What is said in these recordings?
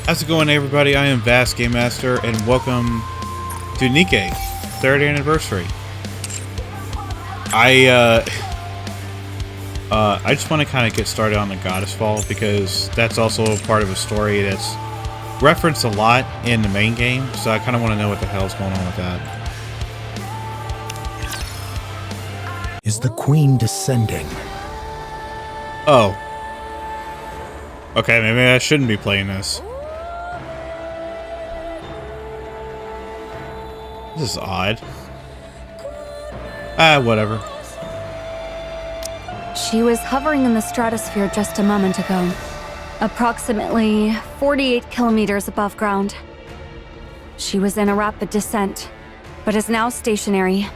How's it going, everybody? I am Vast Game Master, and welcome to Nikke, 3rd anniversary. I just want to kind of get started on the Goddess Fall, because that's also a part of a story that's referenced a lot in the main game, so I kind of want to know what the hell's going on with that. Is the Queen descending? Oh. Okay, maybe I shouldn't be playing this. This is odd. Whatever. She was hovering in the stratosphere just a moment ago, approximately 48 kilometers above ground. She was in a rapid descent, but is now stationary.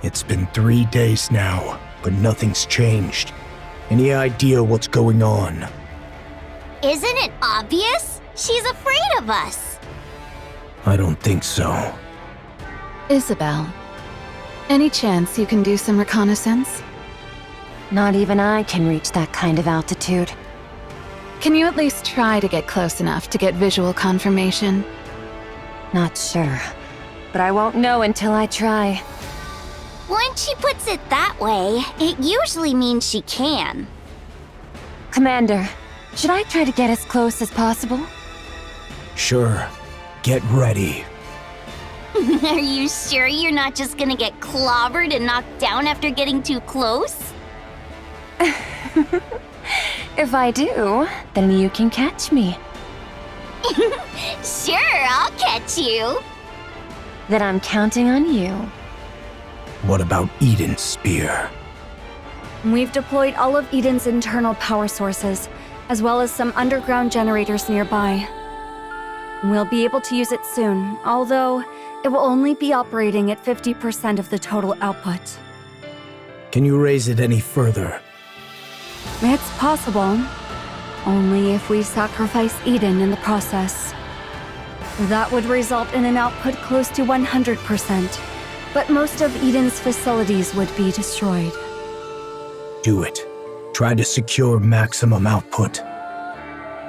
It's been 3 days now, but nothing's changed. Any idea what's going on? Isn't it obvious? She's afraid of us. I don't think so. Isabel, any chance you can do some reconnaissance? Not even I can reach that kind of altitude. Can you at least try to get close enough to get visual confirmation? Not sure, but I won't know until I try. When she puts it that way, it usually means she can. Commander, should I try to get as close as possible? Sure. Get ready. Are you sure you're not just gonna get clobbered and knocked down after getting too close? If I do, then you can catch me. Sure, I'll catch you. Then I'm counting on you. What about Eden's spear? We've deployed all of Eden's internal power sources, as well as some underground generators nearby. We'll be able to use it soon, although it will only be operating at 50% of the total output. Can you raise it any further? It's possible, only if we sacrifice Eden in the process. That would result in an output close to 100%, but most of Eden's facilities would be destroyed. Do it. Try to secure maximum output.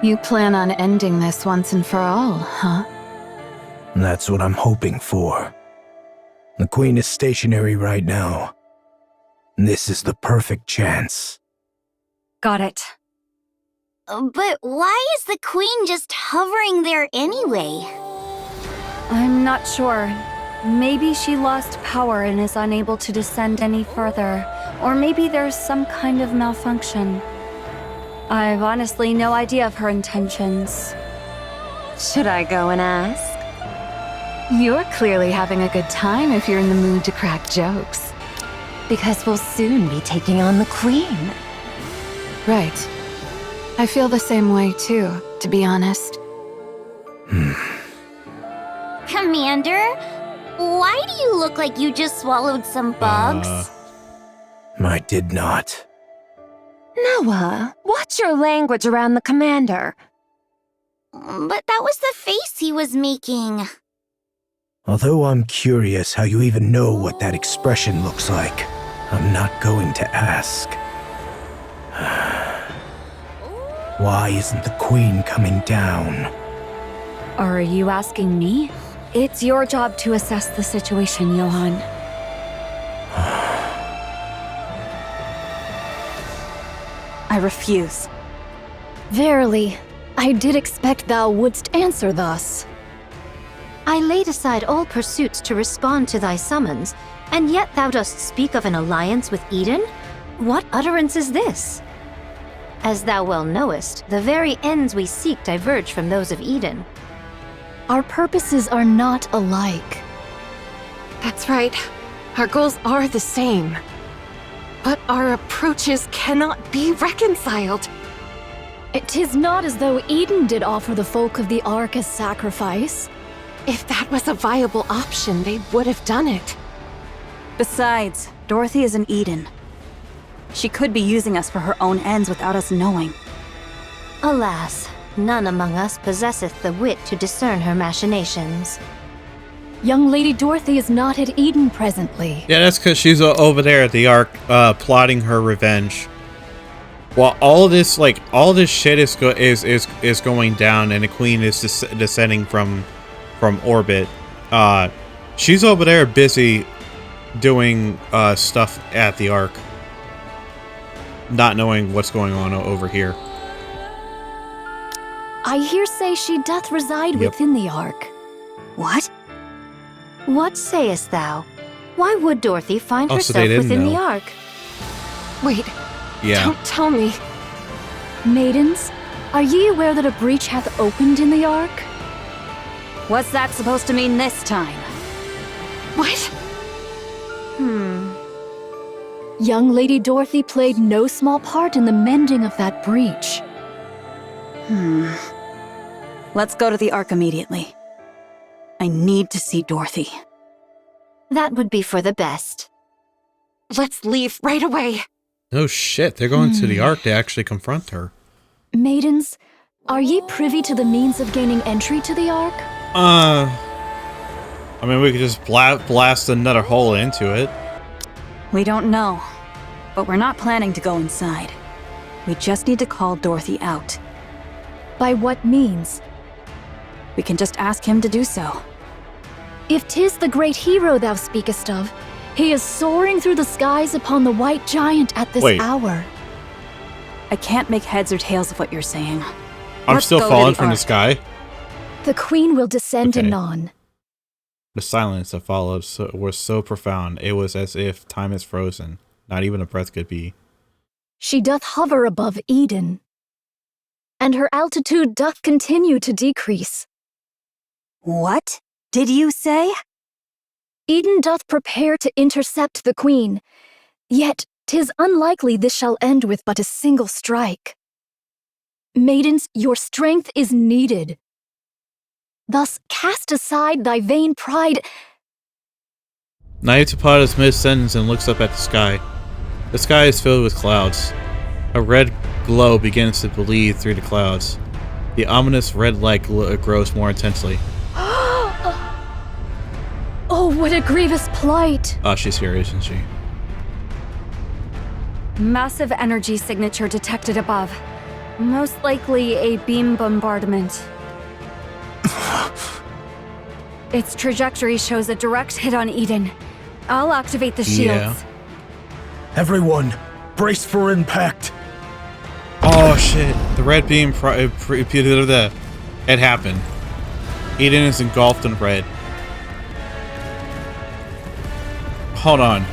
You plan on ending this once and for all, huh? That's what I'm hoping for. The Queen is stationary right now. This is the perfect chance. Got it. But why is the Queen just hovering there anyway? I'm not sure. Maybe she lost power and is unable to descend any further, or maybe there's some kind of malfunction. I've honestly no idea of her intentions. Should I go and ask? You're clearly having a good time if you're in the mood to crack jokes. Because we'll soon be taking on the Queen. Right. I feel the same way too, to be honest. Commander, why do you look like you just swallowed some bugs? I did not. Noah, watch your language around the commander. But that was the face he was making. Although I'm curious how you even know what that expression looks like, I'm not going to ask. Why isn't the Queen coming down? Are you asking me? It's your job to assess the situation, Johann. I refuse. Verily, I did expect thou wouldst answer thus. I laid aside all pursuits to respond to thy summons, and yet thou dost speak of an alliance with Eden? What utterance is this? As thou well knowest, the very ends we seek diverge from those of Eden. Our purposes are not alike. That's right. Our goals are the same. But our approaches cannot be reconciled. It is not as though Eden did offer the folk of the Ark as sacrifice. If that was a viable option, they would have done it. Besides, Dorothy is in Eden. She could be using us for her own ends without us knowing. Alas, none among us possesseth the wit to discern her machinations. Young Lady Dorothy is not at Eden presently. Yeah, that's because she's over there at the Ark, plotting her revenge. While all this shit is going down, and the queen is descending from orbit, she's over there busy doing stuff at the Ark, not knowing what's going on over here. I hear say she doth reside within the Ark. What? What sayest thou? Why would Dorothy find So herself they didn't within the know. Ark? Wait, Yeah. don't tell me. Maidens, are ye aware that a breach hath opened in the Ark? What's that supposed to mean this time? What? Young Lady Dorothy played no small part in the mending of that breach. Let's go to the Ark immediately. I need to see Dorothy. That would be for the best. Let's leave right away. No shit, they're going to the Ark to actually confront her. Maidens, are ye privy to the means of gaining entry to the Ark? I mean, we could just blast another hole into it. We don't know, but we're not planning to go inside. We just need to call Dorothy out. By what means? We can just ask him to do so. If 'tis the great hero thou speakest of, he is soaring through the skies upon the white giant at this Wait. hour. I can't make heads or tails of what you're saying. I'm Let's still go to falling the from the Ark. sky. The queen will descend Okay. anon. The silence that followed was so profound, it was as if time is frozen. Not even a breath could be. She doth hover above Eden, and her altitude doth continue to decrease. What did you say? Eden doth prepare to intercept the queen, yet 'tis unlikely this shall end with but a single strike. Maidens, your strength is needed. Thus cast aside thy vain pride. Nyatapod is mid-sentence and looks up at the sky. The sky is filled with clouds. A red glow begins to bleed through the clouds. The ominous red light grows more intensely. Oh, what a grievous plight! Oh, she's here, isn't she? Massive energy signature detected above. Most likely a beam bombardment. Its trajectory shows a direct hit on Eden. I'll activate the shields. Yeah. Everyone, brace for impact. Oh shit! The red beam. It happened. Eden is engulfed in red. Hold on.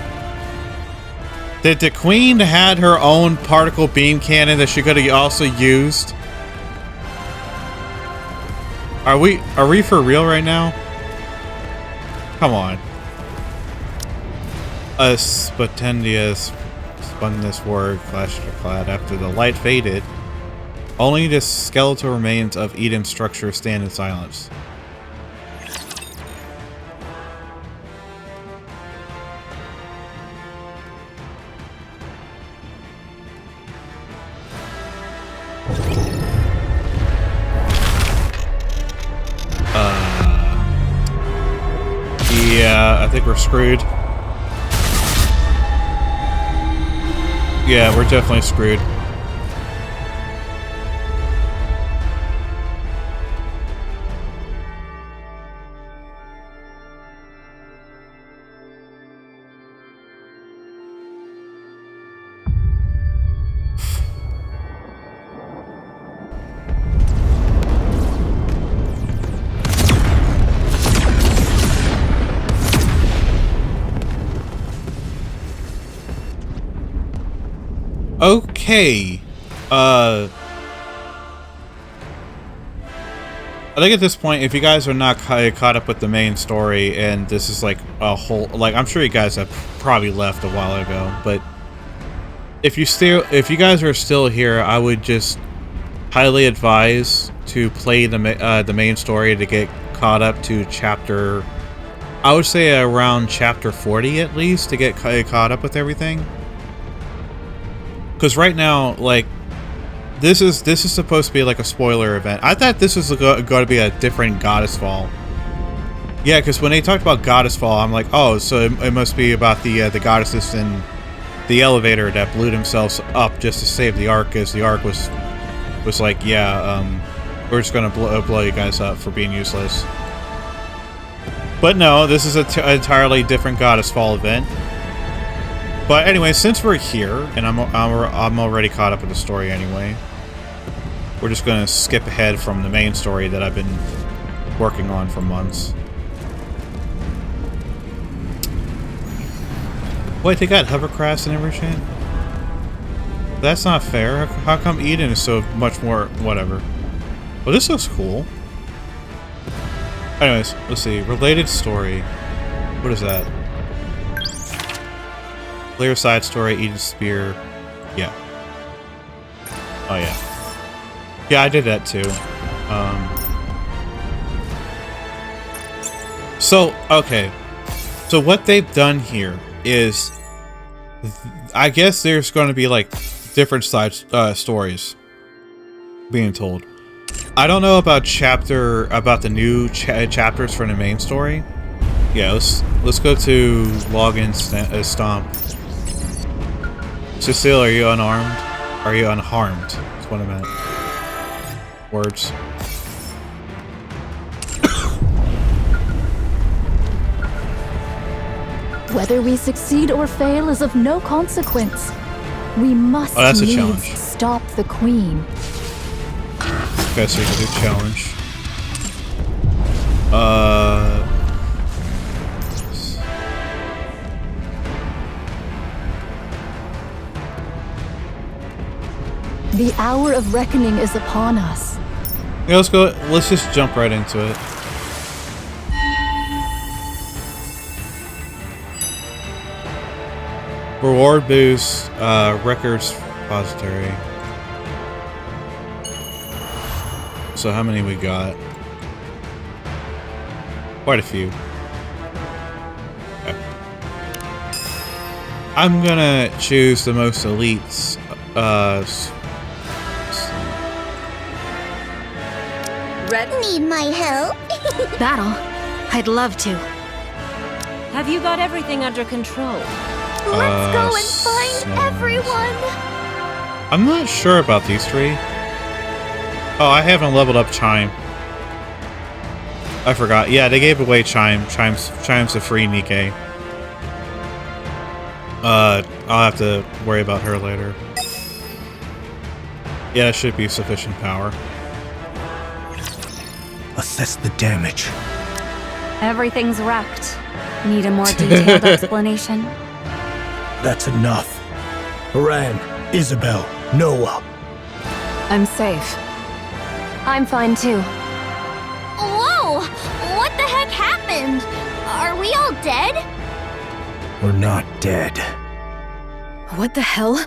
Did the queen had her own particle beam cannon that she could have also used? Are we for real right now? Come on. Spontaneous spun this word flashed or clad after the light faded. Only the skeletal remains of Eden's structure stand in silence. Yeah, I think we're screwed. Yeah, we're definitely screwed. Okay. I think at this point, if you guys are not caught up with the main story, and this is like a whole, like, I'm sure you guys have probably left a while ago, but if you guys are still here, I would just highly advise to play the main story to get caught up to chapter, I would say around chapter 40 at least, to get caught up with everything. Because right now, like, this is supposed to be like a spoiler event. I thought this was going to be a different Goddess Fall. Yeah, because when they talked about Goddess Fall, I'm like, oh, so it must be about the goddesses the elevator that blew themselves up just to save the Ark, because the Ark was like, yeah, we're just gonna blow you guys up for being useless. But no, this is an entirely different Goddess Fall event. But anyway, since we're here, and I'm already caught up with the story anyway, we're just gonna skip ahead from the main story that I've been working on for months. Wait, they got hovercrafts and everything? That's not fair. How come Eden is so much more whatever? Well, this looks cool. Anyways, let's see. Related story. What is that? Layer side story, Eden's Spear. Yeah. Oh, yeah. Yeah, I did that too. So, okay. So what they've done here is... I guess there's going to be, like, different side stories being told. I don't know about the new chapters for the main story. Yeah, let's go to login stomp. Cecile, are you unarmed? Are you unharmed? That's what I meant. Words. Whether we succeed or fail is of no consequence. We must that's a needs challenge. stop the Queen. Okay, so you can do challenge. The hour of reckoning is upon us. Yeah, let's go. Let's just jump right into it. Reward boost, records repository. So how many we got? Quite a few. Okay. I'm gonna choose the most elites. Need my help? Battle? I'd love to. Have you got everything under control? Let's go and find everyone! I'm not sure about these three. Oh, I haven't leveled up Chime. I forgot. Yeah, they gave away Chime. Chime's a free Nikke. I'll have to worry about her later. Yeah, it should be sufficient power. Assess the damage. Everything's wrecked. Need a more detailed explanation? That's enough. Haran, Isabel, Noah. I'm safe. I'm fine too. Whoa! What the heck happened? Are we all dead? We're not dead. What the hell?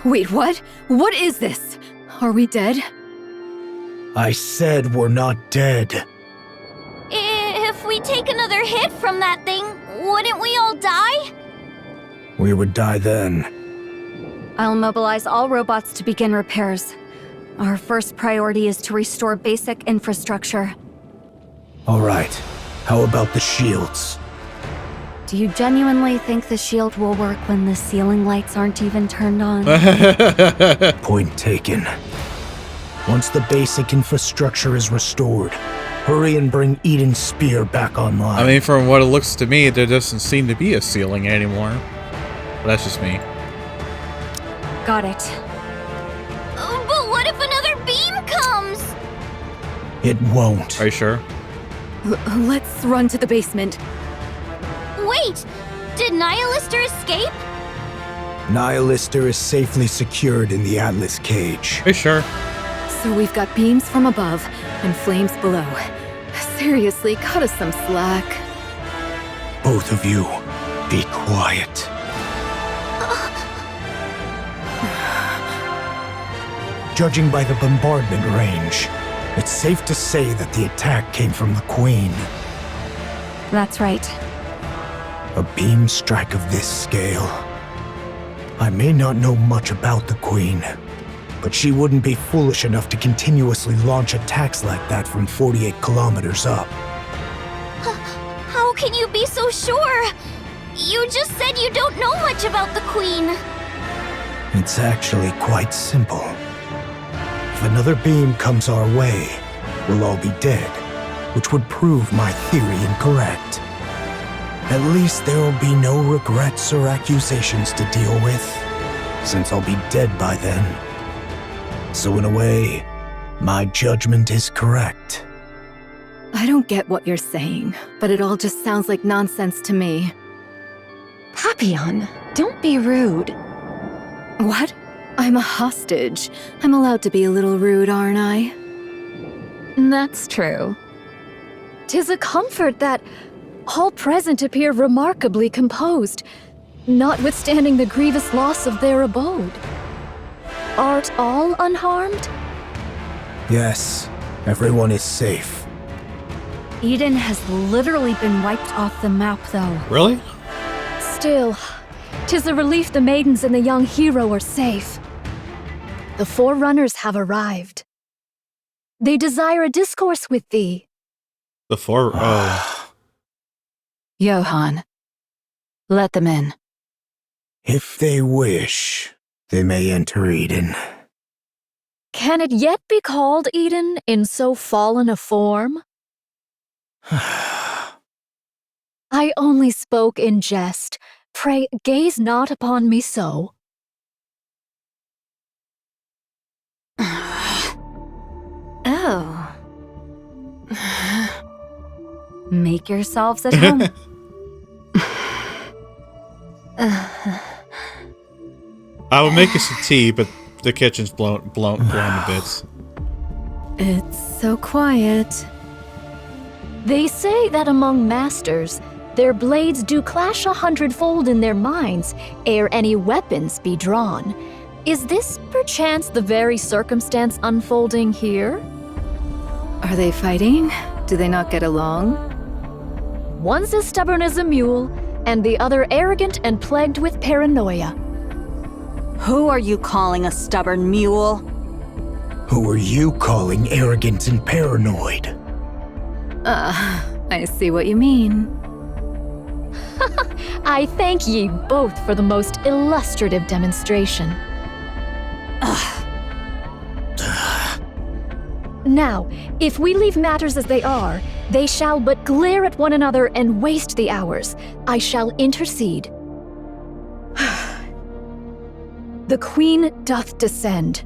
Wait, what? What is this? Are we dead? I said we're not dead. If we take another hit from that thing, wouldn't we all die? We would die then. I'll mobilize all robots to begin repairs. Our first priority is to restore basic infrastructure. All right. How about the shields? Do you genuinely think the shield will work when the ceiling lights aren't even turned on? Point taken. Once the basic infrastructure is restored, hurry and bring Eden's Spear back online. I mean, from what it looks to me, there doesn't seem to be a ceiling anymore. But that's just me. Got it. But what if another beam comes? It won't. Are you sure? Let's run to the basement. Wait! Did Nihilister escape? Nihilister is safely secured in the Atlas cage. Are you sure? So we've got beams from above and flames below. Seriously, cut us some slack. Both of you, be quiet. Judging by the bombardment range, it's safe to say that the attack came from the Queen. That's right. A beam strike of this scale. I may not know much about the Queen, but she wouldn't be foolish enough to continuously launch attacks like that from 48 kilometers up. How can you be so sure? You just said you don't know much about the Queen. It's actually quite simple. If another beam comes our way, we'll all be dead, which would prove my theory incorrect. At least there will be no regrets or accusations to deal with, since I'll be dead by then. So in a way, my judgment is correct. I don't get what you're saying, but it all just sounds like nonsense to me. Papillon, don't be rude. What? I'm a hostage. I'm allowed to be a little rude, aren't I? That's true. 'Tis a comfort that all present appear remarkably composed, notwithstanding the grievous loss of their abode. Art all unharmed? Yes, everyone is safe. Eden has literally been wiped off the map, though. Really? Still, 'tis a relief the maidens and the young hero are safe. The Forerunners have arrived. They desire a discourse with thee. Johann, let them in. If they wish, they may enter Eden. Can it yet be called Eden in so fallen a form? I only spoke in jest. Pray, gaze not upon me so. Oh. Make yourselves at home. I would make you some tea, but the kitchen's blown to bits. It's so quiet. They say that among masters, their blades do clash 100-fold in their minds ere any weapons be drawn. Is this perchance the very circumstance unfolding here? Are they fighting? Do they not get along? One's as stubborn as a mule, and the other arrogant and plagued with paranoia. Who are you calling a stubborn mule? Who are you calling arrogant and paranoid? I see what you mean. I thank ye both for the most illustrative demonstration. Now, if we leave matters as they are, they shall but glare at one another and waste the hours. I shall intercede. The Queen doth descend.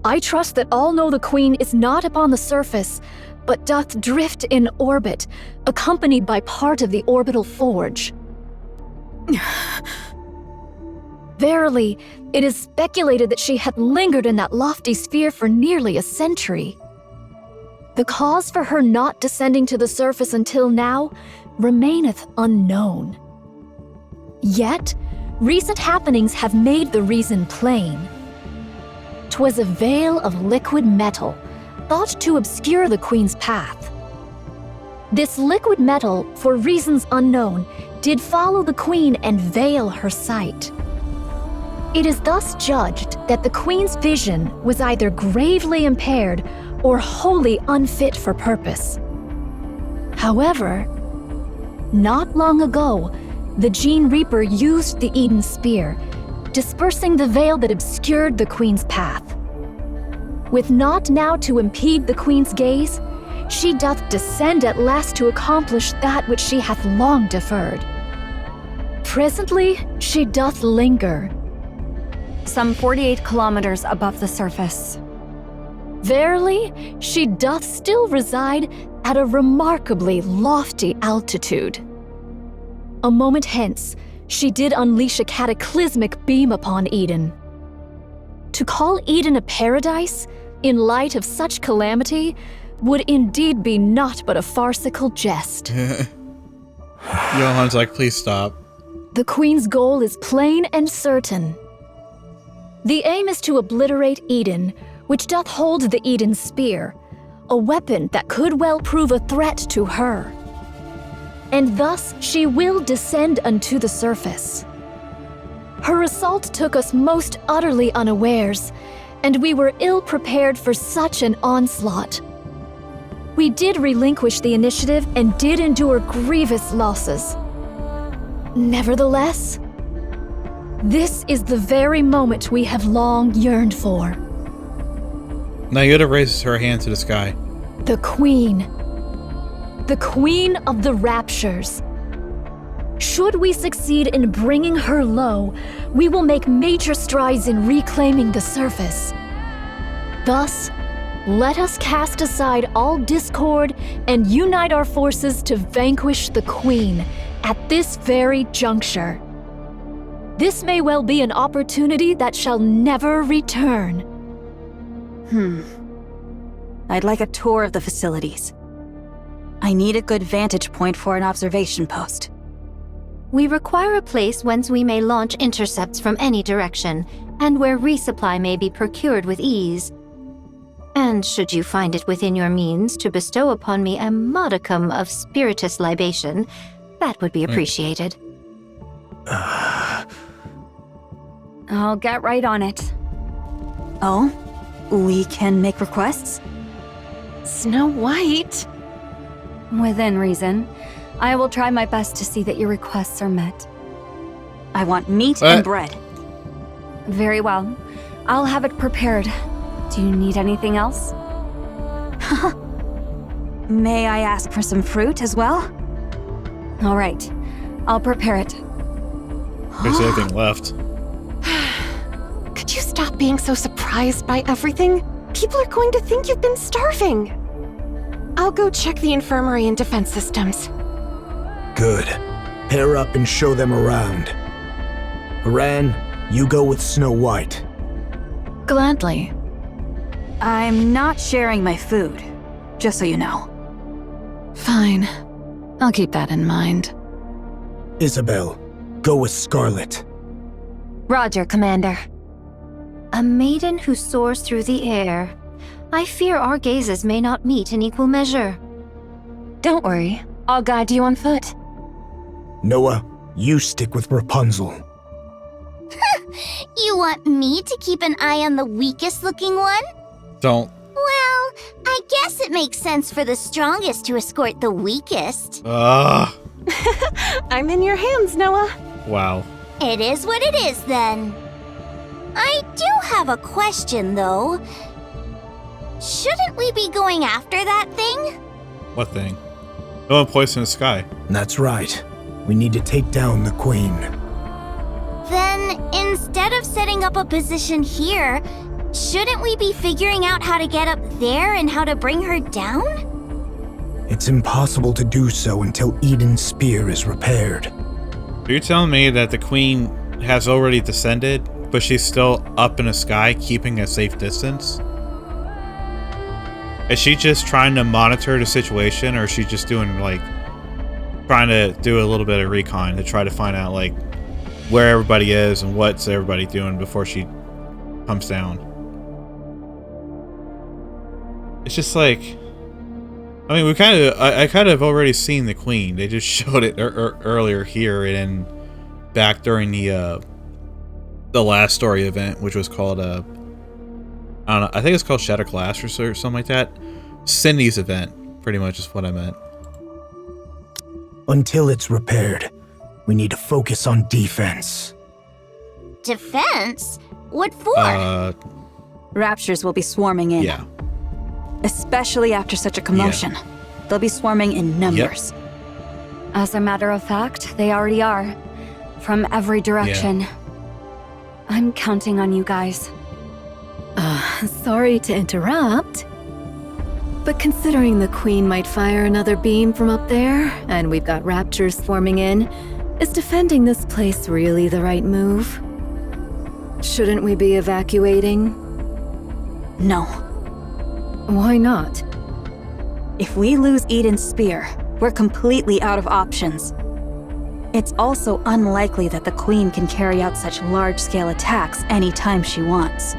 I trust that all know the Queen is not upon the surface, but doth drift in orbit, accompanied by part of the orbital forge. Verily, it is speculated that she hath lingered in that lofty sphere for nearly a century. The cause for her not descending to the surface until now remaineth unknown. Yet, recent happenings have made the reason plain. 'Twas a veil of liquid metal, thought to obscure the Queen's path. This liquid metal, for reasons unknown, did follow the Queen and veil her sight. It is thus judged that the Queen's vision was either gravely impaired or wholly unfit for purpose. However, not long ago, the Gene Reaper used the Eden Spear, dispersing the veil that obscured the Queen's path. With naught now to impede the Queen's gaze, she doth descend at last to accomplish that which she hath long deferred. Presently, she doth linger. Some 48 kilometers above the surface. Verily, she doth still reside at a remarkably lofty altitude. A moment hence, she did unleash a cataclysmic beam upon Eden. To call Eden a paradise, in light of such calamity, would indeed be naught but a farcical jest. Johann's like, please stop. The Queen's goal is plain and certain. The aim is to obliterate Eden, which doth hold the Eden Spear, a weapon that could well prove a threat to her. And thus she will descend unto the surface. Her assault took us most utterly unawares, and we were ill prepared for such an onslaught. We did relinquish the initiative and did endure grievous losses. Nevertheless, This is the very moment we have long yearned for. Nyota raises her hand to the sky. The Queen. The Queen of the Raptures. Should we succeed in bringing her low, we will make major strides in reclaiming the surface. Thus, let us cast aside all discord and unite our forces to vanquish the Queen at this very juncture. This may well be an opportunity that shall never return. I'd like a tour of the facilities. I need a good vantage point for an observation post. We require a place whence we may launch intercepts from any direction, and where resupply may be procured with ease. And should you find it within your means to bestow upon me a modicum of spiritus libation, that would be appreciated. I'll get right on it. Oh? We can make requests? Snow White? Within reason. I will try my best to see that your requests are met. I want meat and bread. Very well. I'll have it prepared. Do you need anything else? May I ask for some fruit as well? All right. I'll prepare it. If there's anything left. Could you stop being so surprised by everything? People are going to think you've been starving. I'll go check the infirmary and defense systems. Good. Pair up and show them around. Haran, you go with Snow White. Gladly. I'm not sharing my food, just so you know. Fine. I'll keep that in mind. Isabel, go with Scarlet. Roger, Commander. A maiden who soars through the air. I fear our gazes may not meet in equal measure. Don't worry. I'll guide you on foot. Noah, you stick with Rapunzel. You want me to keep an eye on the weakest looking one? Don't. Well, I guess it makes sense for the strongest to escort the weakest. I'm in your hands, Noah. Wow. It is what it is, then. I do have a question, though. Shouldn't we be going after that thing? What thing? No one points in the sky. That's right. We need to take down the Queen. Then, instead of setting up a position here, shouldn't we be figuring out how to get up there and how to bring her down? It's impossible to do so until Eden's spear is repaired. Are you telling me that the Queen has already descended, but she's still up in the sky, keeping a safe distance? Is she just trying to monitor the situation, or is she just doing, like, trying to do a little bit of recon to try to find out, like, where everybody is and what's everybody doing before she comes down? It's just like, I mean, I kind of already seen the Queen. They just showed it earlier here and back during the last story event, which was called I don't know, I think it's called Shattered Glass or something like that. Cindy's event, pretty much is what I meant. Until it's repaired, we need to focus on defense. Defense? What for? Raptures will be swarming in. Yeah. Especially after such a commotion. Yeah. They'll be swarming in numbers. Yep. As a matter of fact, they already are. From every direction. Yeah. I'm counting on you guys. Sorry to interrupt, but considering the Queen might fire another beam from up there, and we've got Raptures forming in, is defending this place really the right move? Shouldn't we be evacuating? No. Why not? If we lose Eden's spear, we're completely out of options. It's also unlikely that the Queen can carry out such large-scale attacks anytime she wants.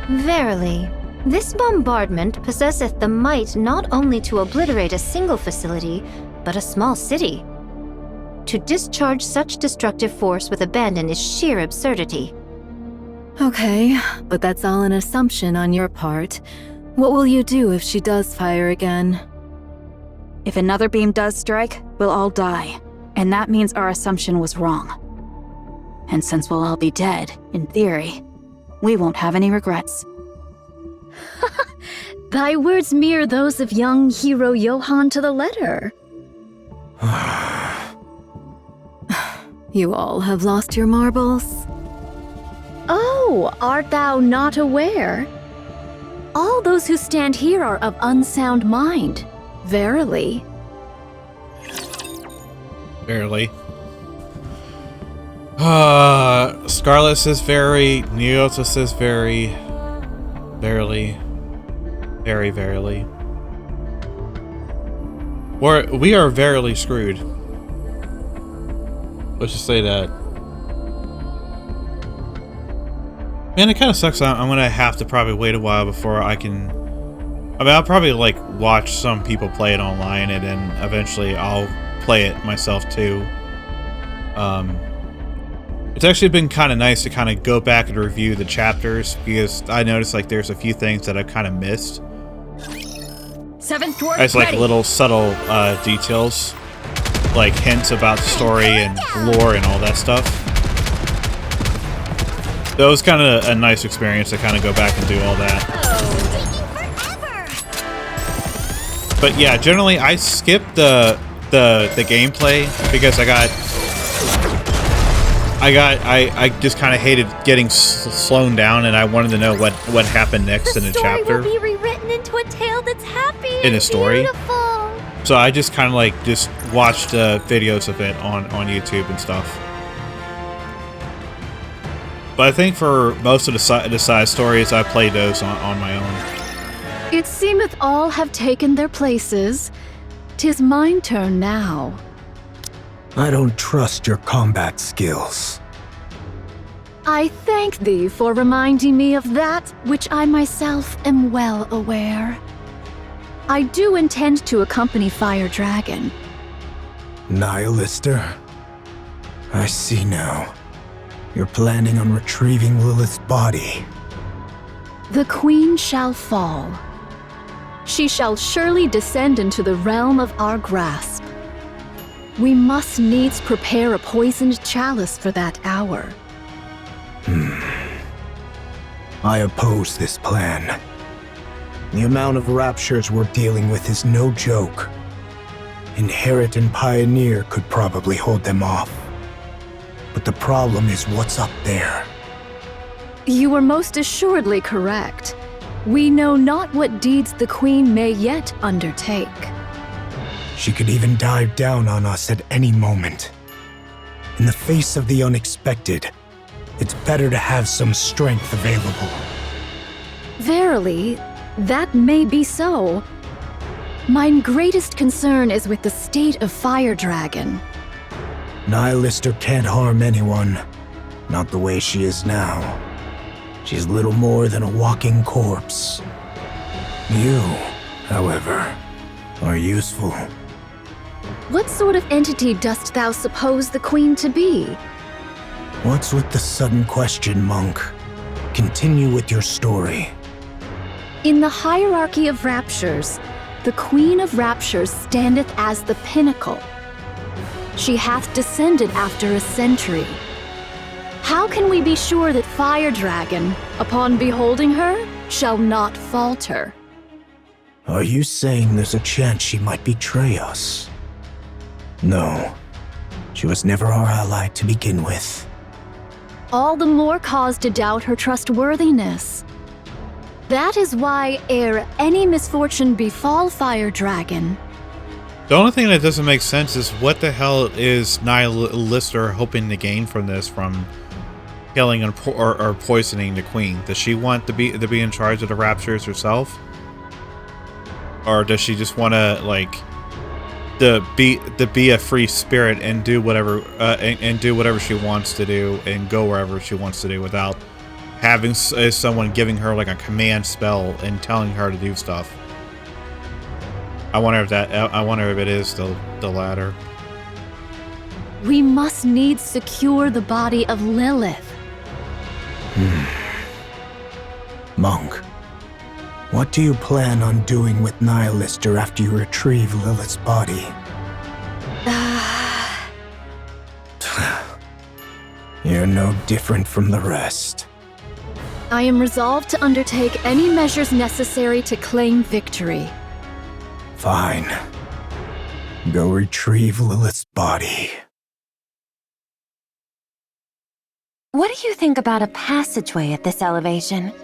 Verily, this bombardment possesseth the might not only to obliterate a single facility, but a small city. To discharge such destructive force with abandon is sheer absurdity. Okay, but that's all an assumption on your part. What will you do if she does fire again? If another beam does strike, we'll all die. And that means our assumption was wrong. And since we'll all be dead, in theory, we won't have any regrets. Thy words mirror those of young hero Johann to the letter. You all have lost your marbles? Oh, art thou not aware? All those who stand here are of unsound mind. Verily. Barely. Scarlet says very. Neota says very. Barely. Very, verily. We are verily screwed. Let's just say that. Man, it kind of sucks. I'm gonna have to probably wait a while before I can. I mean, I'll probably like watch some people play it online, and then eventually I'll play it myself too. It's actually been kind of nice to kind of go back and review the chapters, because I noticed like there's a few things that I've kind of missed. Seventh dwarf As like ready. little subtle details, like hints about the story and lore and all that stuff. That was kind of a nice experience to kind of go back and do all that. But yeah, generally I skipped the gameplay because I just kind of hated getting slowed down, and I wanted to know what happened next in the chapter. The story will be rewritten into a tale that's happy In a story? beautiful. So I just kind of like just watched videos of it on YouTube and stuff. But I think for most of the side stories, I played those on my own. It seemeth all have taken their places. 'Tis mine turn now. I don't trust your combat skills. I thank thee for reminding me of that which I myself am well aware. I do intend to accompany Fire Dragon. Nihilister? I see now. You're planning on retrieving Lilith's body. The Queen shall fall. She shall surely descend into the realm of our grasp. We must needs prepare a poisoned chalice for that hour. I oppose this plan. The amount of Raptures we're dealing with is no joke. Inherit and Pioneer could probably hold them off. But the problem is what's up there. You are most assuredly correct. We know not what deeds the Queen may yet undertake. She could even dive down on us at any moment. In the face of the unexpected, it's better to have some strength available. Verily, that may be so. Mine greatest concern is with the state of Fire Dragon. Nihilister can't harm anyone. Not the way she is now. She's little more than a walking corpse. You, however, are useful. What sort of entity dost thou suppose the Queen to be? What's with the sudden question, Monk? Continue with your story. In the hierarchy of Raptures, the Queen of Raptures standeth as the pinnacle. She hath descended after a century. How can we be sure that Fire Dragon, upon beholding her, shall not falter? Are you saying there's a chance she might betray us? No. She was never our ally to begin with. All the more cause to doubt her trustworthiness. That is why, ere any misfortune befall Fire Dragon, The only thing that doesn't make sense is what the hell is Nihilister hoping to gain from this, from killing or poisoning the Queen? Does she want to be in charge of the Raptures herself, or does she just want to like to be a free spirit and do whatever and do whatever she wants to do and go wherever she wants to do without having someone giving her like a command spell and telling her to do stuff? I wonder if it is the latter. we must needs secure the body of Lilith. Monk, what do you plan on doing with Nihilister after you retrieve Lilith's body? You're no different from the rest. I am resolved to undertake any measures necessary to claim victory. Fine. Go retrieve Lilith's body. What do you think about a passageway at this elevation?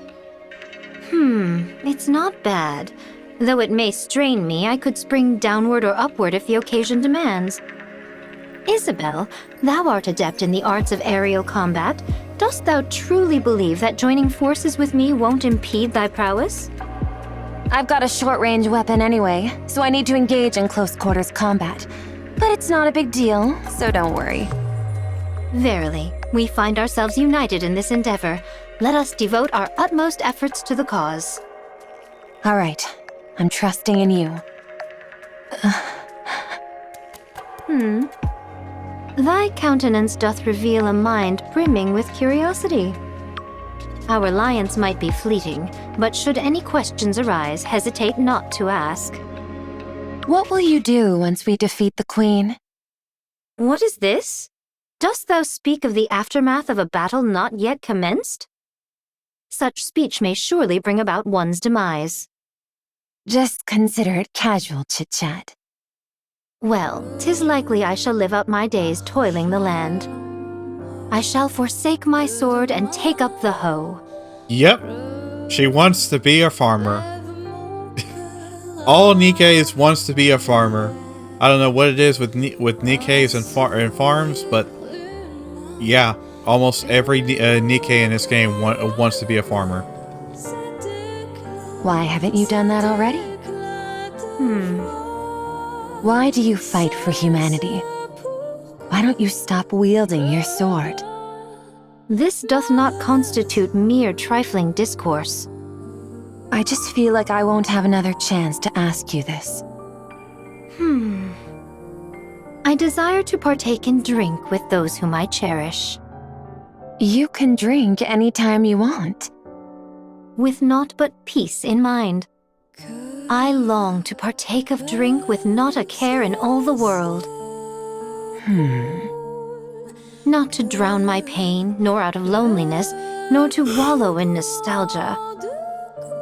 It's not bad. Though it may strain me, I could spring downward or upward if the occasion demands. Isabel, thou art adept in the arts of aerial combat. Dost thou truly believe that joining forces with me won't impede thy prowess? I've got a short-range weapon anyway, so I need to engage in close-quarters combat. But it's not a big deal, so don't worry. Verily, we find ourselves united in this endeavor. Let us devote our utmost efforts to the cause. All right, I'm trusting in you. Thy countenance doth reveal a mind brimming with curiosity. Our alliance might be fleeting, but should any questions arise, hesitate not to ask. What will you do once we defeat the Queen? What is this? Dost thou speak of the aftermath of a battle not yet commenced? Such speech may surely bring about one's demise. Just consider it casual chit-chat. Well, 'tis likely I shall live out my days toiling the land. I shall forsake my sword and take up the hoe. Yep. She wants to be a farmer. All Nikkes wants to be a farmer. I don't know what it is with Nikkes and farms, but yeah, almost every Nikke in this game wants to be a farmer. Why haven't you done that already? Why do you fight for humanity? Why don't you stop wielding your sword? This doth not constitute mere trifling discourse. I just feel like I won't have another chance to ask you this. I desire to partake in drink with those whom I cherish. You can drink anytime you want. With naught but peace in mind. I long to partake of drink with not a care in all the world. Not to drown my pain, nor out of loneliness, nor to wallow in nostalgia.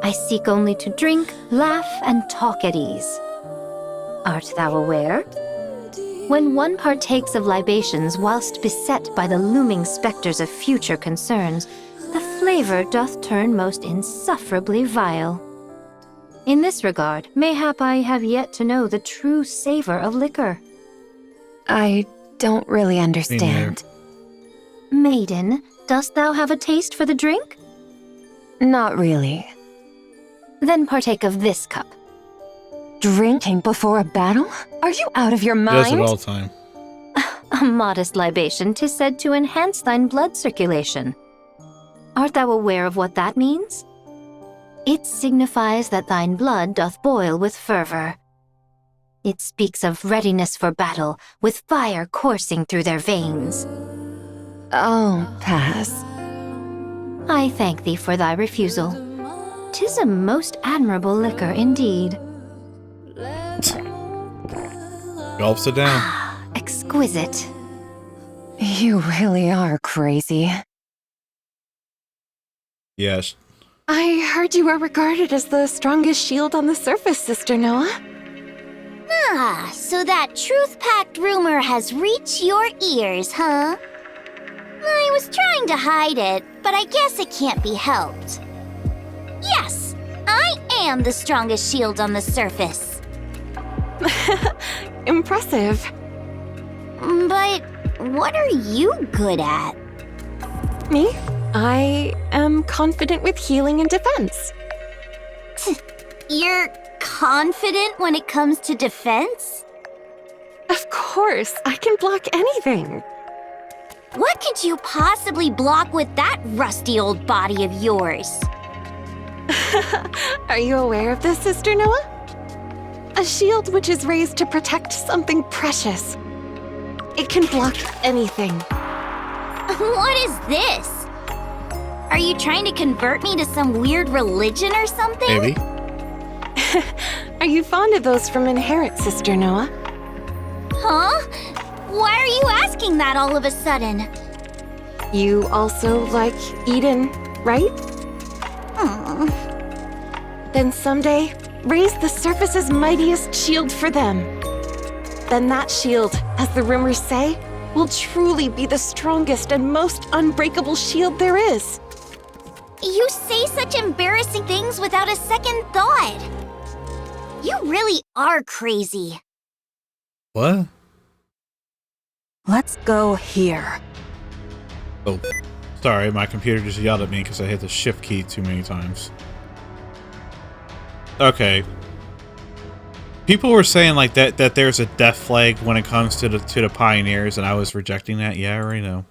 I seek only to drink, laugh, and talk at ease. Art thou aware? When one partakes of libations whilst beset by the looming specters of future concerns, the flavor doth turn most insufferably vile. In this regard, mayhap I have yet to know the true savor of liquor. I don't really understand. Maiden, dost thou have a taste for the drink? Not really. Then partake of this cup. Drinking before a battle? Are you out of your mind? Does it all the time. A modest libation 'tis said to enhance thine blood circulation. Art thou aware of what that means? It signifies that thine blood doth boil with fervor. It speaks of readiness for battle, with fire coursing through their veins. I'll pass. I thank thee for thy refusal. 'Tis a most admirable liquor indeed. Gulps it down. Exquisite. You really are crazy. Yes. I heard you were regarded as the strongest shield on the surface, Sister Noah. Ah, so that truth-packed rumor has reached your ears, huh? I was trying to hide it, but I guess it can't be helped. Yes, I am the strongest shield on the surface. Impressive. But what are you good at? Me? I am confident with healing and defense. You're confident when it comes to defense? Of course, I can block anything. What could you possibly block with that rusty old body of yours? Are you aware of this, Sister Noah? A shield which is raised to protect something precious. It can block anything. What is this? Are you trying to convert me to some weird religion or something? Maybe. Are you fond of those from Inherit, Sister Noah? Huh? Why are you asking that all of a sudden? You also like Eden, right? Then someday, raise the surface's mightiest shield for them. Then that shield, as the rumors say, will truly be the strongest and most unbreakable shield there is. You say such embarrassing things without a second thought. You really are crazy. What? Let's go here. Oh, sorry, my computer just yelled at me because I hit the shift key too many times. Okay. People were saying like that there's a death flag when it comes to the pioneers, and I was rejecting that. Yeah, I already know.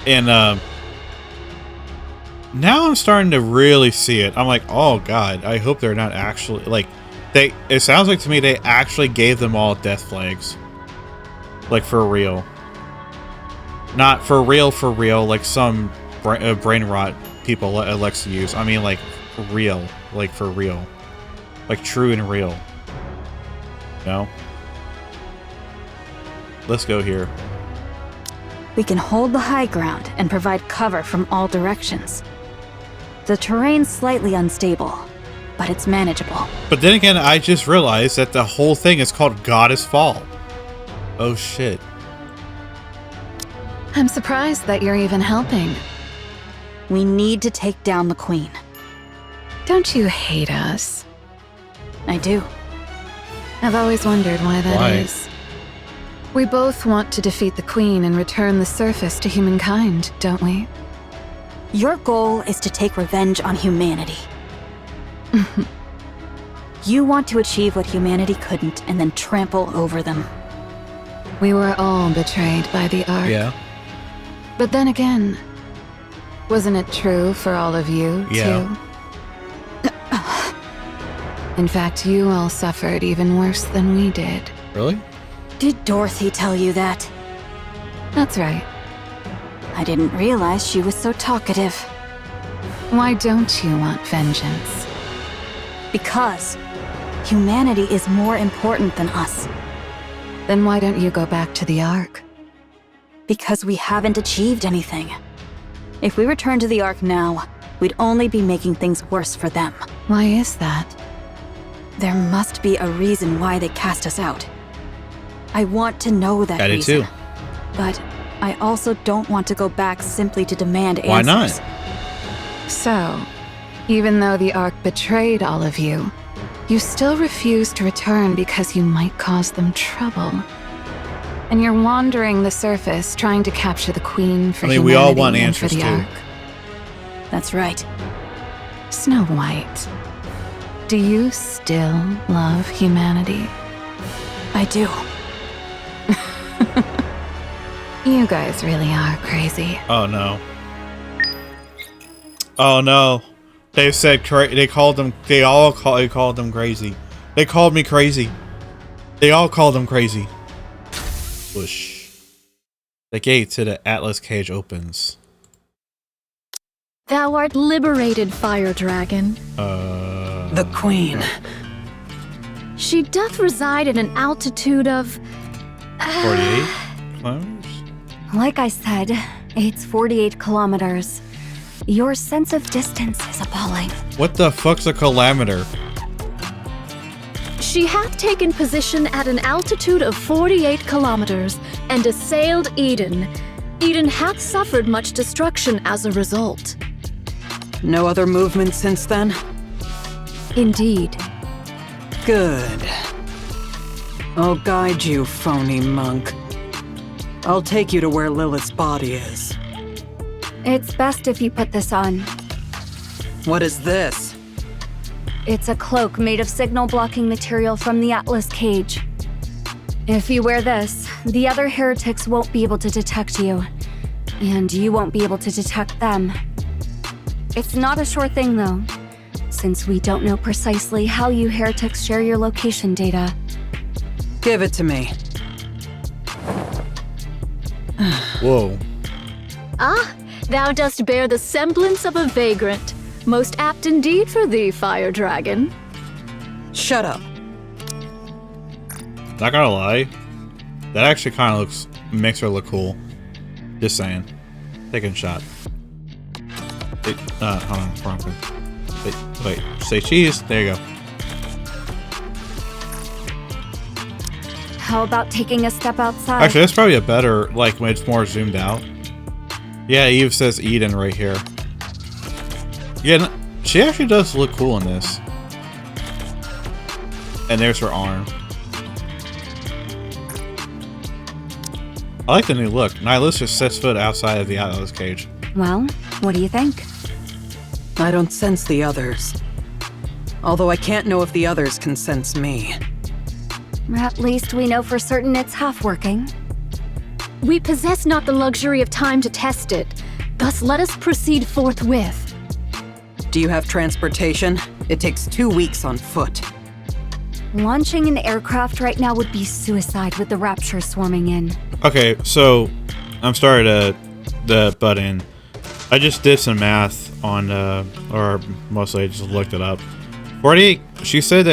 And now I'm starting to really see it. I'm like, oh god, I hope they're not actually like it sounds like to me they actually gave them all death flags. Like for real. Not for real, like some brain rot people likes to use. I mean like real, like for real. Like true and real. No? Let's go here. We can hold the high ground and provide cover from all directions. The terrain's slightly unstable, but it's manageable. But then again, I just realized that the whole thing is called Goddess Fall. Oh shit. I'm surprised that you're even helping. We need to take down the Queen. Don't you hate us? I do. I've always wondered why that is. We both want to defeat the Queen and return the surface to humankind, don't we? Your goal is to take revenge on humanity. You want to achieve what humanity couldn't and then trample over them. We were all betrayed by the Ark. Yeah. But then again, wasn't it true for all of you, too? In fact, you all suffered even worse than we did. Really? Did Dorothy tell you that? That's right. I didn't realize she was so talkative. Why don't you want vengeance? Because humanity is more important than us. Then why don't you go back to the Ark? Because we haven't achieved anything. If we return to the Ark now, we'd only be making things worse for them. Why is that? There must be a reason why they cast us out. I want to know that reason. Too. But I also don't want to go back simply to demand answers. Why not? So, even though the Ark betrayed all of you, you still refuse to return because you might cause them trouble. And you're wandering the surface trying to capture the Queen for humanity. We all want answers for the too. Ark. That's right. Snow White, do you still love humanity? I do. You guys really are crazy. Oh no. Oh no. They said they called them. They called them crazy. They called me crazy. They all called them crazy. Whoosh. The gate to the Atlas cage opens. Thou art liberated, fire dragon. The Queen. She doth reside at an altitude of 48 kilometers? Like I said, it's 48 kilometers. Your sense of distance is appalling. What the fuck's a kilometer? She hath taken position at an altitude of 48 kilometers and assailed Eden. Eden hath suffered much destruction as a result. No other movement since then? Indeed. Good. I'll guide you, phony monk. I'll take you to where Lilith's body is. It's best if you put this on. What is this? It's a cloak made of signal-blocking material from the Atlas cage. If you wear this, the other heretics won't be able to detect you. And you won't be able to detect them. It's not a sure thing, though, since we don't know precisely how you heretics share your location data. Give it to me. Whoa. Ah, thou dost bear the semblance of a vagrant. Most apt indeed for thee, fire dragon. Shut up. Not gonna lie, that actually kind of makes her look cool. Just saying. Taking shot. Wait, hold on, wrong thing. Wait, say cheese. There you go. How about taking a step outside? Actually, that's probably a better, like, when it's more zoomed out. Yeah, Eve says Eden right here. Yeah, she actually does look cool in this. And there's her arm. I like the new look. Nihilus just sets foot outside of the Atlas cage. Well, what do you think? I don't sense the others. Although I can't know if the others can sense me. At least we know for certain it's half working. We possess not the luxury of time to test it. Thus, let us proceed forthwith. Do you have transportation? It takes 2 weeks on foot. Launching an aircraft right now would be suicide with the Raptures swarming in. Okay, so I'm sorry to butt in. I just did some math on, or mostly I just looked it up. 48. She said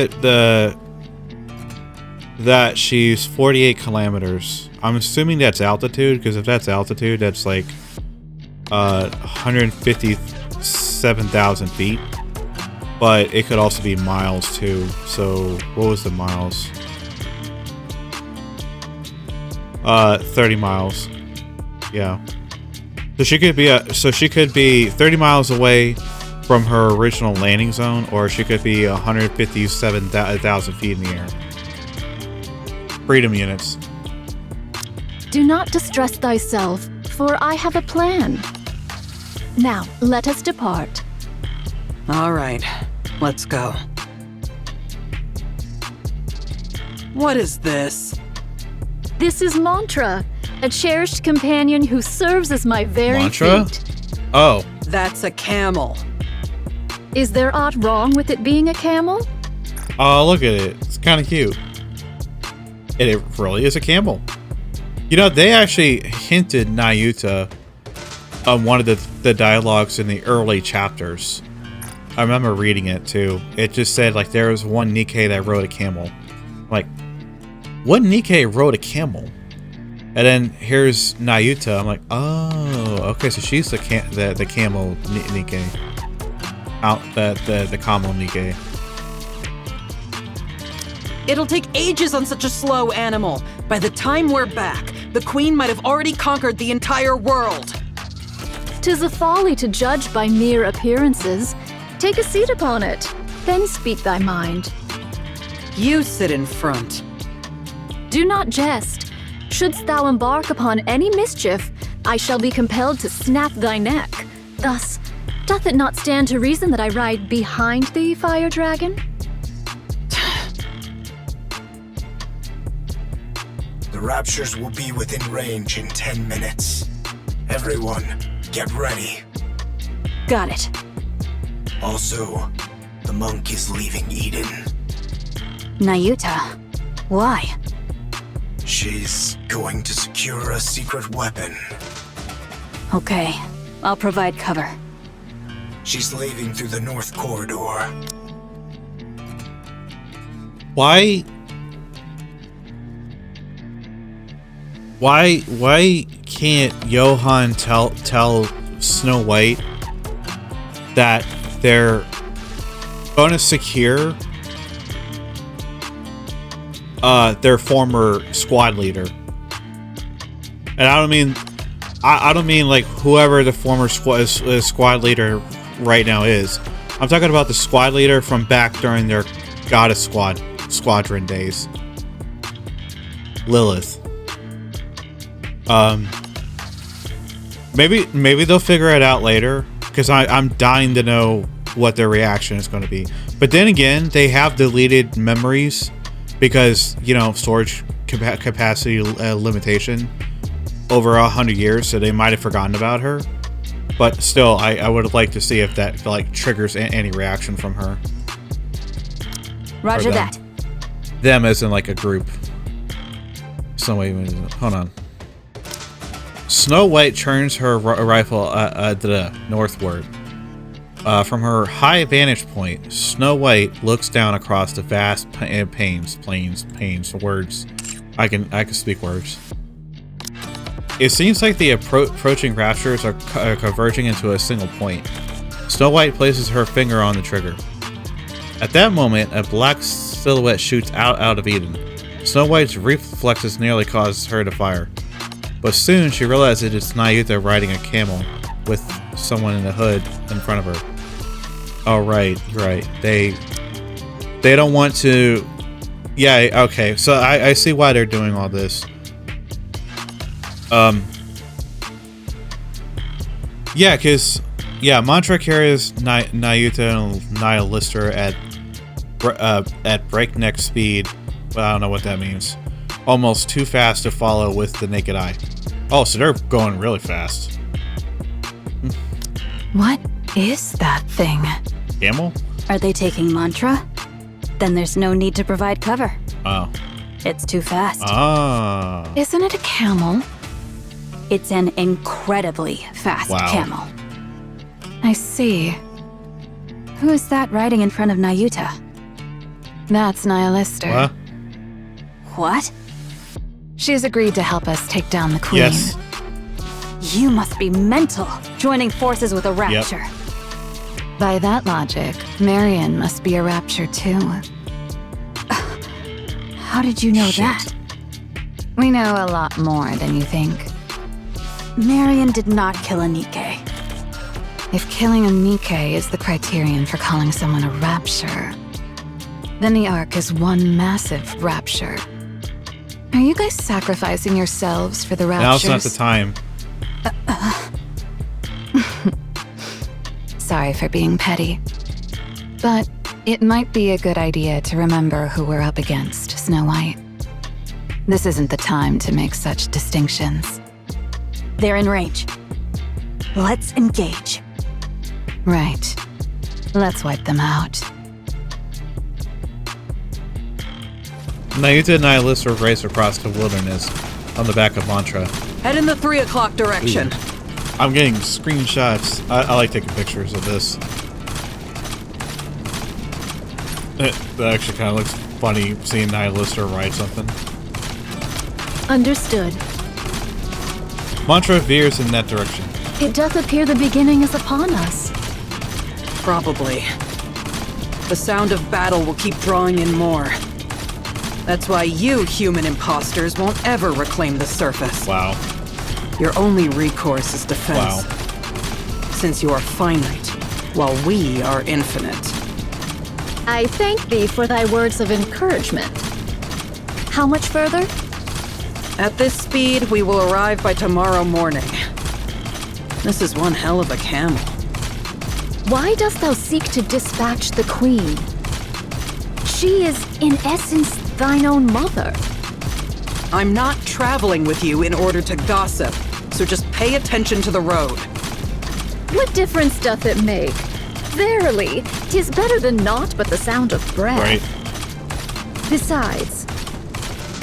that she's 48 kilometers. I'm assuming that's altitude, because if that's altitude, that's like 157,000 feet. But it could also be miles too. So what was the miles? 30 miles. Yeah. So she could be 30 miles away from her original landing zone, or she could be 157,000 feet in the air. Freedom units. Do not distress thyself, for I have a plan. Now, let us depart. All right, let's go. What is this? This is Mantra, a cherished companion who serves as my very Mantra? feet. Oh. That's a camel. Is there aught wrong with it being a camel? Oh, look at it. It's kind of cute. And it really is a camel. You know, they actually hinted Nayuta on one of the dialogues in the early chapters. I remember reading it too. It just said like there was one Nikke that rode a camel. Like, what Nikke rode a camel? And then here's Nayuta. I'm like, oh, okay, so she's the camel Nikke. The camel Nikke. It'll take ages on such a slow animal. By the time we're back, the Queen might have already conquered the entire world. 'Tis a folly to judge by mere appearances. Take a seat upon it, then speak thy mind. You sit in front. Do not jest. Shouldst thou embark upon any mischief, I shall be compelled to snap thy neck. Thus, doth it not stand to reason that I ride behind thee, Fire Dragon? The Raptures will be within range in 10 minutes. Everyone, get ready. Got it. Also, the monk is leaving Eden. Nayuta, why? She's going to secure a secret weapon. Okay, I'll provide cover. She's leaving through the north corridor. Why can't Johann tell Snow White that they're going to secure their former squad leader? And I don't mean like whoever the former squad leader right now is. I'm talking about the squad leader from back during their Goddess Squadron days. Lilith. Maybe they'll figure it out later, because I'm dying to know what their reaction is going to be. But then again, they have deleted memories because, you know, storage capacity limitation over 100 years, so they might have forgotten about her. But still, I would like to see if that like triggers any reaction from her. Roger that. Them as in like a group. So wait, hold on. Snow White turns her rifle northward. From her high vantage point, Snow White looks down across the vast plains, words. I can speak words. It seems like the approaching Raptures are converging into a single point. Snow White places her finger on the trigger. At that moment, a black silhouette shoots out of Eden. Snow White's reflexes nearly cause her to fire. But soon she realizes it's Nyuta riding a camel with someone in the hood in front of her. Oh, right. They don't want to... Yeah, okay. So I see why they're doing all this. Yeah, because... Yeah, Mantra carries Nyuta and Nihilister at breakneck speed. Well, I don't know what that means. Almost too fast to follow with the naked eye. Oh, so they're going really fast. What is that thing? Camel? Are they taking Mantra? Then there's no need to provide cover. Oh. It's too fast. Ah. Isn't it a camel? It's an incredibly fast camel. I see. Who is that riding in front of Nyuta? That's Nihilister. What? She's agreed to help us take down the Queen. Yes. You must be mental, joining forces with a Rapture. Yep. By that logic, Marion must be a Rapture too. How did you know that? We know a lot more than you think. Marion did not kill a Nikke. If killing a Nikke is the criterion for calling someone a Rapture, then the Ark is one massive Rapture. Are you guys sacrificing yourselves for the Raptures? Now's not the time. Sorry for being petty. But it might be a good idea to remember who we're up against, Snow White. This isn't the time to make such distinctions. They're in range. Let's engage. Right. Let's wipe them out. Nyuta and Nihilister race across the wilderness on the back of Mantra. Head in the 3 o'clock direction. Ooh. I'm getting screenshots. I like taking pictures of this. That actually kind of looks funny, seeing Nihilister ride something. Understood. Mantra veers in that direction. It doth appear the beginning is upon us. Probably. The sound of battle will keep drawing in more. That's why you human imposters won't ever reclaim the surface. Wow. Your only recourse is defense. Wow. Since you are finite, while we are infinite. I thank thee for thy words of encouragement. How much further? At this speed, we will arrive by tomorrow morning. This is one hell of a camel. Why dost thou seek to dispatch the Queen? She is, in essence, thine own mother. I'm not traveling with you in order to gossip, so just pay attention to the road. What difference doth it make? Verily, 'tis better than naught but the sound of breath. Right. Besides,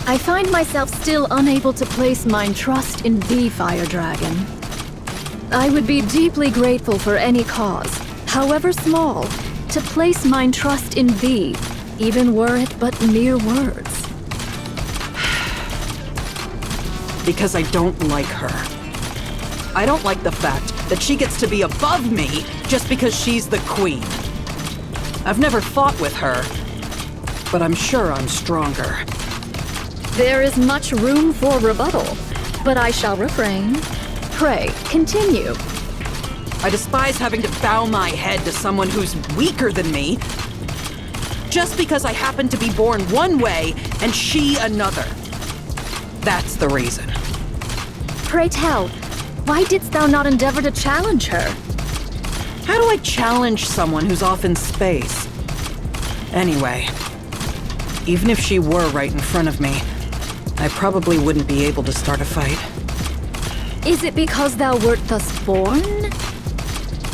I find myself still unable to place mine trust in thee, Fire Dragon. I would be deeply grateful for any cause, however small, to place mine trust in thee, even were it but mere words. Because I don't like her. I don't like the fact that she gets to be above me just because she's the Queen. I've never fought with her, but I'm sure I'm stronger. There is much room for rebuttal, but I shall refrain. Pray, continue. I despise having to bow my head to someone who's weaker than me, just because I happen to be born one way and she another. That's the reason. Pray tell, why didst thou not endeavor to challenge her? How do I challenge someone who's off in space? Anyway, even if she were right in front of me, I probably wouldn't be able to start a fight. Is it because thou wert thus born?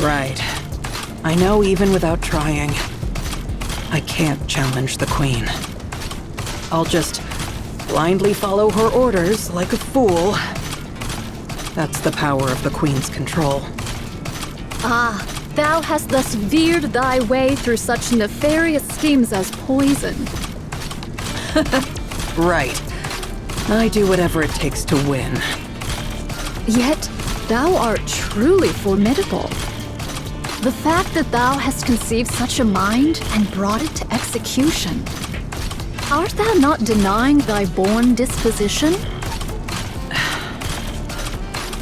Right. I know even without trying, I can't challenge the Queen. I'll just blindly follow her orders like a fool. That's the power of the Queen's control. Ah, thou hast thus veered thy way through such nefarious schemes as poison. Right. I do whatever it takes to win. Yet, thou art truly formidable. The fact that thou hast conceived such a mind and brought it to execution. Art thou not denying thy born disposition?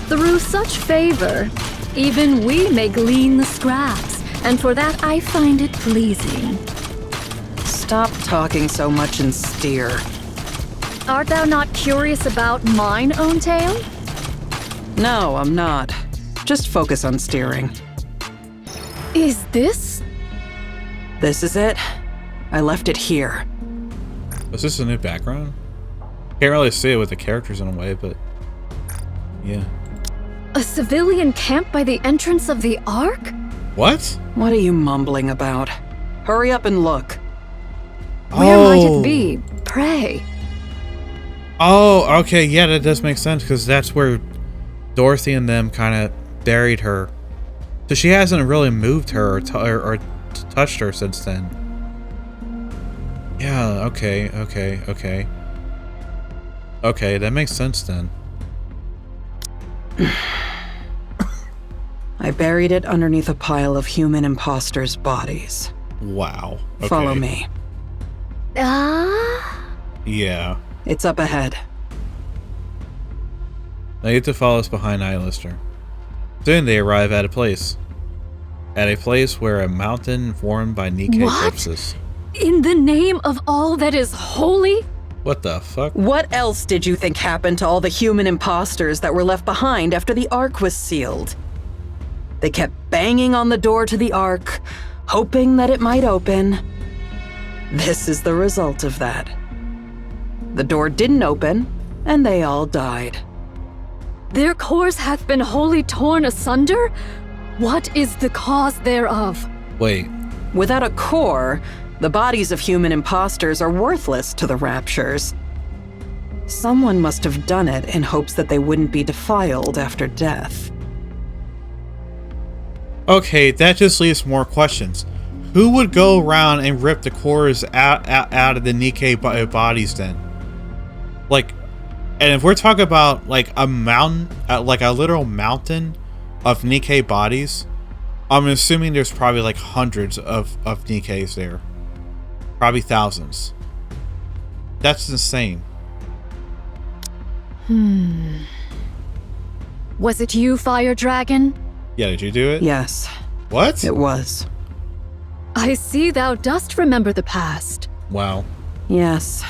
Through such favor, even we may glean the scraps, and for that I find it pleasing. Stop talking so much and steer. Art thou not curious about mine own tale? No, I'm not. Just focus on steering. Is this? This is it. I left it here. Was this a new background? Can't really see it with the characters in a way, but yeah. A civilian camp by the entrance of the Ark? What? What are you mumbling about? Hurry up and look. Where might it be? Pray. Oh, okay, yeah, that does make sense, because that's where Dorothy and them kind of buried her. So she hasn't really moved her or touched her since then. Yeah, okay. Okay, that makes sense then. I buried it underneath a pile of human imposters' bodies. Wow. Okay. Follow me. Yeah. It's up ahead. Now you have to follow us behind Eyelister. Soon they arrive at a place. At a place where a mountain formed by Nikke corpses. In the name of all that is holy? What the fuck? What else did you think happened to all the human imposters that were left behind after the Ark was sealed? They kept banging on the door to the Ark, hoping that it might open. This is the result of that. The door didn't open, and they all died. Their cores hath been wholly torn asunder? What is the cause thereof? Wait. Without a core, the bodies of human imposters are worthless to the Raptures. Someone must have done it in hopes that they wouldn't be defiled after death. Okay, that just leaves more questions. Who would go around and rip the cores out of the Nikke bodies then? Like, and if we're talking about like a mountain, like a literal mountain of Nikke bodies, I'm assuming there's probably like hundreds of Nikkes there. Probably thousands. That's insane. Was it you, Fire Dragon? Yeah, did you do it? Yes. What? It was. I see thou dost remember the past. Wow. Yes.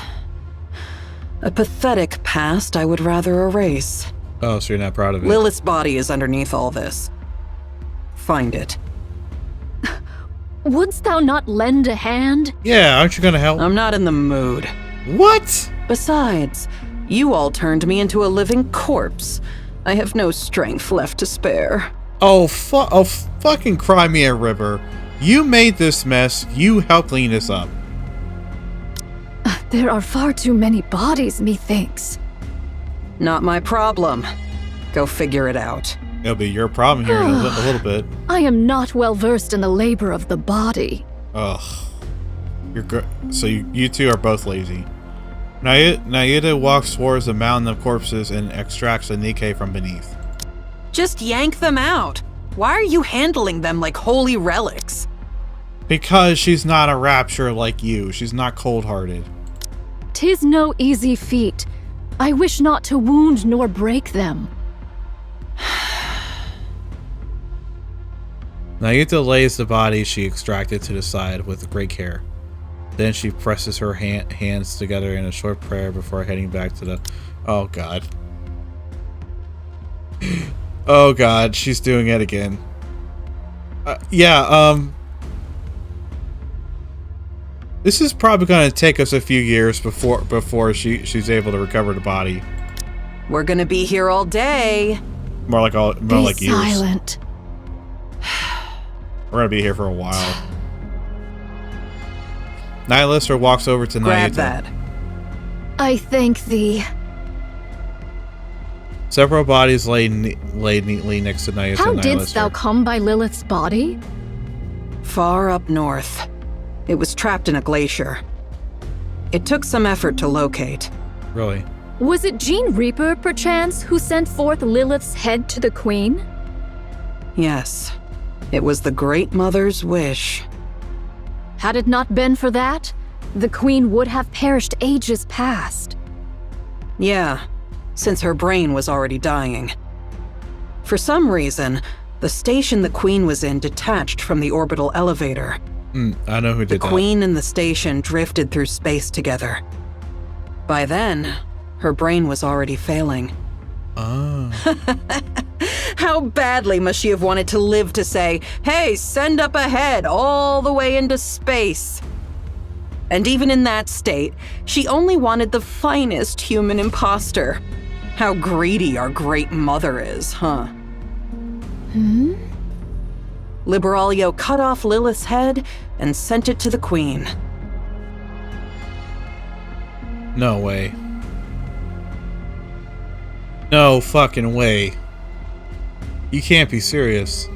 A pathetic past I would rather erase. Oh, so you're not proud of it? Lilith's body is underneath all this. Find it. Wouldst thou not lend a hand? Yeah, aren't you gonna help? I'm not in the mood. What? Besides, you all turned me into a living corpse. I have no strength left to spare. Oh, fucking cry me a river. You made this mess. You helped clean this up. There are far too many bodies, methinks. Not my problem. Go figure it out. It'll be your problem here in a little bit. I am not well versed in the labor of the body. Ugh. You're good. So you two are both lazy. Naida walks towards the mountain of corpses and extracts a Nikke from beneath. Just yank them out. Why are you handling them like holy relics? Because she's not a rapture like you. She's not cold-hearted. 'Tis no easy feat. I wish not to wound nor break them. Naida lays the body she extracted to the side with great care. Then she presses her hands together in a short prayer before heading back to the... Oh, God. Oh, God. She's doing it again. This is probably going to take us a few years before she's able to recover the body. We're gonna be here all day. More like years. Be silent. We're gonna be here for a while. Nihilister walks over to Grab Naida. that. I thank thee. Several bodies lay neatly next to Naida. How didst thou come by Lilith's body? Far up north. It was trapped in a glacier. It took some effort to locate. Really? Was it Gene Reaper, perchance, who sent forth Lilith's head to the Queen? Yes, it was the Great Mother's wish. Had it not been for that, the Queen would have perished ages past. Yeah, since her brain was already dying. For some reason, the station the Queen was in detached from the orbital elevator. I know who did that. The Queen and the station drifted through space together. By then, her brain was already failing. Oh. How badly must she have wanted to live to say, "Hey, send up ahead, all the way into space"? And even in that state, she only wanted the finest human imposter. How greedy our Great Mother is, huh? Liberaglio cut off Lilith's head and sent it to the Queen. No way. No fucking way. You can't be serious.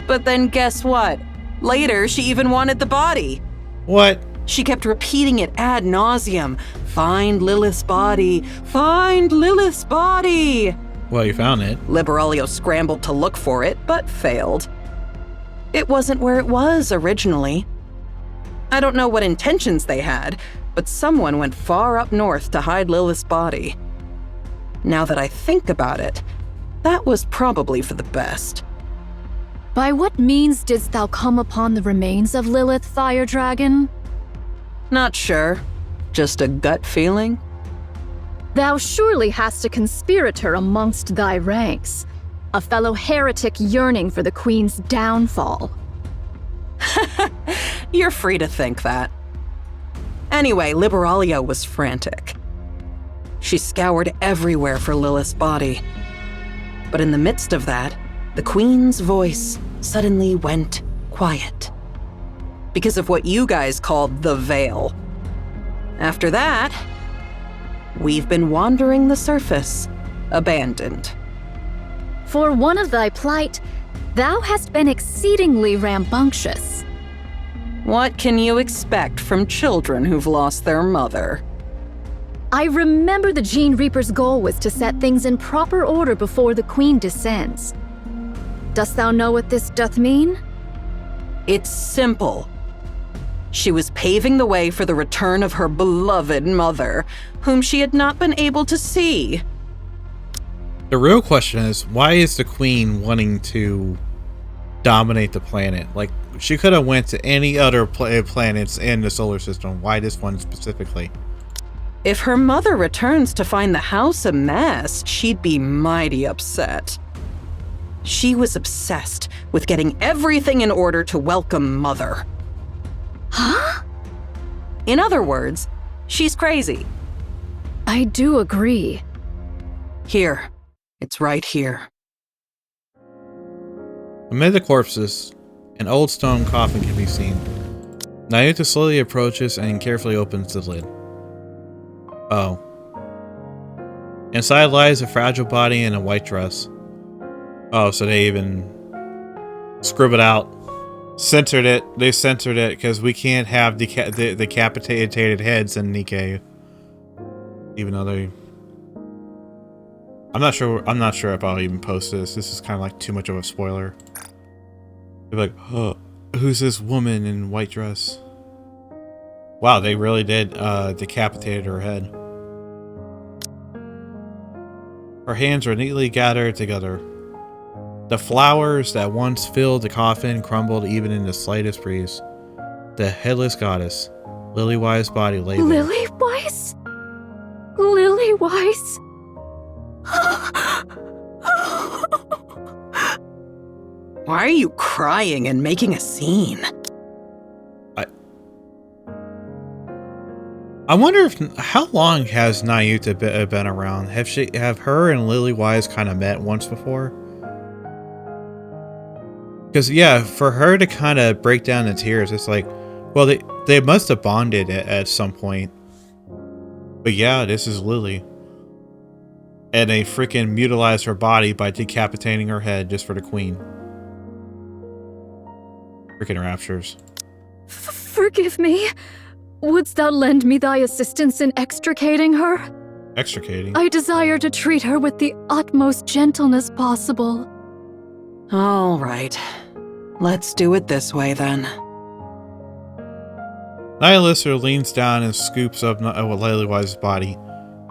But then guess what? Later, she even wanted the body. What? She kept repeating it ad nauseum. Find Lilith's body. Find Lilith's body. Well, you found it. Liberaglio scrambled to look for it, but failed. It wasn't where it was originally. I don't know what intentions they had, but someone went far up north to hide Lilith's body. Now that I think about it, that was probably for the best. By what means didst thou come upon the remains of Lilith, Fire Dragon? Not sure. Just a gut feeling? Thou surely hast a conspirator amongst thy ranks, a fellow heretic yearning for the Queen's downfall. You're free to think that. Anyway, Liberaglio was frantic. She scoured everywhere for Lilith's body. But in the midst of that, the Queen's voice suddenly went quiet. Because of what you guys called the Veil. After that, we've been wandering the surface, abandoned. For one of thy plight, thou hast been exceedingly rambunctious. What can you expect from children who've lost their mother? I remember the Gene Reaper's goal was to set things in proper order before the Queen descends. Dost thou know what this doth mean? It's simple. She was paving the way for the return of her beloved mother, whom she had not been able to see. The real question is, why is the Queen wanting to dominate the planet? Like, she could have went to any other planets in the solar system. Why this one specifically? If her mother returns to find the house a mess, she'd be mighty upset. She was obsessed with getting everything in order to welcome Mother. Huh? In other words, she's crazy. I do agree. Here. It's right here. Amid the corpses, an old stone coffin can be seen. Nayuta slowly approaches and carefully opens the lid. Oh. Inside lies a fragile body in a white dress. Oh, so they even scribbled out. Censored it. They censored it because we can't have the decapitated heads in Nikke. Even though they... I'm not sure if I'll even post this. This is kind of like too much of a spoiler. They're like, oh, who's this woman in white dress? Wow, they really did decapitated her head. Her hands are neatly gathered together. The flowers that once filled the coffin crumbled even in the slightest breeze. The headless goddess, Lily-Wise body lay there. Lily-Wise? Lily-Wise? Why are you crying and making a scene? I wonder if how long has Nayuta been around? Have her and Lily-Wise kind of met once before? Because yeah, for her to kind of break down in tears, it's like, well, they must have bonded at some point. But yeah, this is Lily. And they freaking mutilized her body by decapitating her head just for the Queen. Freaking Raptures. Forgive me. Wouldst thou lend me thy assistance in extricating her? Extricating. I desire to treat her with the utmost gentleness possible. All right. Let's do it this way then. Nihilista leans down and scoops up Lilywise's body.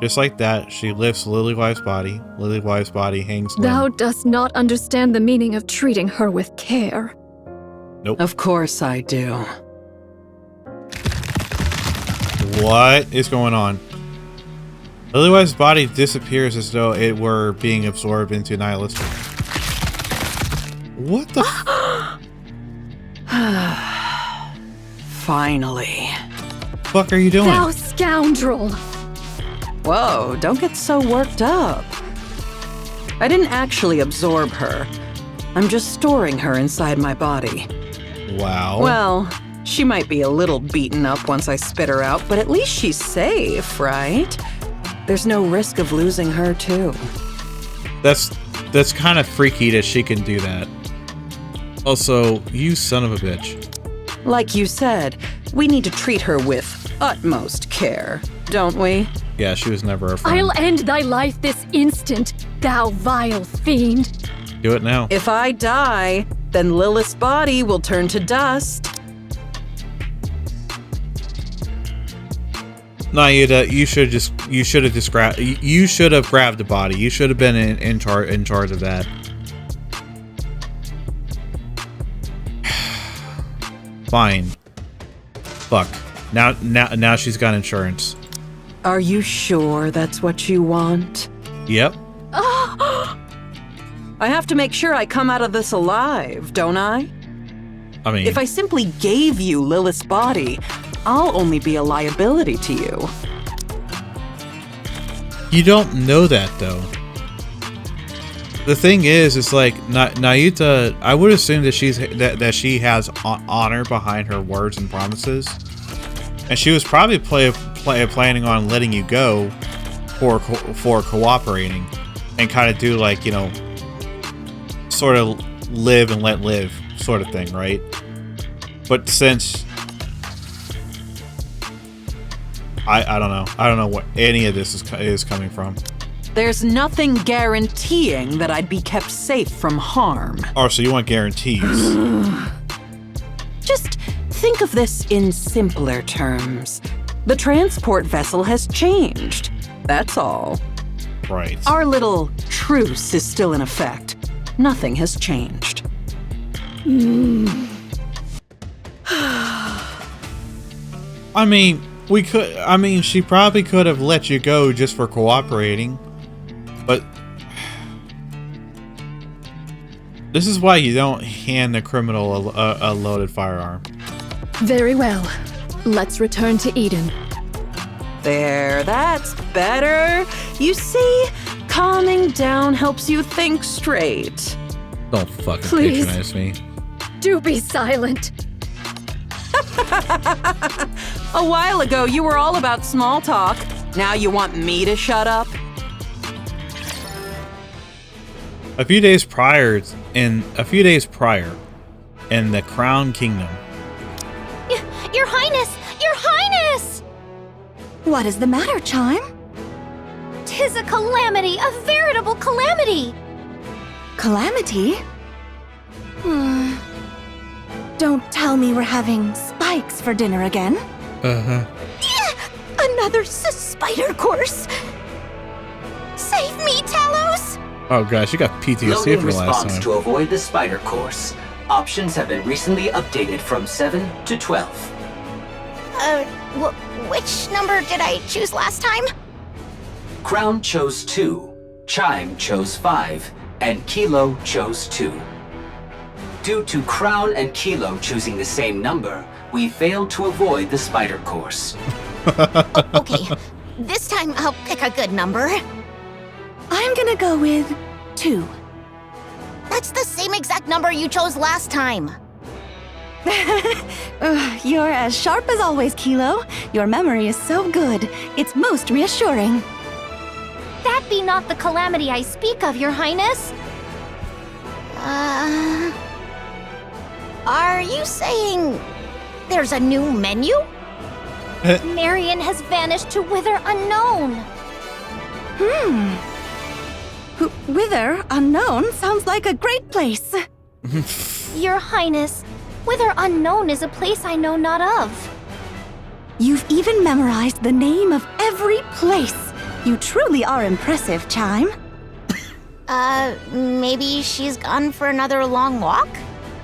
Just like that, she lifts Lilywise's body. Lilywise's body hangs limp. Thou dost not understand the meaning of treating her with care. Nope. Of course I do. What is going on? Lilywise's body disappears as though it were being absorbed into Nihilista. What the Finally. fuck are you doing? Thou scoundrel! Whoa, don't get so worked up. I didn't actually absorb her. I'm just storing her inside my body. Wow. Well, she might be a little beaten up once I spit her out, but at least she's safe, right? There's no risk of losing her, too. That's kind of freaky that she can do that. Also, you son of a bitch. Like you said, we need to treat her with utmost care, don't we? Yeah, she was never a friend. I'll end thy life this instant, thou vile fiend. Do it now. If I die, then Lilith's body will turn to dust. Naida, you should have grabbed the body. You should have been in charge of that. Fine. Fuck. Now she's got insurance. Are you sure that's what you want? Yep. I have to make sure I come out of this alive, don't I? I mean, If I simply gave you Lilith's body, I'll only be a liability to you. you don't know that though. The thing is like Naida. I would assume that she has honor behind her words and promises, and she was probably planning on letting you go for cooperating and kind of do like, you know, sort of live and let live sort of thing, right? But since I don't know what any of this is coming from. There's nothing guaranteeing that I'd be kept safe from harm. Oh, so you want guarantees? Just think of this in simpler terms. The transport vessel has changed. That's all. Right. Our little truce is still in effect. Nothing has changed. I mean, she probably could have let you go just for cooperating, but this is why you don't hand the criminal a loaded firearm. Very well. Let's return to Eden. There, that's better. You see, calming down helps you think straight. Don't fucking Please. patronize me. Do be silent. A while ago, you were all about small talk. Now you want me to shut up? A few days prior, in the Crown Kingdom. Your Highness! Your Highness! What is the matter, Chime? 'Tis a calamity, a veritable calamity! Calamity? Don't tell me we're having spikes for dinner again. Uh-huh. Another spider course! Save me, Talos! Oh gosh, you got PTSD Loading for the last response time. to avoid the spider course. Options have been recently updated from 7 to 12. Which number did I choose last time? Crown chose 2, Chime chose 5, and Kilo chose 2. Due to Crown and Kilo choosing the same number, we failed to avoid the spider course. Okay, this time I'll pick a good number. I'm gonna go with 2. That's the same exact number you chose last time. You're as sharp as always, Kilo. Your memory is so good. It's most reassuring. That be not the calamity I speak of, Your Highness. Are you saying there's a new menu? Marion has vanished to whither unknown. Wither Unknown sounds like a great place. Your Highness, Wither Unknown is a place I know not of. You've even memorized the name of every place. You truly are impressive, Chime. Maybe she's gone for another long walk?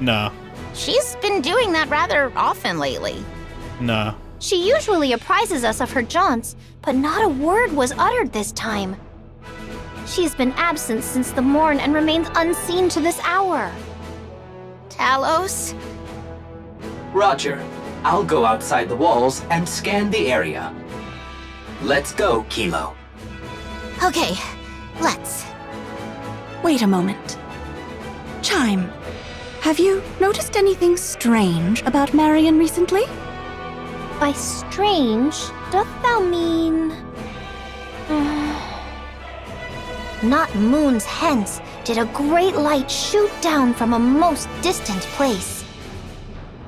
Nah. She's been doing that rather often lately. Nah. She usually apprises us of her jaunts, but not a word was uttered this time. She has been absent since the morn and remains unseen to this hour. Talos? Roger. I'll go outside the walls and scan the area. Let's go, Kilo. Okay, let's. Wait a moment. Chime, have you noticed anything strange about Marion recently? By strange, doth thou mean... Not moons hence did a great light shoot down from a most distant place.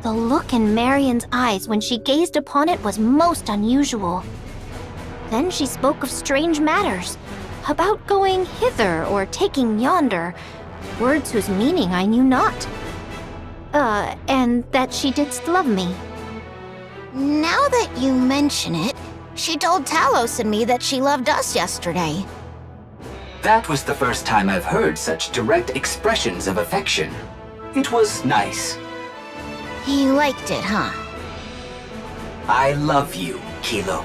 The look in Marion's eyes when she gazed upon it was most unusual. Then she spoke of strange matters, about going hither or taking yonder, words whose meaning I knew not. And that she didst love me. Now that you mention it, she told Talos and me that she loved us yesterday. That was the first time I've heard such direct expressions of affection. It was nice. He liked it, huh? I love you, Kilo.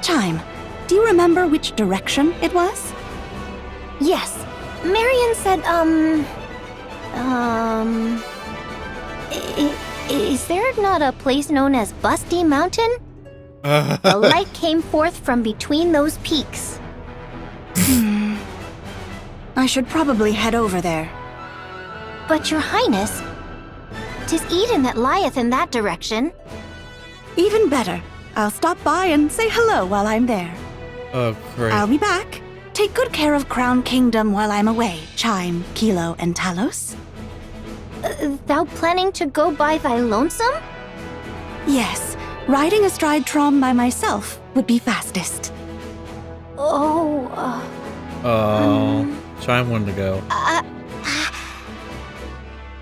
Chime, do you remember which direction it was? Yes, Marion said, is there not a place known as Busty Mountain? The light came forth from between those peaks. I should probably head over there. But your Highness, 'tis Eden that lieth in that direction. Even better. I'll stop by and say hello while I'm there. Oh, great. I'll be back. Take good care of Crown Kingdom while I'm away, Chime, Kilo, and Talos. Thou planning to go by thy lonesome? Yes, riding astride Trom by myself would be fastest. Chime wanted to go.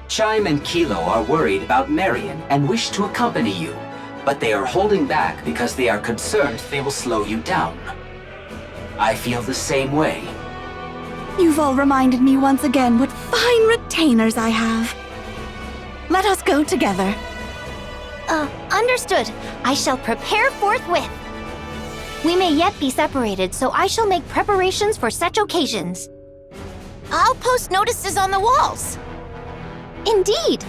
Chime and Kilo are worried about Marion and wish to accompany you, but they are holding back because they are concerned they will slow you down. I feel the same way. You've all reminded me once again what fine retainers I have. Let us go together. Understood. I shall prepare forthwith. We may yet be separated, so I shall make preparations for such occasions. I'll post notices on the walls. Indeed!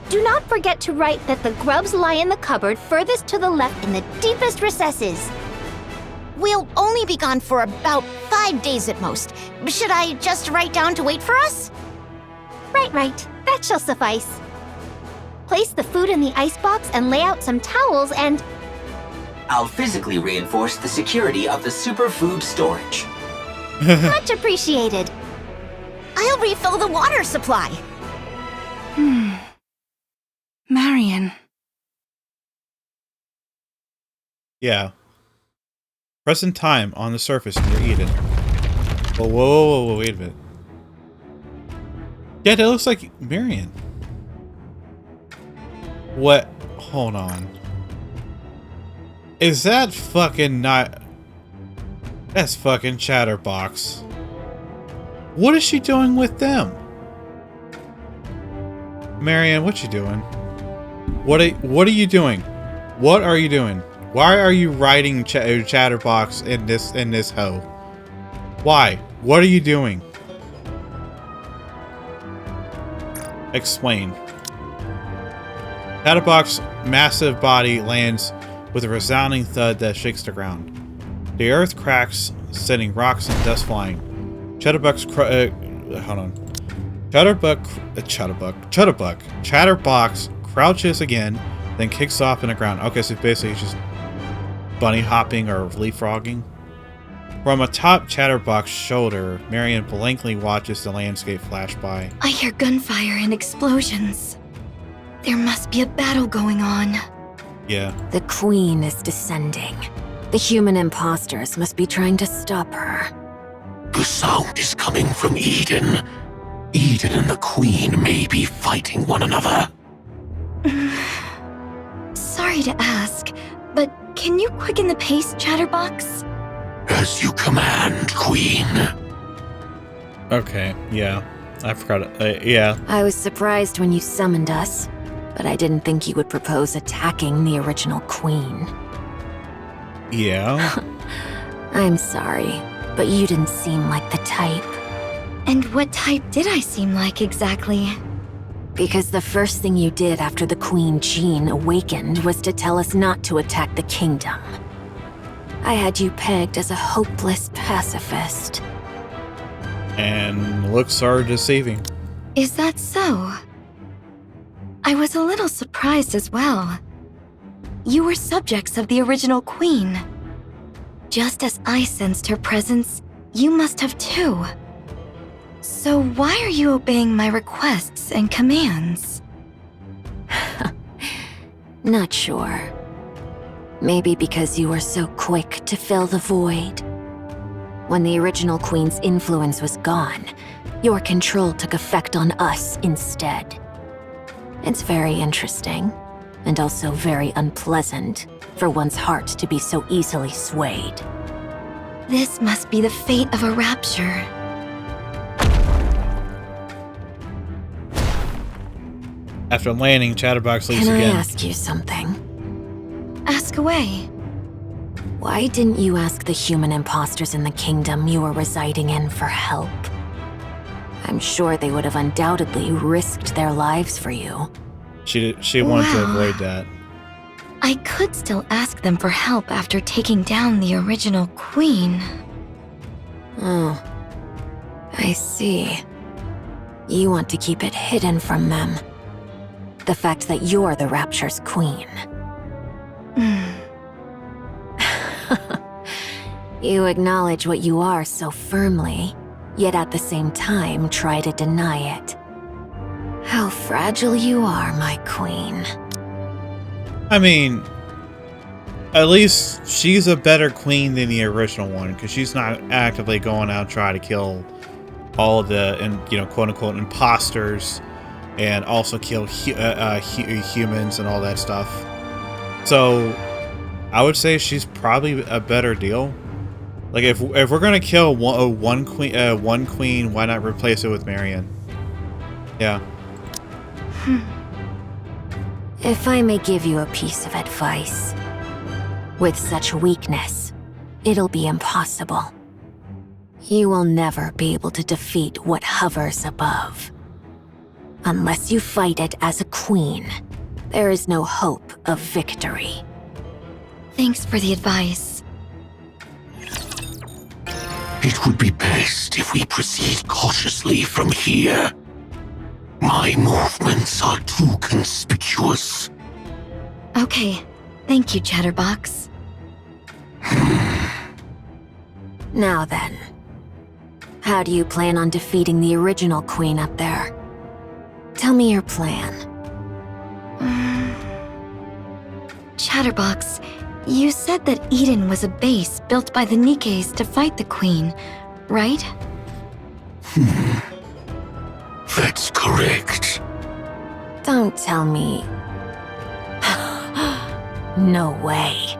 Do not forget to write that the grubs lie in the cupboard furthest to the left in the deepest recesses. We'll only be gone for about 5 days at most. Should I just write down to wait for us? Right. That shall suffice. Place the food in the icebox and lay out some towels and... I'll physically reinforce the security of the superfood storage. Much appreciated. I'll refill the water supply. Marion. Yeah. Present time on the surface near Eden. Whoa, wait a minute. Yeah, that looks like Marion. What? Hold on. Is that fucking not... That's fucking Chatterbox. What is she doing with them? Marion, what you doing? What are you doing? What are you doing? Why are you riding Chatterbox in this hoe? Why? What are you doing? Explain. Chatterbox's massive body lands with a resounding thud that shakes the ground. The earth cracks, sending rocks and dust flying. Chatterbox crouches again, then kicks off in the ground. Okay, so basically he's just bunny hopping or leapfrogging. From atop Chatterbox's shoulder, Marion blankly watches the landscape flash by. I hear gunfire and explosions. There must be a battle going on. Yeah. The Queen is descending. The human imposters must be trying to stop her. The sound is coming from Eden. Eden and the Queen may be fighting one another. Sorry to ask, but can you quicken the pace, Chatterbox? As you command, Queen. Okay, yeah. I forgot it. Yeah. I was surprised when you summoned us, but I didn't think you would propose attacking the original Queen. Yeah. I'm sorry, but you didn't seem like the type. And what type did I seem like exactly? Because the first thing you did after the Queen Jean awakened was to tell us not to attack the kingdom. I had you pegged as a hopeless pacifist. And looks are deceiving. Is that so? I was a little surprised as well. You were subjects of the original Queen. Just as I sensed her presence, you must have too. So why are you obeying my requests and commands? Not sure. Maybe because you were so quick to fill the void. When the original Queen's influence was gone, your control took effect on us instead. It's very interesting, and also very unpleasant for one's heart to be so easily swayed. This must be the fate of a rapture. After landing, Chatterbox leaves Can I again. ask you something? Ask away. Why didn't you ask the human imposters in the kingdom you were residing in for help? I'm sure they would have undoubtedly risked their lives for you. She wanted to avoid that. I could still ask them for help after taking down the original Queen. Oh, I see. You want to keep it hidden from them. The fact that you're the Rapture's queen. You acknowledge what you are so firmly, yet at the same time try to deny it. How fragile you are, my queen. I mean, at least she's a better queen than the original one, because she's not actively going out trying to kill all of the, quote-unquote imposters, and also kill humans and all that stuff. So, I would say she's probably a better deal. Like, if we're gonna kill one queen, why not replace it with Marion? Yeah. If I may give you a piece of advice, with such weakness, it'll be impossible. You will never be able to defeat what hovers above. Unless you fight it as a queen, there is no hope of victory. Thanks for the advice. It would be best if we proceed cautiously from here. My movements are too conspicuous. Okay, thank you, Chatterbox. Now then, how do you plan on defeating the original queen up there? Tell me your plan. Chatterbox, you said that Eden was a base built by the Nikkes to fight the Queen, right? That's correct. Don't tell me. No way.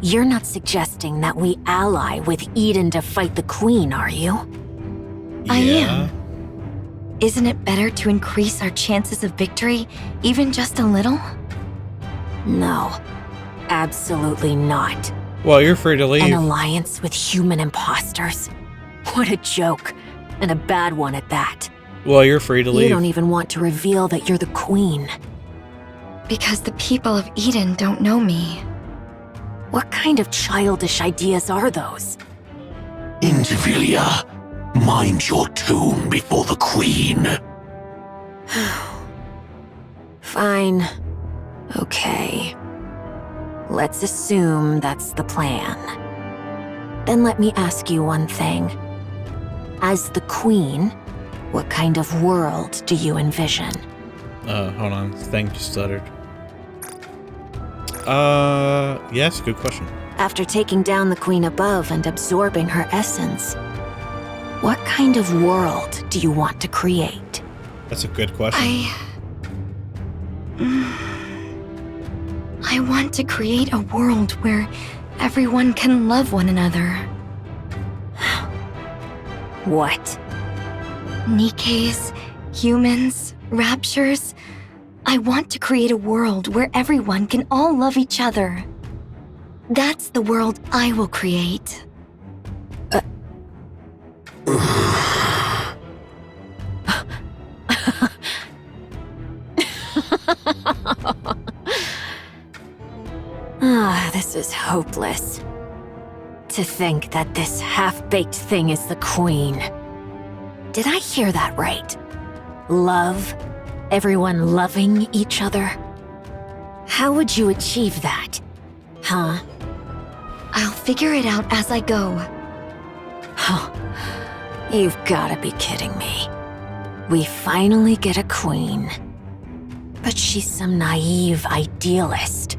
You're not suggesting that we ally with Eden to fight the Queen, are you? Yeah. I am. Isn't it better to increase our chances of victory, even just a little? No. Absolutely not. Well, you're free to leave. An alliance with human imposters? What a joke. And a bad one at that. Well, you're free to leave. You don't even want to reveal that you're the queen. Because the people of Eden don't know me. What kind of childish ideas are those? Indivilia, mind your tone before the Queen. Fine. Okay. Let's assume that's the plan. Then let me ask you one thing. As the queen, what kind of world do you envision? Hold on. Thing just stuttered. Yes, good question. After taking down the queen above and absorbing her essence, what kind of world do you want to create? That's a good question. I want to create a world where everyone can love one another. What? Nikke's, humans, Raptures. I want to create a world where everyone can all love each other. That's the world I will create. This is hopeless. To think that this half-baked thing is the queen. Did I hear that right? Love? Everyone loving each other? How would you achieve that? Huh? I'll figure it out as I go. Huh. You've gotta be kidding me. We finally get a queen. But she's some naive idealist.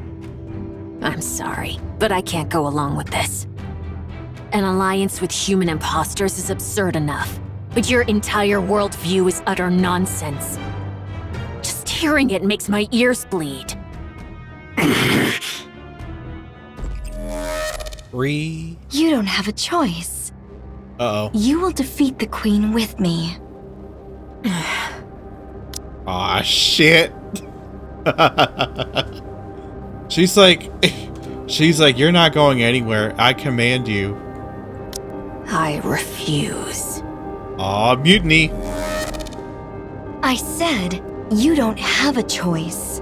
I'm sorry, but I can't go along with this. An alliance with human imposters is absurd enough, but your entire worldview is utter nonsense. Just hearing it makes my ears bleed. You don't have a choice. Uh-oh. You will defeat the queen with me. Aw, shit. She's like, you're not going anywhere. I command you. I refuse. Aw, mutiny. I said, you don't have a choice.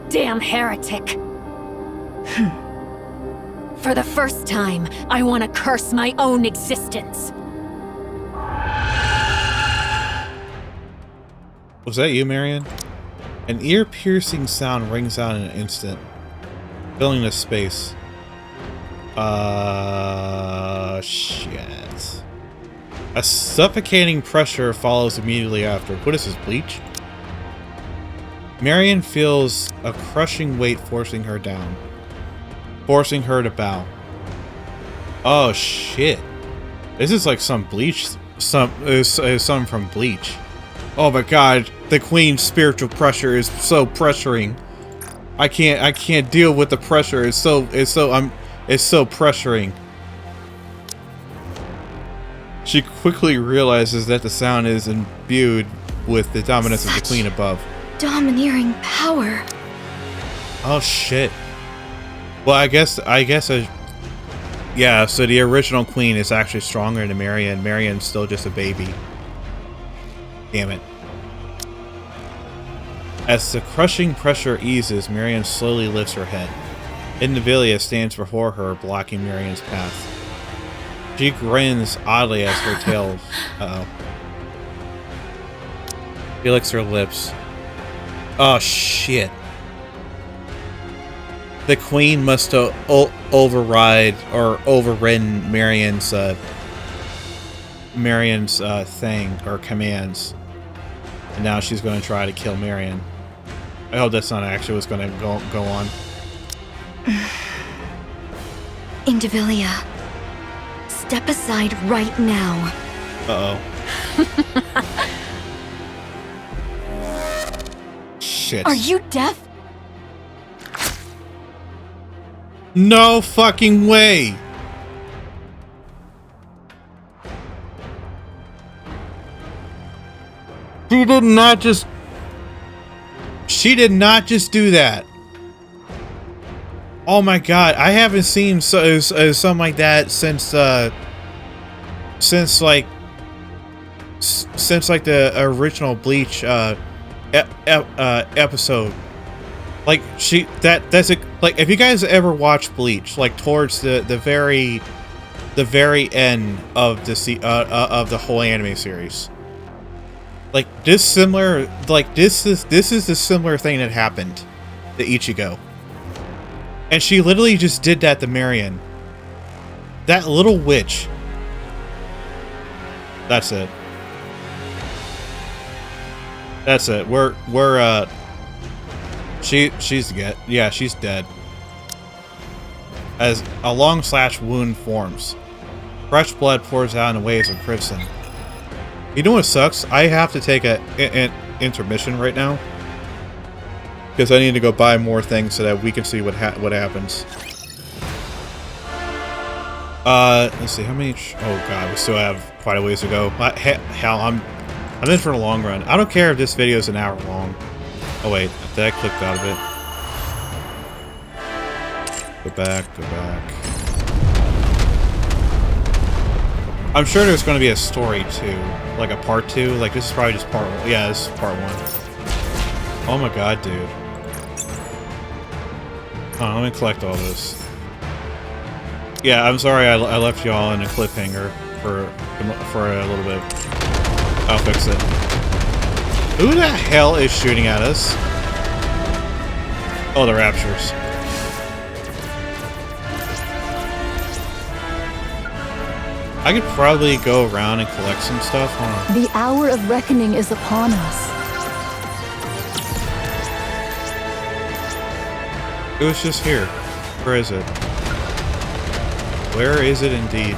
Damn heretic. For the first time, I want to curse my own existence. Was that you, Marion? An ear-piercing sound rings out in an instant, filling the space. Shit. A suffocating pressure follows immediately after. What is this, bleach? Marion feels a crushing weight forcing her down, forcing her to bow. Oh shit. This is like some bleach, some from Bleach. Oh my god, the queen's spiritual pressure is so pressuring. I can't deal with the pressure. It's so pressuring. She quickly realizes that the sound is imbued with the dominance of the queen above. Domineering power. Oh shit. Well, I guess yeah, so the original queen is actually stronger than Marion. Marion's still just a baby. Damn it. As the crushing pressure eases, Marion slowly lifts her head. Indivilia stands before her, blocking Marion's path. She grins oddly as her tail... Uh-oh. She licks her lips. Oh, shit. The queen must override or overridden Marion's thing or commands. And now she's going to try to kill Marion. I hope that's not actually what's going to go on. Indivilia, step aside right now. Uh-oh. Shit. Are you deaf? No fucking way! She did not just do that. Oh my god, I haven't seen something like that since like the original Bleach episode. Like that's like if you guys ever watched Bleach, like towards the very end of the whole anime series. Like this is the similar thing that happened to Ichigo. And she literally just did that to Marion. That little witch. That's it. That's it. She's dead. Yeah, she's dead. as a long slash wound forms. Fresh blood pours out in waves of crimson. You know what sucks? I have to take an intermission right now because I need to go buy more things so that we can see what happens. Let's see how many. Oh god, we still have quite a ways to go. Hell, I'm in for the long run. I don't care if this video is an hour long. Oh wait, did I click out of it? Go back, go back. I'm sure there's going to be a story too, like a part 2. Like this is probably just part 1. Yeah, this is part 1. Oh my god, dude. Let me collect all this. Yeah, I'm sorry I left y'all in a cliffhanger for a little bit. I'll fix it. Who the hell is shooting at us? Oh, the Raptures. I could probably go around and collect some stuff. Hold on. The hour of reckoning is upon us. It was just here. Where is it? Where is it indeed?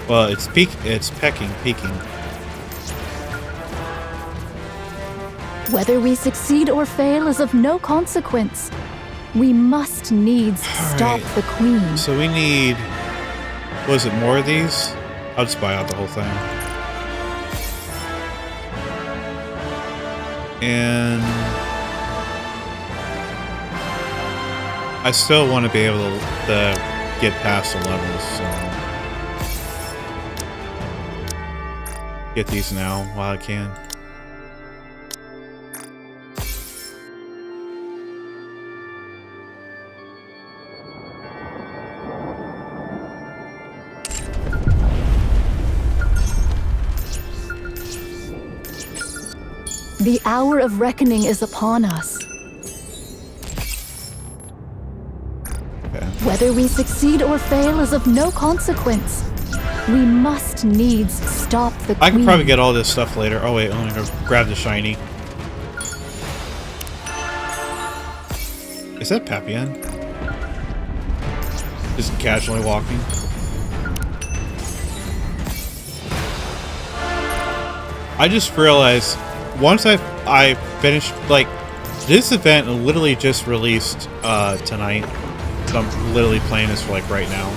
Well, it's peeking. Whether we succeed or fail is of no consequence. We must needs stop the Queen. So we need... Was it more of these? I'll just buy out the whole thing. And... I still want to be able to get past the levels, so... Get these now while I can. The hour of reckoning is upon us. Okay. Whether we succeed or fail is of no consequence. We must needs stop the Queen. I can probably get all this stuff later. Oh wait, I'm gonna grab the shiny. Is that Papillon? Just casually walking. I just realized once I finished, like, this event literally just released tonight. So I'm literally playing this for like right now.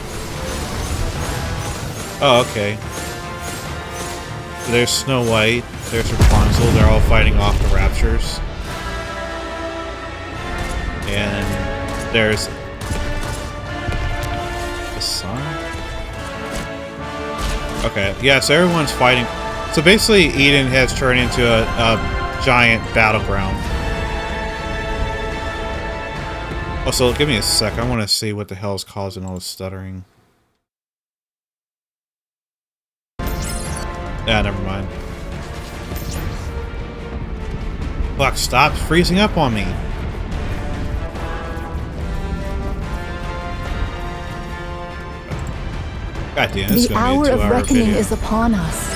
Oh, okay. There's Snow White, there's Rapunzel, they're all fighting off the Raptures. And there's the sun? Okay, yeah, so everyone's fighting. So basically, Eden has turned into a giant battleground. Oh, so give me a sec. I want to see what the hell is causing all this stuttering. Yeah, never mind. Fuck, stop freezing up on me. God damn, this is gonna be a 2-hour video. The hour of reckoning is upon us.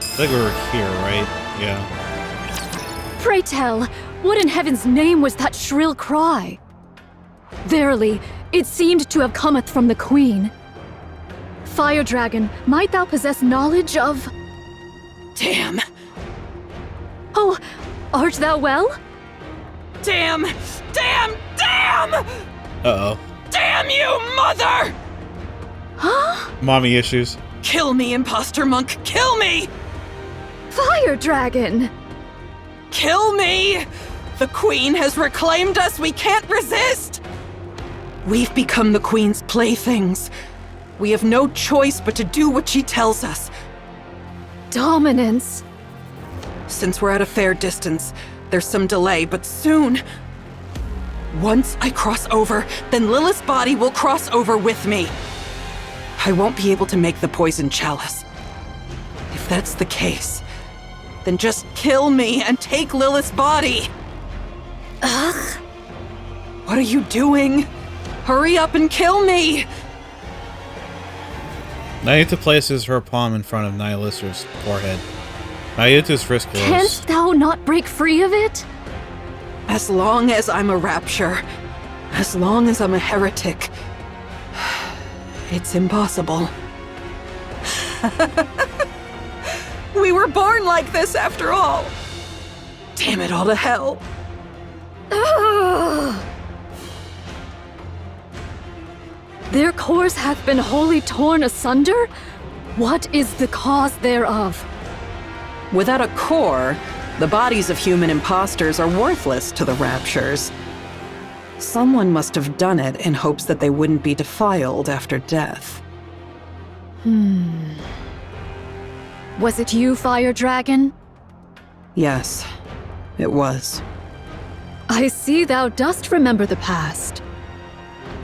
I think we were here, right? Yeah. Pray tell, what in heaven's name was that shrill cry? Verily, it seemed to have cometh from the Queen. Fire Dragon, might thou possess knowledge of... Damn! Oh, art thou well? Damn! Damn! Damn! Uh-oh. Damn you, mother! Huh? Mommy issues. Kill me, imposter monk! Kill me! Fire Dragon! Kill me! The Queen has reclaimed us, we can't resist! We've become the Queen's playthings. We have no choice but to do what she tells us. Dominance. Since we're at a fair distance, there's some delay, but soon... Once I cross over, then Lilith's body will cross over with me. I won't be able to make the poison chalice. If that's the case, then just kill me and take Lilith's body. Ugh. What are you doing? Hurry up and kill me! Nyuta places her palm in front of Nihilister's forehead. Nyuta's wrist glows. Canst thou not break free of it? As long as I'm a Rapture, as long as I'm a heretic, it's impossible. We were born like this after all. Damn it all to hell. Their cores hath been wholly torn asunder? What is the cause thereof? Without a core, the bodies of human imposters are worthless to the Raptures. Someone must have done it in hopes that they wouldn't be defiled after death. Was it you, Fire Dragon? Yes, it was. I see thou dost remember the past.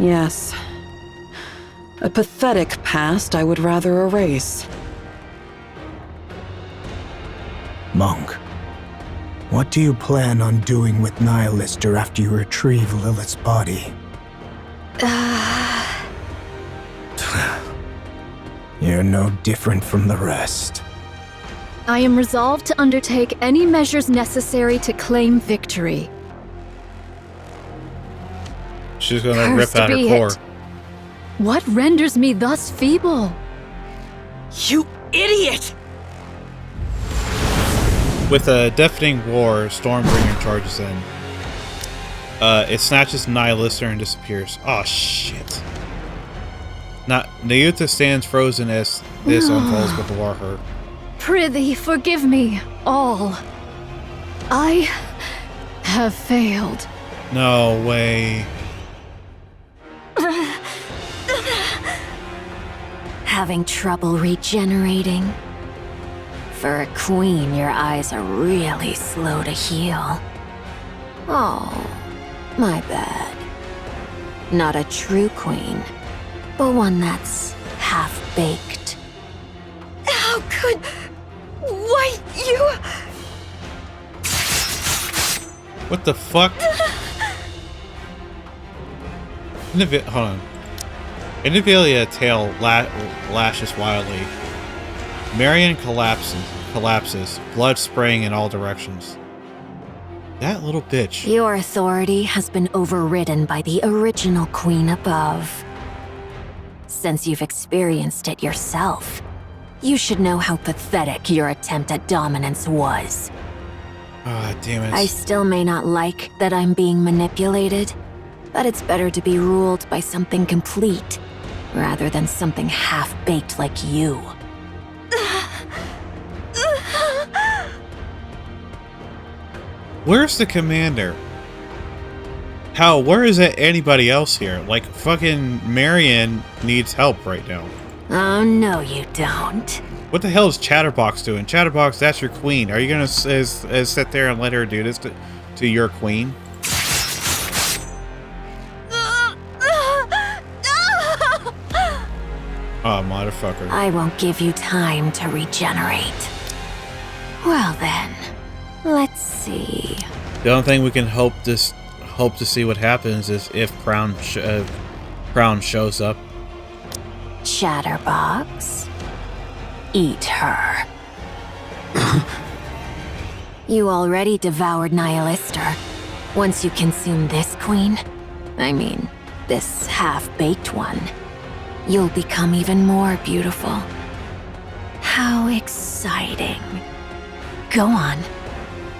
Yes. A pathetic past I would rather erase. Monk, what do you plan on doing with Nihilister after you retrieve Lilith's body? You're no different from the rest. I am resolved to undertake any measures necessary to claim victory. She's gonna Cursed rip out her be core. it. What renders me thus feeble? You idiot! With a deafening roar, Stormbringer charges in. It snatches Nihilister and disappears. Oh shit. Nyuta stands frozen as this unfolds before her. Prithee, forgive me, all. I have failed. No way. Having trouble regenerating? For a queen, your eyes are really slow to heal. Oh, my bad. Not a true queen, but one that's half-baked. How could... Why, you... What the fuck? Hold on. Invialia's tail lashes wildly. Marion collapses, blood spraying in all directions. That little bitch. Your authority has been overridden by the original queen above. Since you've experienced it yourself, you should know how pathetic your attempt at dominance was. Ah, damn it. I still may not like that I'm being manipulated, but it's better to be ruled by something complete, rather than something half-baked like you. Where's the commander? Hell, where is anybody else here? Like, fucking Marion needs help right now. Oh, no you don't. What the hell is Chatterbox doing? Chatterbox, that's your queen. Are you gonna sit there and let her do this to your queen? Oh, motherfucker. I won't give you time to regenerate. Well then, let's see. The only thing we can hope to see what happens is if Crown shows up. Chatterbox, eat her. You already devoured Nihilister. Once you consume this queen, I mean, this half-baked one, you'll become even more beautiful. How exciting. Go on.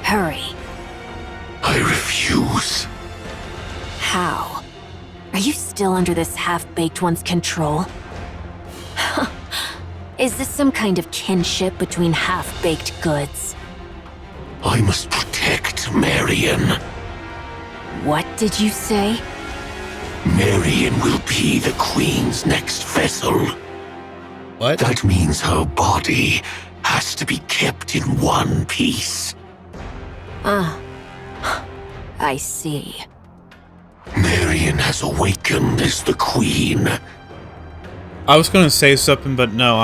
Hurry. I refuse. How? Are you still under this half-baked one's control? Is this some kind of kinship between half-baked goods? I must protect Marion. What did you say? Marion will be the Queen's next vessel. What? That means her body has to be kept in one piece. I see. Marion has awakened as the Queen. I was gonna say something, but no,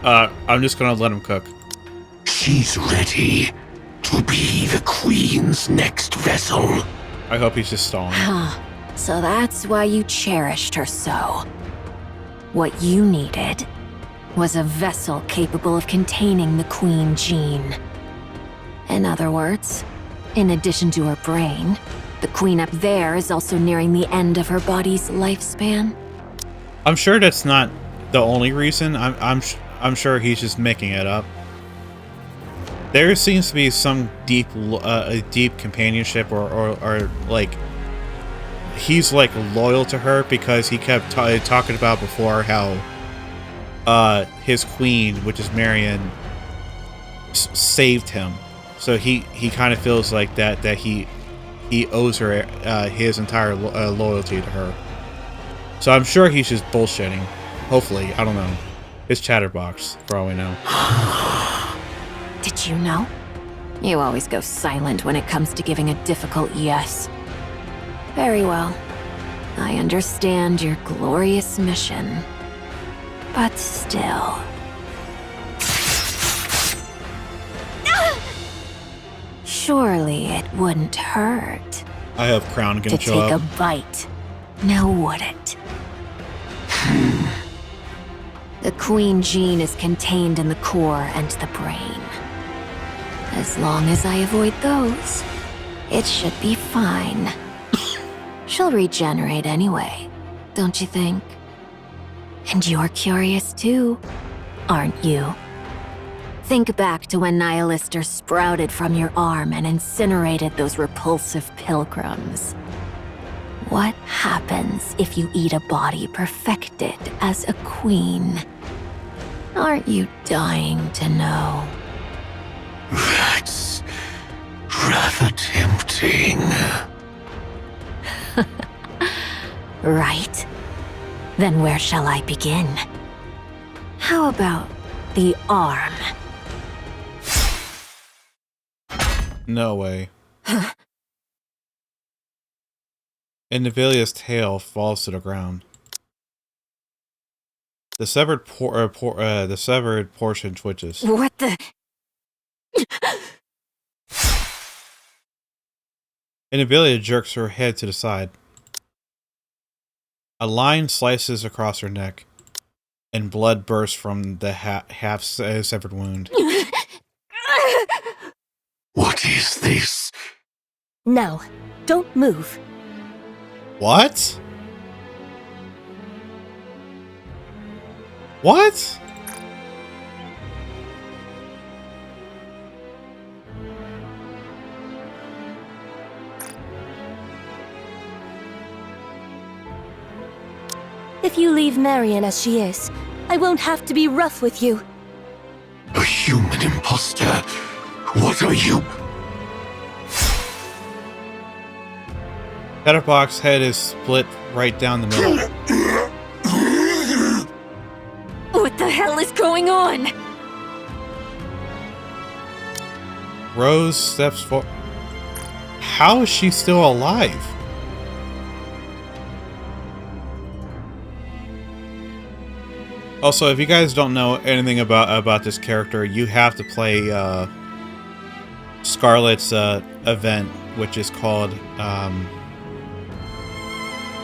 I'm just gonna let him cook. She's ready to be the Queen's next vessel. I hope he's just stalling. So that's why you cherished her so. What you needed was a vessel capable of containing the Queen gene. In other words, in addition to her brain, the Queen up there is also nearing the end of her body's lifespan. I'm sure that's not the only reason. I'm sure he's just making it up. There seems to be some deep companionship, or like he's like loyal to her, because he kept talking about before how his queen, which is Marion, saved him. So he kind of feels like that he owes her his entire loyalty to her. So I'm sure he's just bullshitting. Hopefully, I don't know. It's chatterbox, for all we know. Did you know? You always go silent when it comes to giving a difficult yes. Very well. I understand your glorious mission. But still... Surely it wouldn't hurt. I have Crown gonna to show take up. a bite. Now would it? The Queen gene is contained in the core and the brain. As long as I avoid those, it should be fine. She'll regenerate anyway, don't you think? And you're curious too, aren't you? Think back to when Nihilister sprouted from your arm and incinerated those repulsive pilgrims. What happens if you eat a body perfected as a queen? Aren't you dying to know? That's rather tempting. Right. Then where shall I begin? How about the arm? No way. Indivilia's tail falls to the ground. The severed portion twitches. What the? Indivilia jerks her head to the side. A line slices across her neck, and blood bursts from the half-severed wound. What is this? Now, don't move. What? What? If you leave Marion as she is, I won't have to be rough with you. A human imposter? What are you? Chatterbox's head is split right down the middle. What the hell is going on? Rose steps forward. How is she still alive? Also, if you guys don't know anything about this character, you have to play Scarlet's event, which is called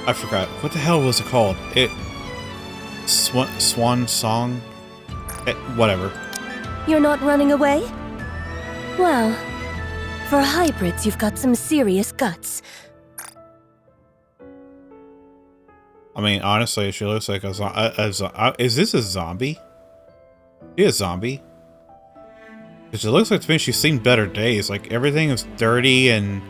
I forgot. What the hell was it called? Swan Song? Whatever. You're not running away? Well, for hybrids, you've got some serious guts. I mean, honestly, she looks like is this a zombie? She a zombie? Because it looks like to me she's seen better days. Like, everything is dirty and...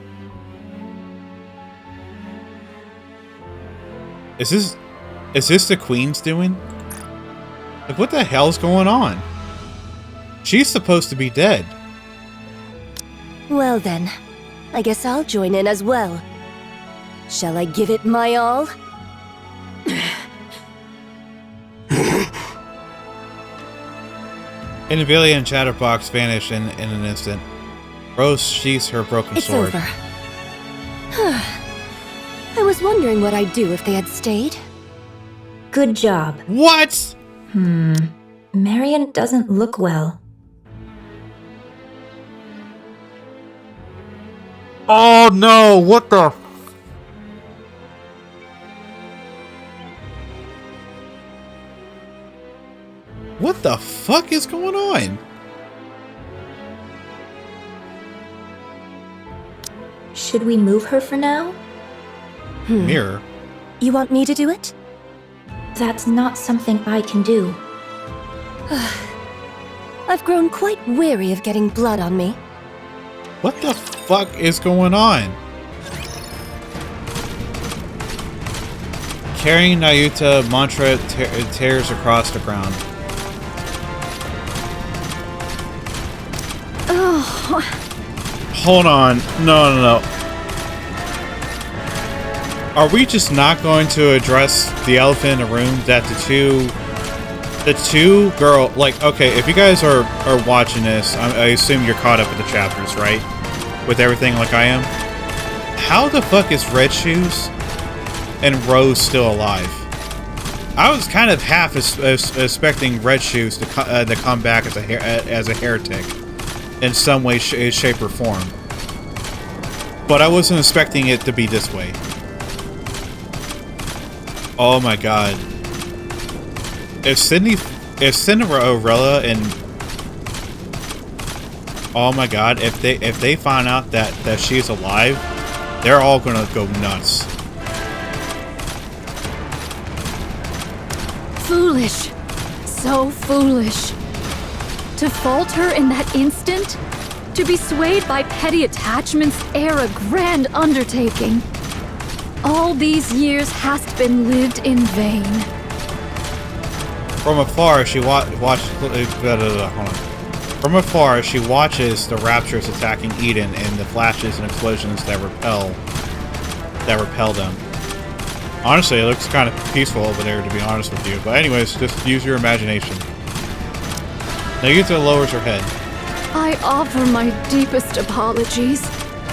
Is this the Queen's doing? Like, what the hell's going on? She's supposed to be dead. Well then, I guess I'll join in as well. Shall I give it my all? Indivilia and Chatterbox vanish in an instant. Rose sheaths her broken sword. It's over. I was wondering what I'd do if they had stayed. Good job. What? Marion doesn't look well. Oh no, what the... What the fuck is going on? Should we move her for now? Mirror? You want me to do it? That's not something I can do. I've grown quite weary of getting blood on me. What the fuck is going on? Carrying Nayuta, Mantra tears across the ground. Oh. Hold on. No. Are we just not going to address the elephant in the room that the two girl, like, okay, if you guys are watching this, I assume you're caught up with the chapters, right? With everything like I am. How the fuck is Red Shoes and Rose still alive? I was kind of half expecting Red Shoes to come back as a heretic in some way, shape, or form. But I wasn't expecting it to be this way. Oh my god. If Cinderella and oh my god, if they find out that she's alive, they're all gonna go nuts. Foolish. So foolish. To falter in that instant? To be swayed by petty attachments ere a grand undertaking? All these years hast been lived in vain. From afar, she watches. From afar, she watches the Raptures attacking Eden and the flashes and explosions that repel them. Honestly, it looks kind of peaceful over there, to be honest with you. But anyways, just use your imagination. Nayuta lowers her head. I offer my deepest apologies.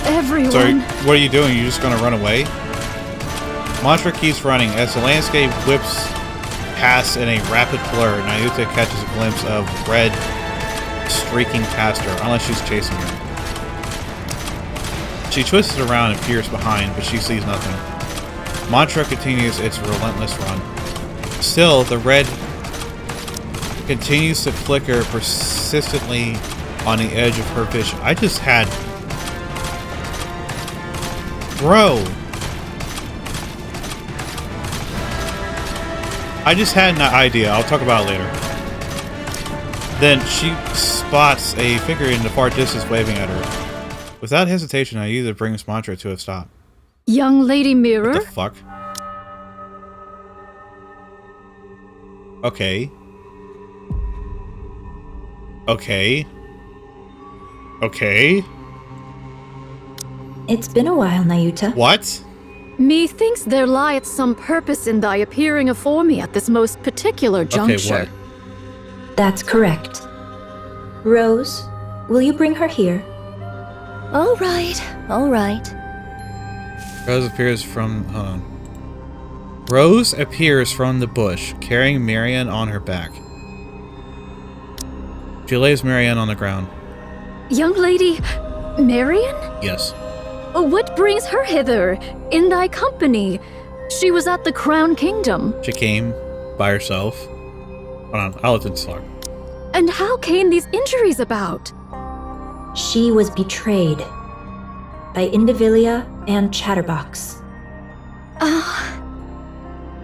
Everyone. Sorry, what are you doing? You just gonna run away? Mantra keeps running as the landscape whips past in a rapid blur. Nayuta catches a glimpse of red streaking past her, unless she's chasing her. She twists around and peers behind, but she sees nothing. Mantra continues its relentless run. Still, the red continues to flicker persistently on the edge of her vision. I just had... Bro! I just had an idea. I'll talk about it later. Then she spots a figure in the far distance waving at her. Without hesitation, Nayuta brings Mantra to a stop. Young Lady Mirror? What the fuck? Okay. Okay. Okay. It's been a while, Nayuta. What? Methinks there lieth some purpose in thy appearing afore me at this most particular juncture. Okay, what? That's correct. Rose, will you bring her here? All right. Rose appears from... hold on. Rose appears from the bush, carrying Marianne on her back. She lays Marianne on the ground. Young Lady... Marian? Yes. What brings her hither, in thy company? She was at the Crown Kingdom. She came by herself. Hold on, I'll let this talk. And how came these injuries about? She was betrayed by Indivilia and Chatterbox.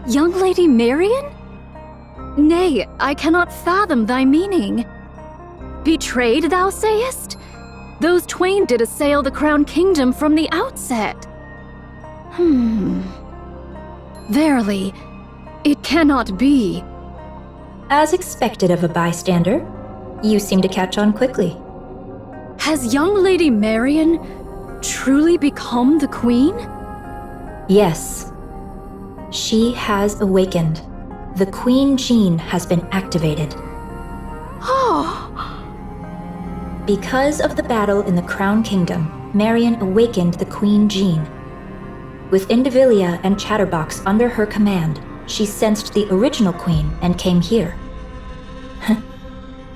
Young Lady Marian? Nay, I cannot fathom thy meaning. Betrayed, thou sayest? Those twain did assail the Crown Kingdom from the outset. Verily, it cannot be. As expected of a bystander, you seem to catch on quickly. Has young Lady Marian truly become the queen? Yes. She has awakened. The Queen Gene has been activated. Oh. Because of the battle in the Crown Kingdom, Marian awakened the Queen Gene. With Indivilia and Chatterbox under her command, she sensed the original queen and came here.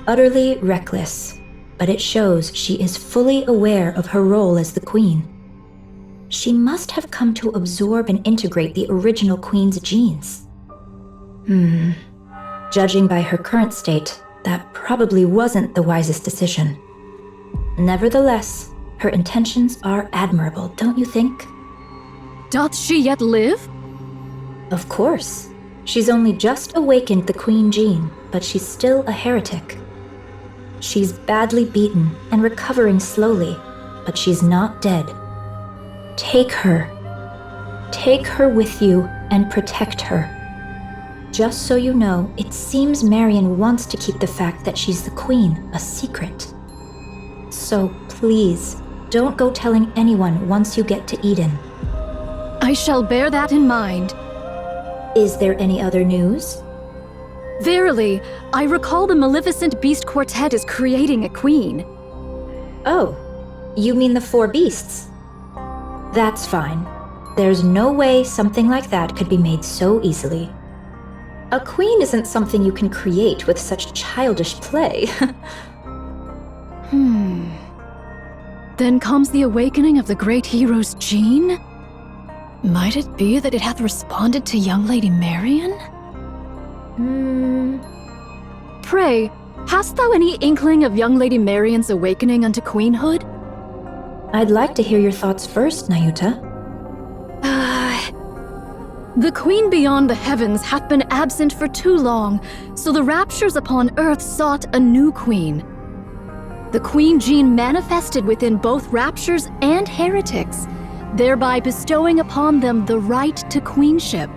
Utterly reckless, but it shows she is fully aware of her role as the queen. She must have come to absorb and integrate the original queen's genes. Judging by her current state, that probably wasn't the wisest decision. Nevertheless, her intentions are admirable, don't you think? Doth she yet live? Of course. She's only just awakened the Queen Jean, but she's still a heretic. She's badly beaten and recovering slowly, but she's not dead. Take her. Take her with you and protect her. Just so you know, it seems Marion wants to keep the fact that she's the queen a secret. So please, don't go telling anyone once you get to Eden. I shall bear that in mind. Is there any other news? Verily, I recall the Maleficent Beast Quartet is creating a queen. Oh, you mean the 4 beasts? That's fine. There's no way something like that could be made so easily. A queen isn't something you can create with such childish play. Then comes the awakening of the great hero's gene? Might it be that it hath responded to young Lady Marion? Pray, hast thou any inkling of young Lady Marion's awakening unto queenhood? I'd like to hear your thoughts first, Nayuta. The queen beyond the heavens hath been absent for too long, so the Raptures upon earth sought a new queen. The Queen Jean manifested within both Raptures and heretics, thereby bestowing upon them the right to queenship.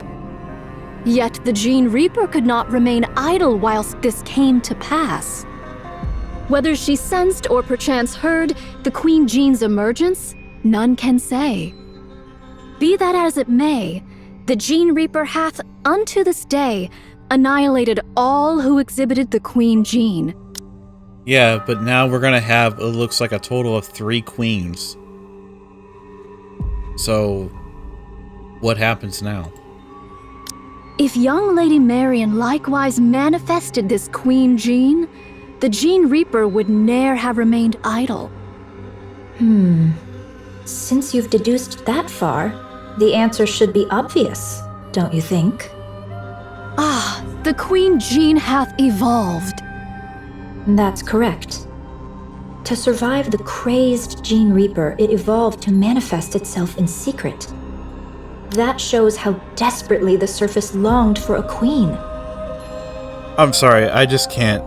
Yet the Jean Reaper could not remain idle whilst this came to pass. Whether she sensed or perchance heard the Queen Jean's emergence, none can say. Be that as it may, the Jean Reaper hath, unto this day, annihilated all who exhibited the Queen Jean. Yeah, but now we're gonna have, it looks like, a total of 3 queens. So, what happens now? If young Lady Marion likewise manifested this Queen Jean, the Jean Reaper would ne'er have remained idle. Since you've deduced that far, the answer should be obvious, don't you think? The Queen Jean hath evolved. That's correct. To survive the crazed Jean Reaper, it evolved to manifest itself in secret. That shows how desperately the surface longed for a queen. I'm sorry, I just can't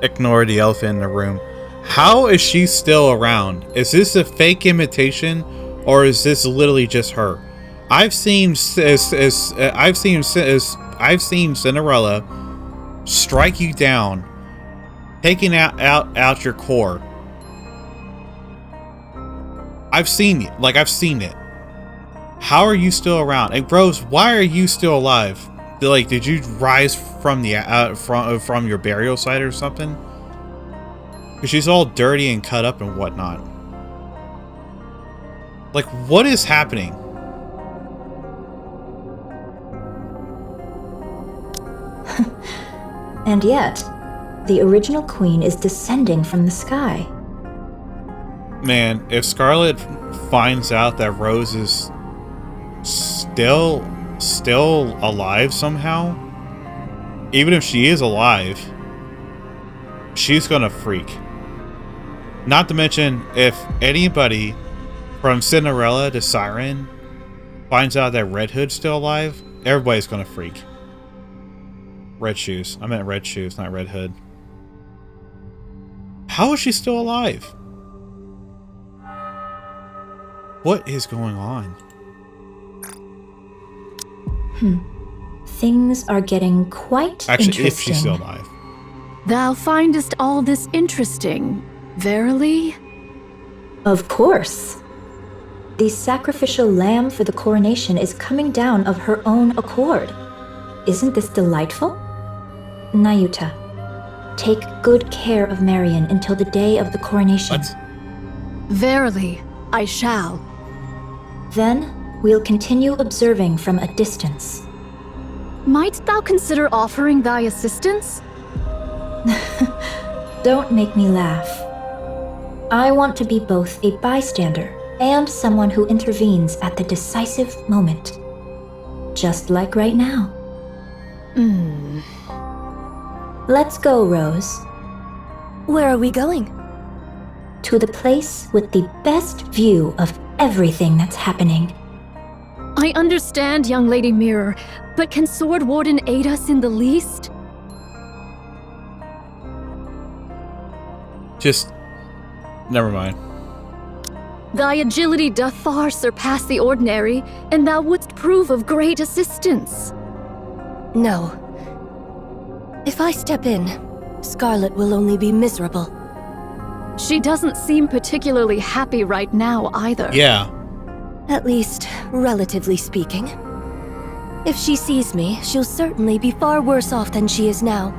ignore the elephant in the room. How is she still around? Is this a fake imitation, or is this literally just her? I've seen Cinderella strike you down, taking out your core. I've seen it. I've seen it. How are you still around? Hey, Rose, why are you still alive? Did you rise from the from your burial site or something? Because she's all dirty and cut up and whatnot. What is happening? And yet, the original queen is descending from the sky. Man, if Scarlet finds out that Rose is still alive somehow, even if she is alive, she's gonna freak. Not to mention, if anybody from Cinderella to Siren finds out that Red Hood's still alive, everybody's gonna freak. Red Shoes. I meant Red Shoes, not Red Hood. How is she still alive? What is going on? Things are getting quite interesting. If she's still alive. Thou findest all this interesting, verily? Of course. The sacrificial lamb for the coronation is coming down of her own accord. Isn't this delightful? Nayuta, take good care of Marion until the day of the coronation. What? Verily, I shall. Then, we'll continue observing from a distance. Might thou consider offering thy assistance? Don't make me laugh. I want to be both a bystander and someone who intervenes at the decisive moment. Just like right now. Let's go, Rose. Where are we going? To the place with the best view of everything that's happening. I understand, young Lady Mirror, but can Sword Warden aid us in the least? Just... never mind. Thy agility doth far surpass the ordinary, and thou wouldst prove of great assistance. No. If I step in, Scarlet will only be miserable. She doesn't seem particularly happy right now either. Yeah. At least, relatively speaking. If she sees me, she'll certainly be far worse off than she is now.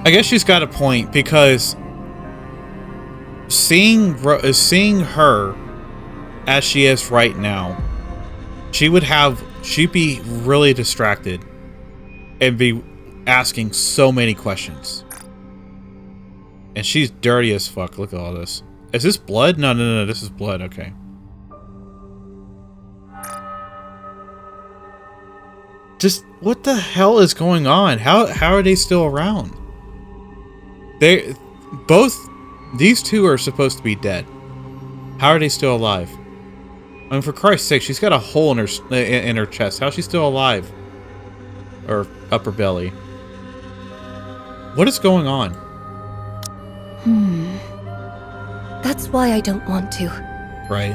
I guess she's got a point, because seeing her as she is right now, she'd be really distracted and be asking so many questions. And she's dirty as fuck. Look at all this. Is this blood? No, this is blood. Okay. Just what the hell is going on? How are they still around? These two are supposed to be dead. How are they still alive? I mean, for Christ's sake, she's got a hole in her chest. How's she still alive? Or upper belly? What is going on? That's why I don't want to. Right.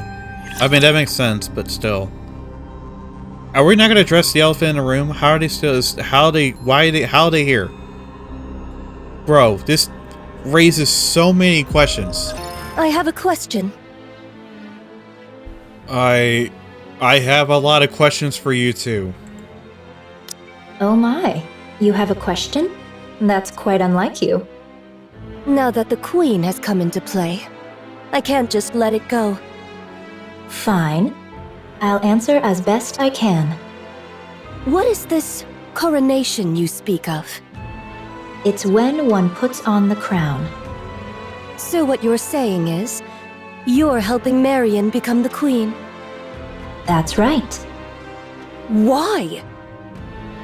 I mean, that makes sense, but still. Are we not going to address the elephant in the room? How are they still? How are they here? Bro, this raises so many questions. I have a question. I have a lot of questions for you too. Oh my, you have a question? That's quite unlike you. Now that the Queen has come into play, I can't just let it go. Fine. I'll answer as best I can. What is this coronation you speak of? It's when one puts on the crown. So what you're saying is, you're helping Marion become the Queen? That's right. Why?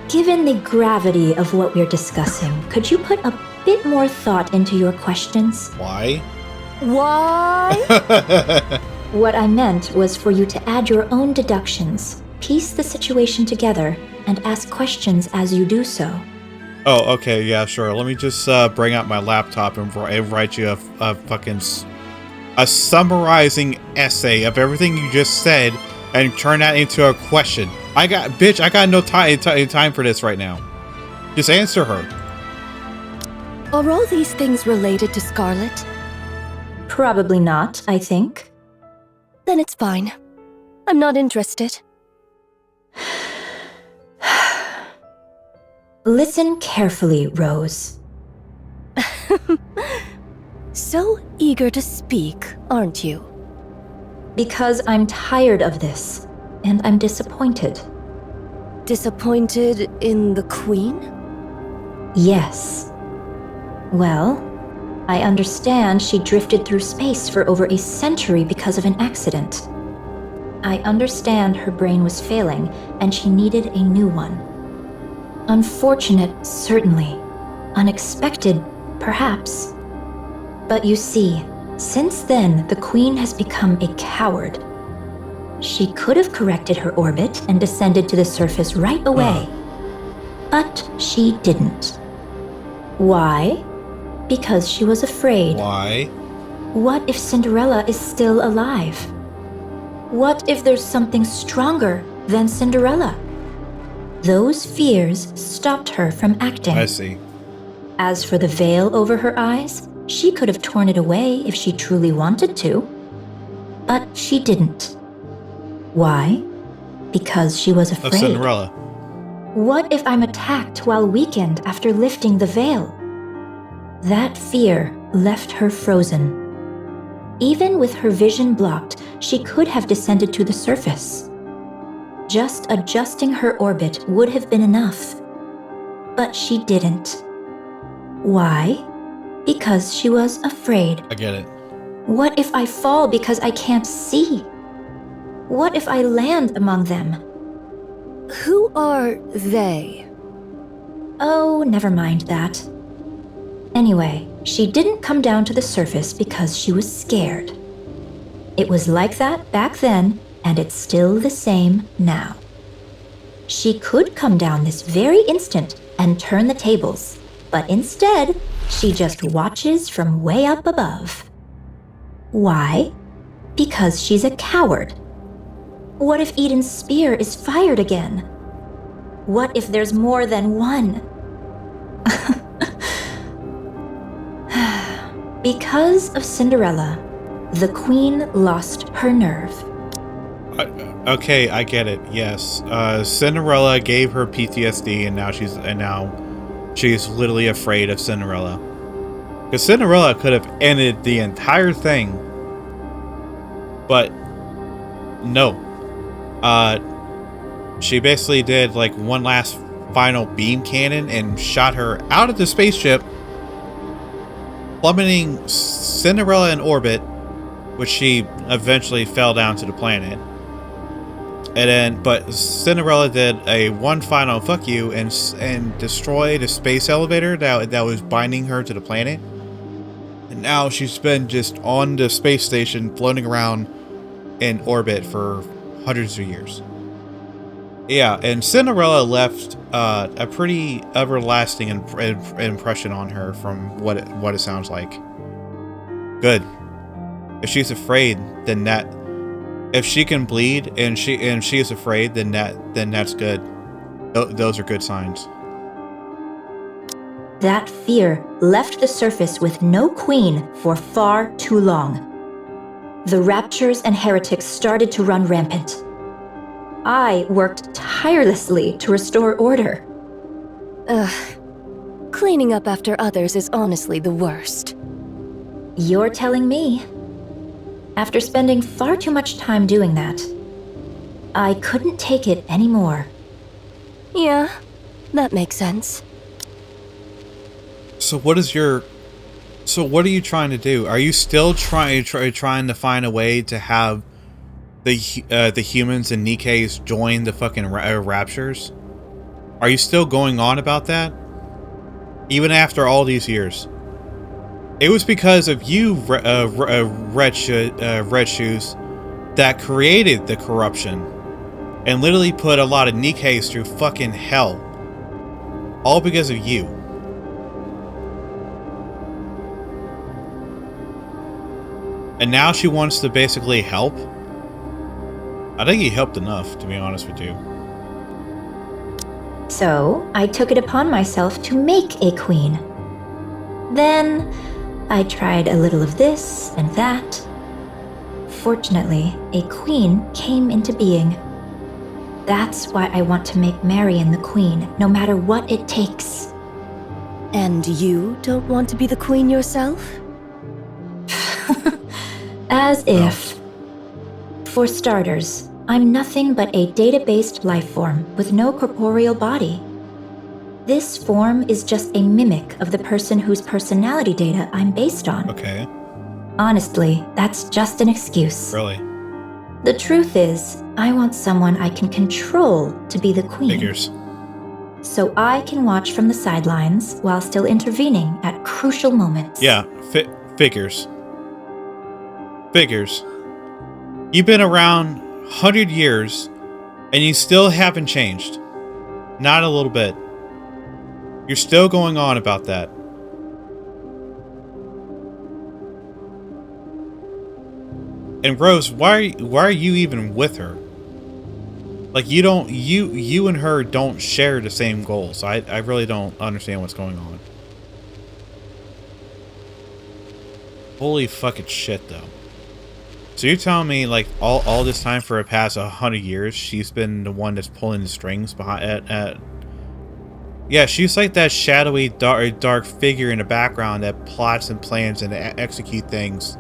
Given the gravity of what we're discussing, could you put a bit more thought into your questions? Why? Why? What I meant was for you to add your own deductions, piece the situation together, and ask questions as you do so. Oh, okay, yeah, sure. Let me just bring out my laptop and write you a fucking a summarizing essay of everything you just said and turn that into a question. I got no time for this right now. Just answer her. Are all these things related to Scarlet? Probably not, I think. Then it's fine. I'm not interested. Listen carefully, Rose. So eager to speak, aren't you? Because I'm tired of this, and I'm disappointed. Disappointed in the Queen? Yes. Well, I understand she drifted through space for over a century because of an accident. I understand her brain was failing, and she needed a new one. Unfortunate, certainly. Unexpected, perhaps. But you see, since then, the Queen has become a coward. She could have corrected her orbit and descended to the surface right away. But she didn't. Why? Because she was afraid. Why? What if Cinderella is still alive? What if there's something stronger than Cinderella? Those fears stopped her from acting. I see. As for the veil over her eyes, she could have torn it away if she truly wanted to. But she didn't. Why? Because she was afraid. Of Cinderella. What if I'm attacked while weakened after lifting the veil? That fear left her frozen. Even with her vision blocked, she could have descended to the surface. Just adjusting her orbit would have been enough. But she didn't. Why? Because she was afraid. I get it. What if I fall because I can't see? What if I land among them? Who are they? Oh, never mind that. Anyway, she didn't come down to the surface because she was scared. It was like that back then, and it's still the same now. She could come down this very instant and turn the tables, but instead, she just watches from way up above. Why? Because she's a coward. What if Eden's spear is fired again? What if there's more than one? Because of Cinderella, the queen lost her nerve. Okay, I get it. Yes, Cinderella gave her PTSD, and now she's literally afraid of Cinderella. Because Cinderella could have ended the entire thing, but no. She basically did like one last final beam cannon and shot her out of the spaceship, plummeting Cinderella in orbit, which she eventually fell down to the planet. But Cinderella did a one final fuck you and destroyed a space elevator that was binding her to the planet. And now she's been just on the space station floating around in orbit for hundreds of years. Yeah, and Cinderella left a pretty everlasting impression on her from what it sounds like. Good. If she's afraid, then if she can bleed and she is afraid, then that's good. Those are good signs. That fear left the surface with no queen for far too long. The Raptures and heretics started to run rampant. I worked tirelessly to restore order. Cleaning up after others is honestly the worst. You're telling me. After spending far too much time doing that, I couldn't take it anymore. Yeah, that makes sense. So what are you trying to do? Are you still trying to find a way to have the humans and Nikkes join the fucking Raptures? Are you still going on about that? Even after all these years? It was because of you, Red Shoes, that created the corruption and literally put a lot of Nikkes through fucking hell. All because of you. And now she wants to basically help? I think he helped enough, to be honest with you. So, I took it upon myself to make a queen. Then, I tried a little of this and that. Fortunately, a queen came into being. That's why I want to make Marion the queen, no matter what it takes. And you don't want to be the queen yourself? As if. For starters, I'm nothing but a data-based life form with no corporeal body. This form is just a mimic of the person whose personality data I'm based on. Okay. Honestly, that's just an excuse. Really? The truth is, I want someone I can control to be the queen. Figures. So I can watch from the sidelines while still intervening at crucial moments. Yeah, figures. Figures. You've been around 100 years, and you still haven't changed. Not a little bit. You're still going on about that. And Rose, why are you even with her? Like, you and her don't share the same goals. I really don't understand what's going on. Holy fucking shit, though. So you're telling me, like, all this time for the past 100 years, she's been the one that's pulling the strings behind. Yeah, she's like that shadowy, dark figure in the background that plots and plans and execute things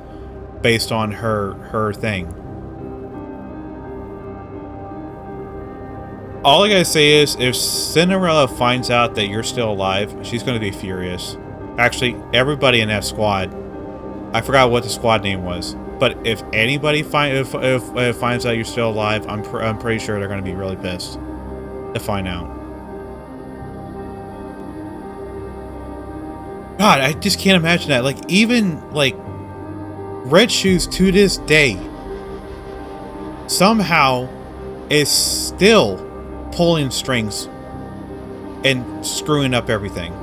based on her thing. All I gotta say is, if Cinderella finds out that you're still alive, she's gonna be furious. Actually, everybody in that squad. I forgot what the squad name was. But if anybody finds out you're still alive, I'm pretty sure they're going to be really pissed to find out. God, I just can't imagine that. Like, even, like, Red Shoes to this day somehow is still pulling strings and screwing up everything.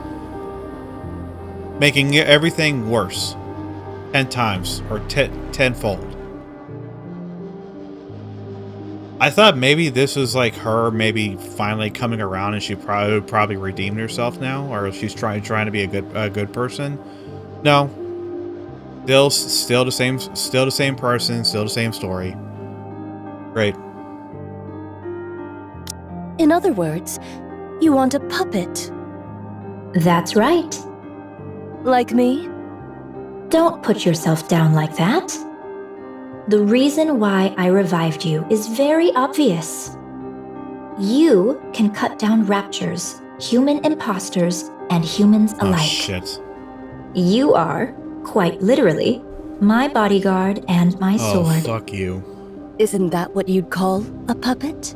Making everything worse. 10 times, or tenfold. I thought maybe this was like her maybe finally coming around and she probably redeemed herself now, or she's trying to be a good person. No. Still the same person, still the same story. Great. In other words, you want a puppet? That's right. Like me? Don't put yourself down like that. The reason why I revived you is very obvious. You can cut down Raptures, human imposters, and humans alike. Oh, shit. You are, quite literally, my bodyguard and my sword. Oh, fuck you. Isn't that what you'd call a puppet?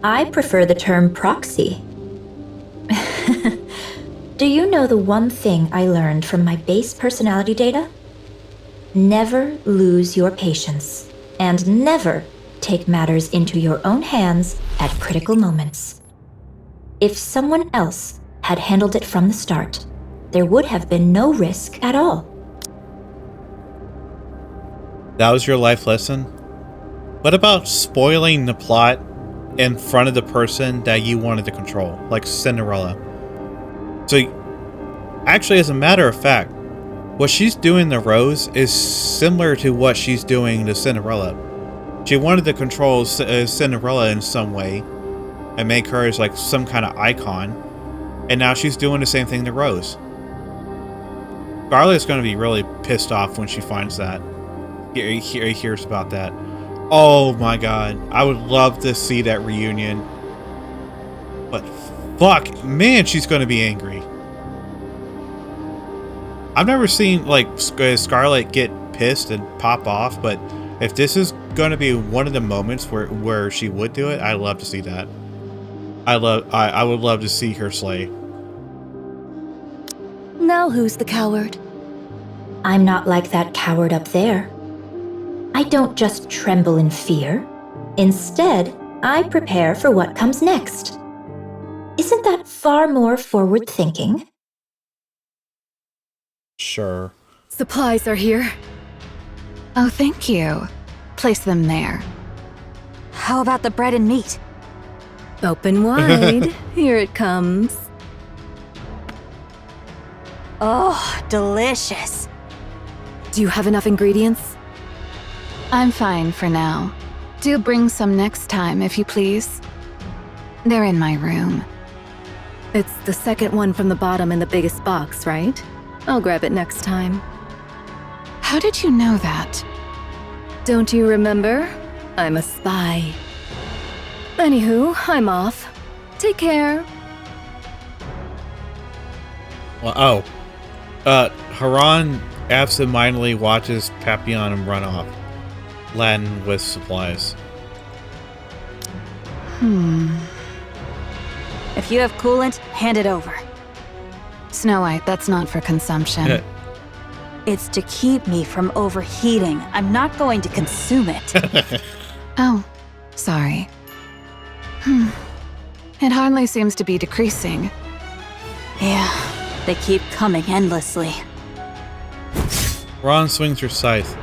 I prefer the term proxy. Do you know the one thing I learned from my base personality data? Never lose your patience, and never take matters into your own hands at critical moments. If someone else had handled it from the start, there would have been no risk at all. That was your life lesson? What about spoiling the plot in front of the person that you wanted to control, like Cinderella? So, actually, as a matter of fact, what she's doing to Rose is similar to what she's doing to Cinderella. She wanted to control Cinderella in some way and make her as like some kind of icon, and now she's doing the same thing to Rose. Scarlet's going to be really pissed off when she finds that. He hears about that. Oh my god, I would love to see that reunion. But fuck, man, she's going to be angry. I've never seen, like, Scarlet get pissed and pop off, but if this is going to be one of the moments where she would do it, I'd love to see that. I would love to see her slay. Now who's the coward? I'm not like that coward up there. I don't just tremble in fear. Instead, I prepare for what comes next. Isn't that far more forward-thinking? Sure. Supplies are here. Oh, thank you. Place them there. How about the bread and meat? Open wide. Here it comes. Oh, delicious. Do you have enough ingredients? I'm fine for now. Do bring some next time, if you please. They're in my room. It's the second one from the bottom in the biggest box, right? I'll grab it next time. How did you know that? Don't you remember? I'm a spy. Anywho, I'm off. Take care. Well, Haran absentmindedly watches Papillon run off, laden with supplies. If you have coolant, hand it over. Snow White, that's not for consumption. It's to keep me from overheating. I'm not going to consume it. Oh, sorry. It hardly seems to be decreasing. Yeah, they keep coming endlessly. Ron swings her scythe.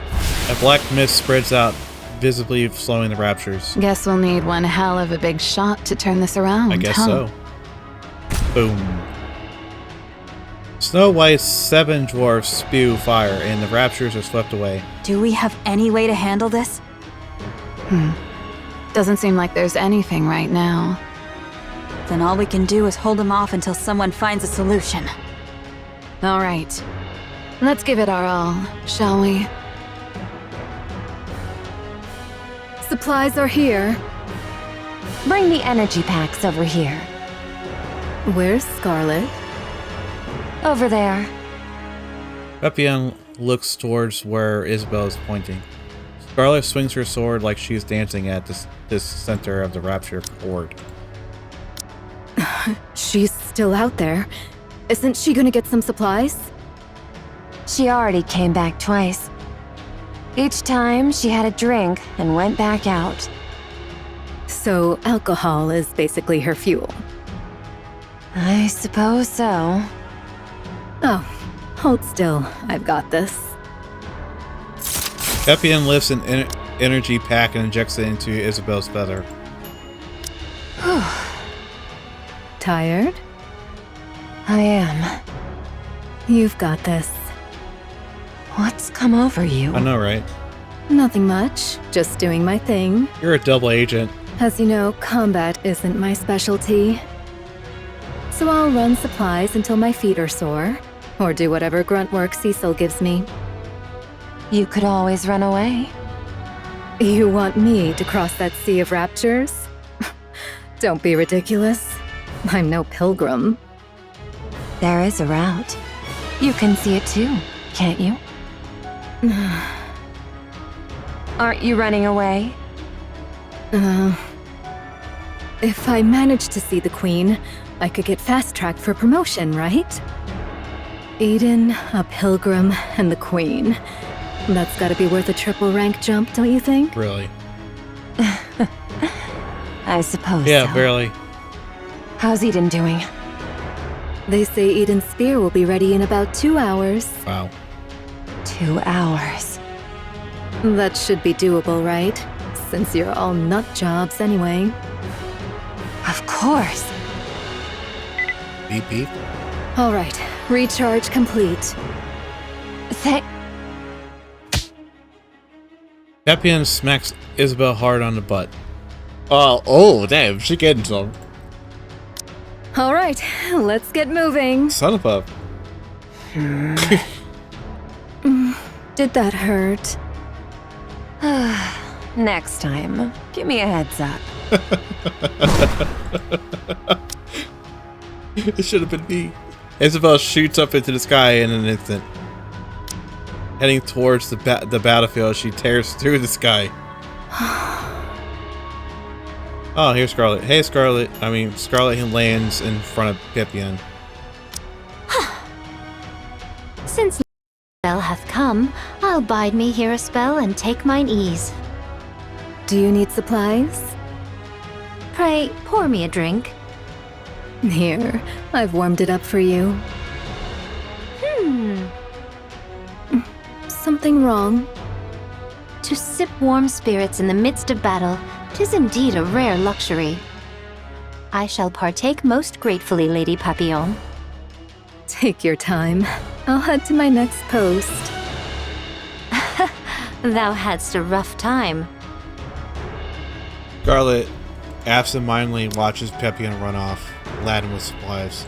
A black mist spreads out, visibly slowing the Raptures. Guess we'll need one hell of a big shot to turn this around, I guess huh? so. Boom. Snow White's 7 dwarfs spew fire, and the Raptures are swept away. Do we have any way to handle this? Doesn't seem like there's anything right now. Then all we can do is hold them off until someone finds a solution. All right. Let's give it our all, shall we? Supplies are here. Bring the energy packs over here. Where's Scarlet? Over there. Papillon looks towards where Isabel is pointing. Scarlet swings her sword like she is dancing at this center of the Rapture horde. She's still out there. Isn't she gonna get some supplies? She already came back twice. Each time, she had a drink and went back out. So alcohol is basically her fuel. I suppose so. Oh, hold still. I've got this. Pepian lifts an energy pack and injects it into Isabel's feather. Tired? I am. You've got this. What's come over you? I know, right? Nothing much. Just doing my thing. You're a double agent. As you know, combat isn't my specialty. So I'll run supplies until my feet are sore, or do whatever grunt work Cecil gives me. You could always run away. You want me to cross that sea of raptures? Don't be ridiculous. I'm no pilgrim. There is a route. You can see it too, can't you? Aren't you running away? If I managed to see the Queen, I could get fast-tracked for promotion, right? Eden, a pilgrim, and the Queen. That's gotta be worth a triple rank jump, don't you think? Really? I suppose Yeah, so. barely. How's Eden doing? They say Eden's spear will be ready in about 2 hours. Wow. 2 hours. That should be doable, right? Since you're all nut jobs anyway. Of course. Beep beep. All right, recharge complete. Pepian smacks Isabel hard on the butt. Oh, damn, she getting some. All right, let's get moving. Son of a... Did that hurt? Next time, give me a heads up. It should have been me. Isabel shoots up into the sky in an instant. Heading towards the battlefield, she tears through the sky. Oh, here's Scarlet. Hey, Scarlet. Scarlet lands in front of Pepian. Since spell hath come, I'll bide me here a spell and take mine ease. Do you need supplies? Pray, pour me a drink. Here, I've warmed it up for you. Something wrong? To sip warm spirits in the midst of battle, 'tis indeed a rare luxury. I shall partake most gratefully, Lady Papillon. Take your time. I'll head to my next post. Thou hadst a rough time. Scarlet absentmindedly watches Pepian run off, laden with supplies.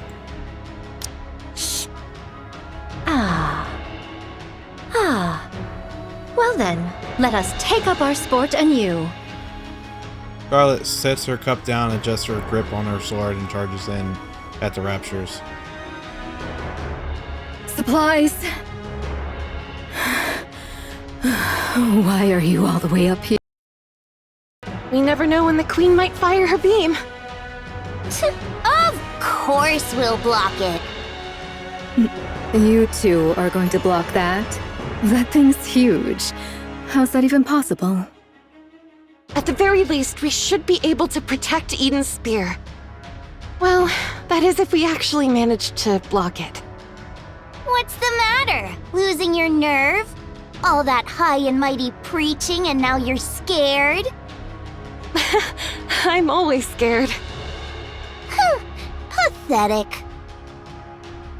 Well then, let us take up our sport anew. Scarlet sets her cup down, adjusts her grip on her sword, and charges in at the Raptures. Supplies! Why are you all the way up here? We never know when the Queen might fire her beam. Of course we'll block it. You two are going to block that? That thing's huge. How's that even possible? At the very least, we should be able to protect Eden's spear. Well, that is if we actually manage to block it. What's the matter? Losing your nerve? All that high and mighty preaching and now you're scared? I'm always scared. Pathetic.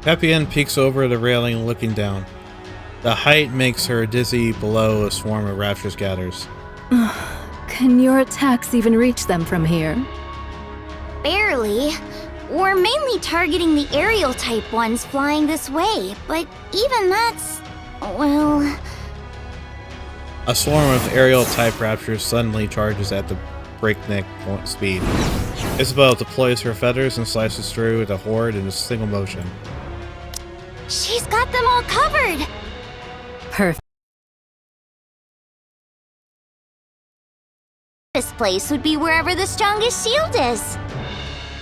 Pepian peeks over the railing, looking down. The height makes her dizzy below a swarm of Raptures gathers. Can your attacks even reach them from here? Barely. We're mainly targeting the aerial type ones flying this way, but even that's... well... A swarm of aerial type Raptures suddenly charges at the breakneck speed. Isabel deploys her feathers and slices through the horde in a single motion. She's got them all covered! Perfect. This place would be wherever the strongest shield is.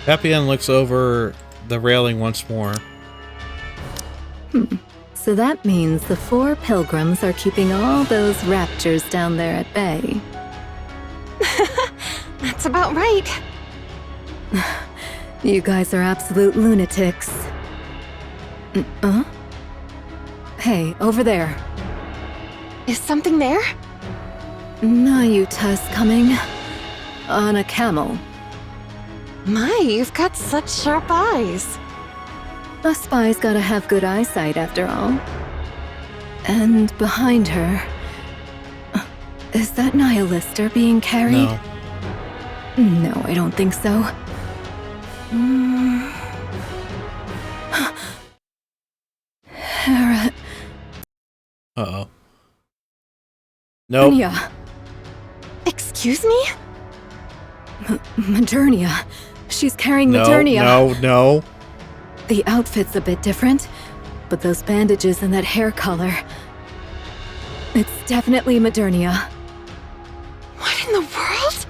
Pepian looks over the railing once more. So that means the 4 pilgrims are keeping all those raptures down there at bay. That's about right. You guys are absolute lunatics. Hey, over there. Is something there? Nayuta's coming. On a camel. My, you've got such sharp eyes. A spy's gotta have good eyesight after all. And behind her... Is that Nihilister being carried? No. No, I don't think so. Hera... Uh-oh. Nope. Anya. Excuse me? Maternia. She's carrying No, Maternia. no. The outfit's a bit different, but those bandages and that hair color... It's definitely Maternia. What in the world?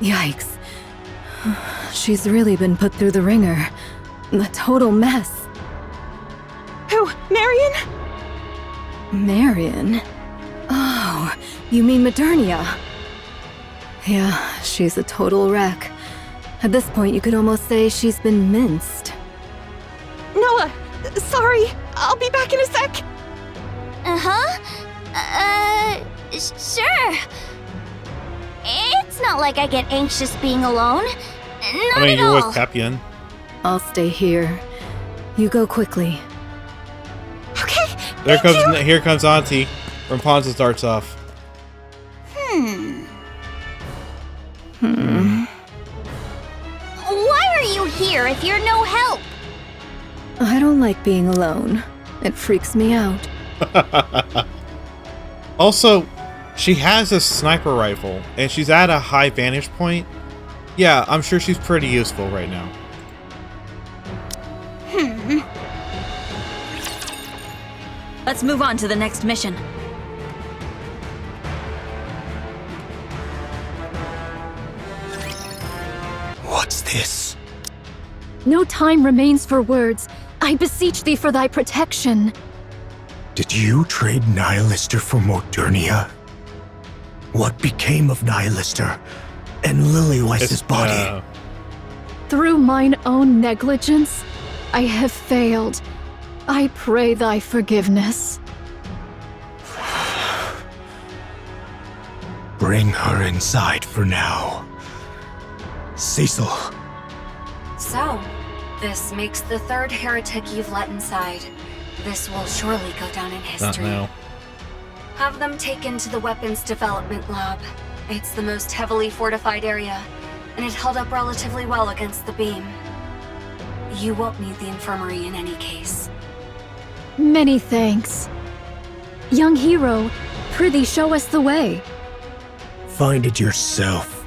Yikes. She's really been put through the ringer. A total mess. Who? Marion? Marion? Oh, you mean Maternia? Yeah, she's a total wreck. At this point, you could almost say she's been minced. Noah, sorry. I'll be back in a sec. Sure. It's not like I get anxious being alone. Not I mean, at you're all. with Capian. I'll stay here. You go quickly. Okay. Here comes Auntie. Rapunzel starts off. Why are you here if you're no help? I don't like being alone. It freaks me out. Also, she has a sniper rifle, and she's at a high vantage point. Yeah, I'm sure she's pretty useful right now. Let's move on to the next mission. What's this? No time remains for words. I beseech thee for thy protection. Did you trade Nihilister for Modernia? What became of Nihilister and Lilyweise's body? Through mine own negligence, I have failed. I pray thy forgiveness. Bring her inside for now. Cecil. So, this makes the 3rd heretic you've let inside. This will surely go down in history. Not now. Have them taken to the weapons development lab. It's the most heavily fortified area, and it held up relatively well against the beam. You won't need the infirmary in any case. Many thanks. Young hero, prithee show us the way. Find it yourself.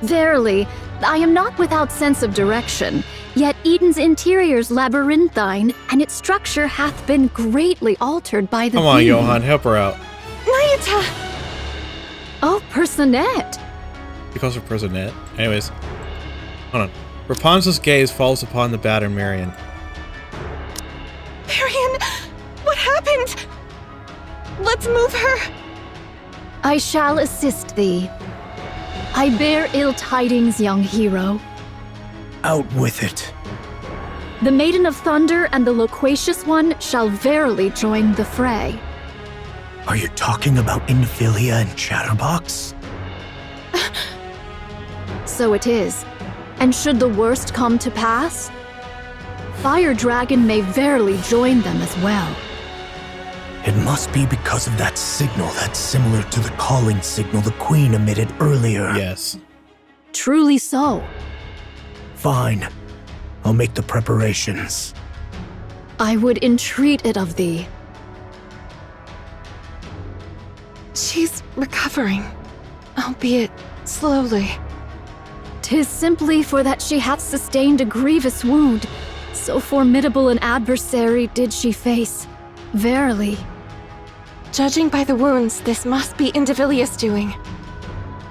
Verily, I am not without sense of direction, yet Eden's interior's labyrinthine, and its structure hath been greatly altered by the Come on, beam. Johan, help her out. Nayuta! Oh, Personette! He calls her Prisonette. Anyways, hold on. Rapunzel's gaze falls upon the battered Marion. Marion! What happened? Let's move her! I shall assist thee. I bear ill tidings, young hero. Out with it. The Maiden of Thunder and the Loquacious One shall verily join the fray. Are you talking about Infilia and Chatterbox? So it is. And should the worst come to pass, Fire Dragon may verily join them as well. It must be because of that signal that's similar to the calling signal the Queen emitted earlier. Yes. Truly so. Fine. I'll make the preparations. I would entreat it of thee. She's recovering, albeit slowly. 'Tis simply for that she hath sustained a grievous wound. So formidable an adversary did she face. Verily. Judging by the wounds, this must be Indivilius doing.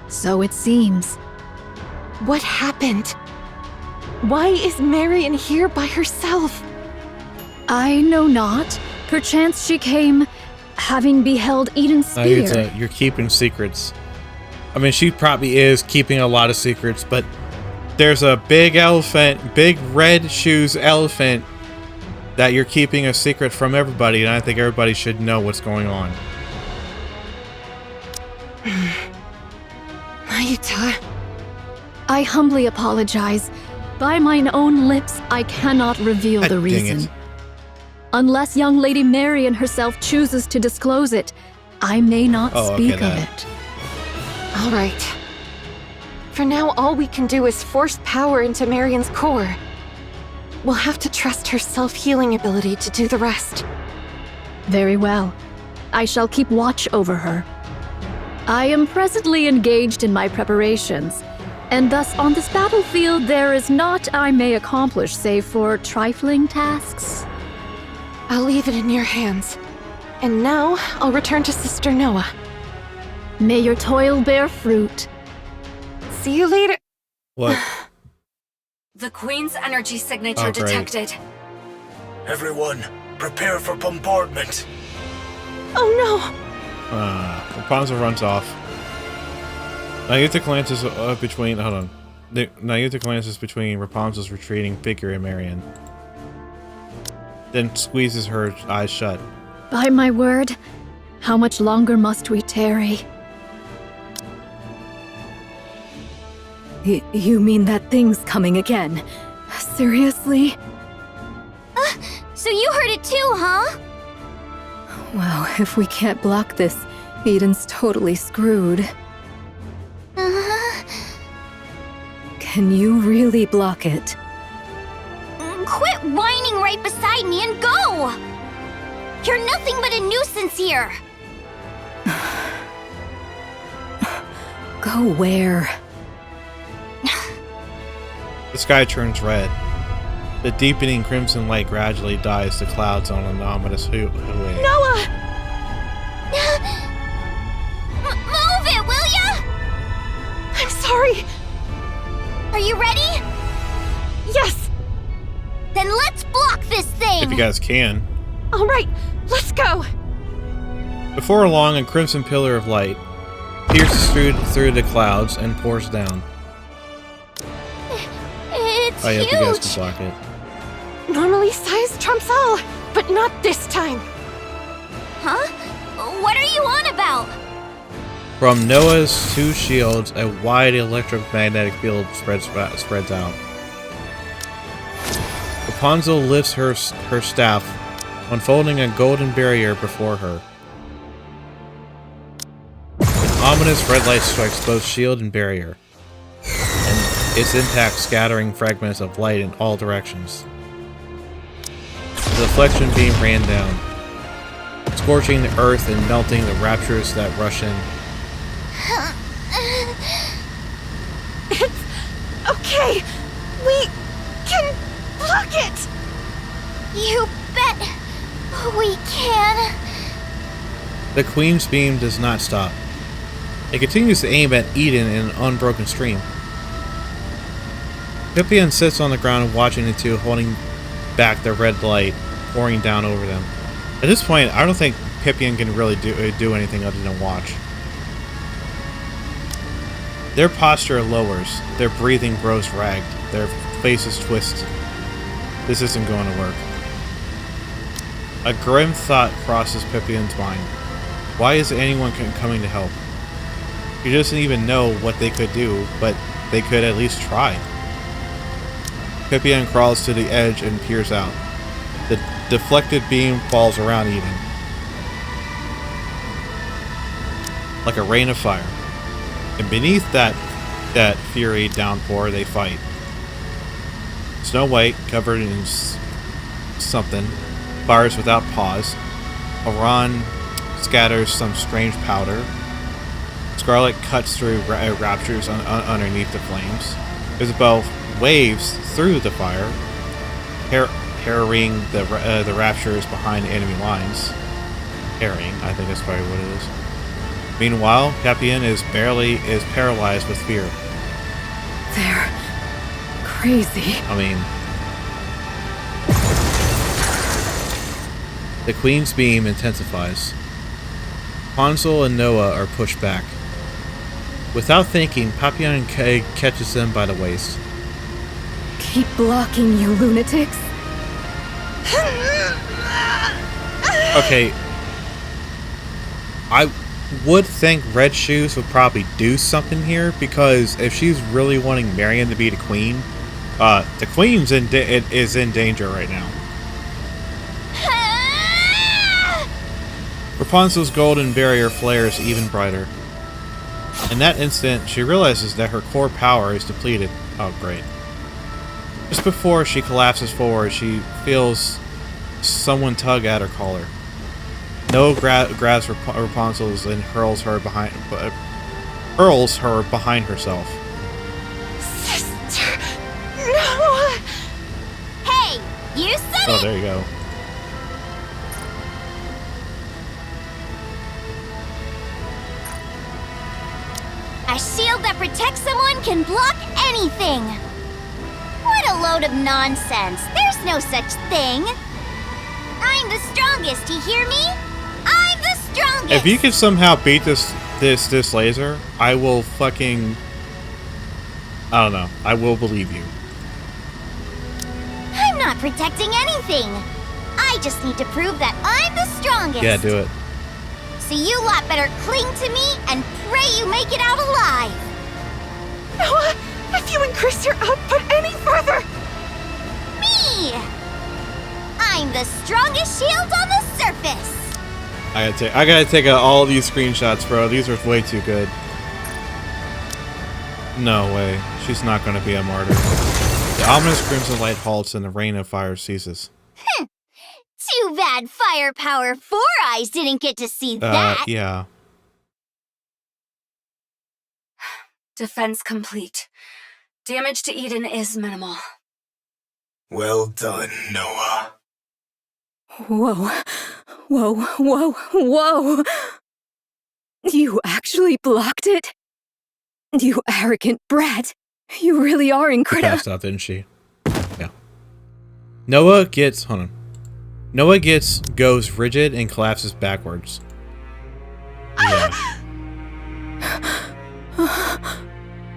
So it seems. What happened? Why is Marion here by herself? I know not. Perchance she came, having beheld Eden's spear. You're keeping secrets. I mean, she probably is keeping a lot of secrets, but there's a big elephant, big red shoes elephant, that you're keeping a secret from everybody, and I think everybody should know what's going on. Mayuta. I humbly apologize. By mine own lips, I cannot reveal the reason. Unless young Lady Marion herself chooses to disclose it, I may not speak of it. All right. For now, all we can do is force power into Marion's core. We'll have to trust her self-healing ability to do the rest. Very well. I shall keep watch over her. I am presently engaged in my preparations, and thus on this battlefield there is naught I may accomplish save for trifling tasks. I'll leave it in your hands. And now, I'll return to Sister Noah. May your toil bear fruit. See you later. What? The Queen's energy signature detected. Everyone, prepare for bombardment. Oh no! Rapunzel runs off. Nikke glances between. Hold on. Nikke glances between Rapunzel's retreating figure and Marion. Then squeezes her eyes shut. By my word, how much longer must we tarry? You mean that thing's coming again? Seriously? So you heard it too, huh? Well, if we can't block this, Eden's totally screwed. Can you really block it? Quit whining right beside me and go! You're nothing but a nuisance here! Go where? The sky turns red. The deepening crimson light gradually dies to clouds on an ominous hue. Noah! Move it, will ya? I'm sorry. Are you ready? Yes! Then let's block this thing! If you guys can. Alright, let's go! Before long, a crimson pillar of light pierces through the clouds and pours down. It's huge! You guys can block it. Normally size trumps all, but not this time. Huh? What are you on about? From Noah's two shields, a wide electromagnetic field spreads out. Rapunzel lifts her staff, unfolding a golden barrier before her. An ominous red light strikes both shield and barrier, and its impact scattering fragments of light in all directions. The deflection beam ran down, scorching the earth and melting the Raptures that rush in. It's okay. We can block it. You bet we can. The Queen's beam does not stop. It continues to aim at Eden in an unbroken stream. Pippian sits on the ground watching the two, holding back the red light pouring down over them. At this point, I don't think Pippian can really do anything other than watch. Their posture lowers, their breathing grows ragged, their faces twist. This isn't going to work. A grim thought crosses Pippian's mind. Why is anyone coming to help? He doesn't even know what they could do, but they could at least try. Pippian crawls to the edge and peers out. The deflected beam falls around Eden like a rain of fire. And beneath that fury downpour, they fight. Snow White, covered in something, fires without pause. Haran scatters some strange powder. Scarlet cuts through Raptures underneath the flames. Isabel waves through the fire, harrying the Raptures behind enemy lines. Harrying, I think that's probably what it is. Meanwhile, Pippian is paralyzed with fear. They're crazy. I mean, the Queen's beam intensifies. Rapunzel and Noah are pushed back. Without thinking, Papillon catches them by the waist. Keep blocking, you lunatics. Okay. I would think Red Shoes would probably do something here, because if she's really wanting Marion to be the queen, the queen's is in danger right now. Rapunzel's golden barrier flares even brighter. In that instant, she realizes that her core power is depleted. Oh, great. Just before she collapses forward, she feels someone tug at her collar. Noah grabs Rapunzel's and hurls her behind herself. Sister, no! Hey, you said Oh, it! there you go. A shield that protects someone can block anything! What a load of nonsense! There's no such thing! I'm the strongest, you hear me? I'm the strongest! If you can somehow beat this laser, I will fucking... I don't know. I will believe you. I'm not protecting anything! I just need to prove that I'm the strongest! Yeah, do it. So you lot better cling to me and pray you make it out alive! Noah, if you increase your output any further... Me! I'm the strongest shield on the surface! I gotta take all these screenshots, bro. These are way too good. No way. She's not gonna be a martyr. The ominous crimson light halts and the rain of fire ceases. Too bad Firepower 4 Eyes didn't get to see that! Yeah. Defense complete. Damage to Eden is minimal. Well done, Noah. Whoa. Whoa, whoa, whoa! You actually blocked it? You arrogant brat. You really are She incredible. passed out, didn't she? Yeah. Noah gets... Hold on. Noah goes rigid and collapses backwards. Yeah.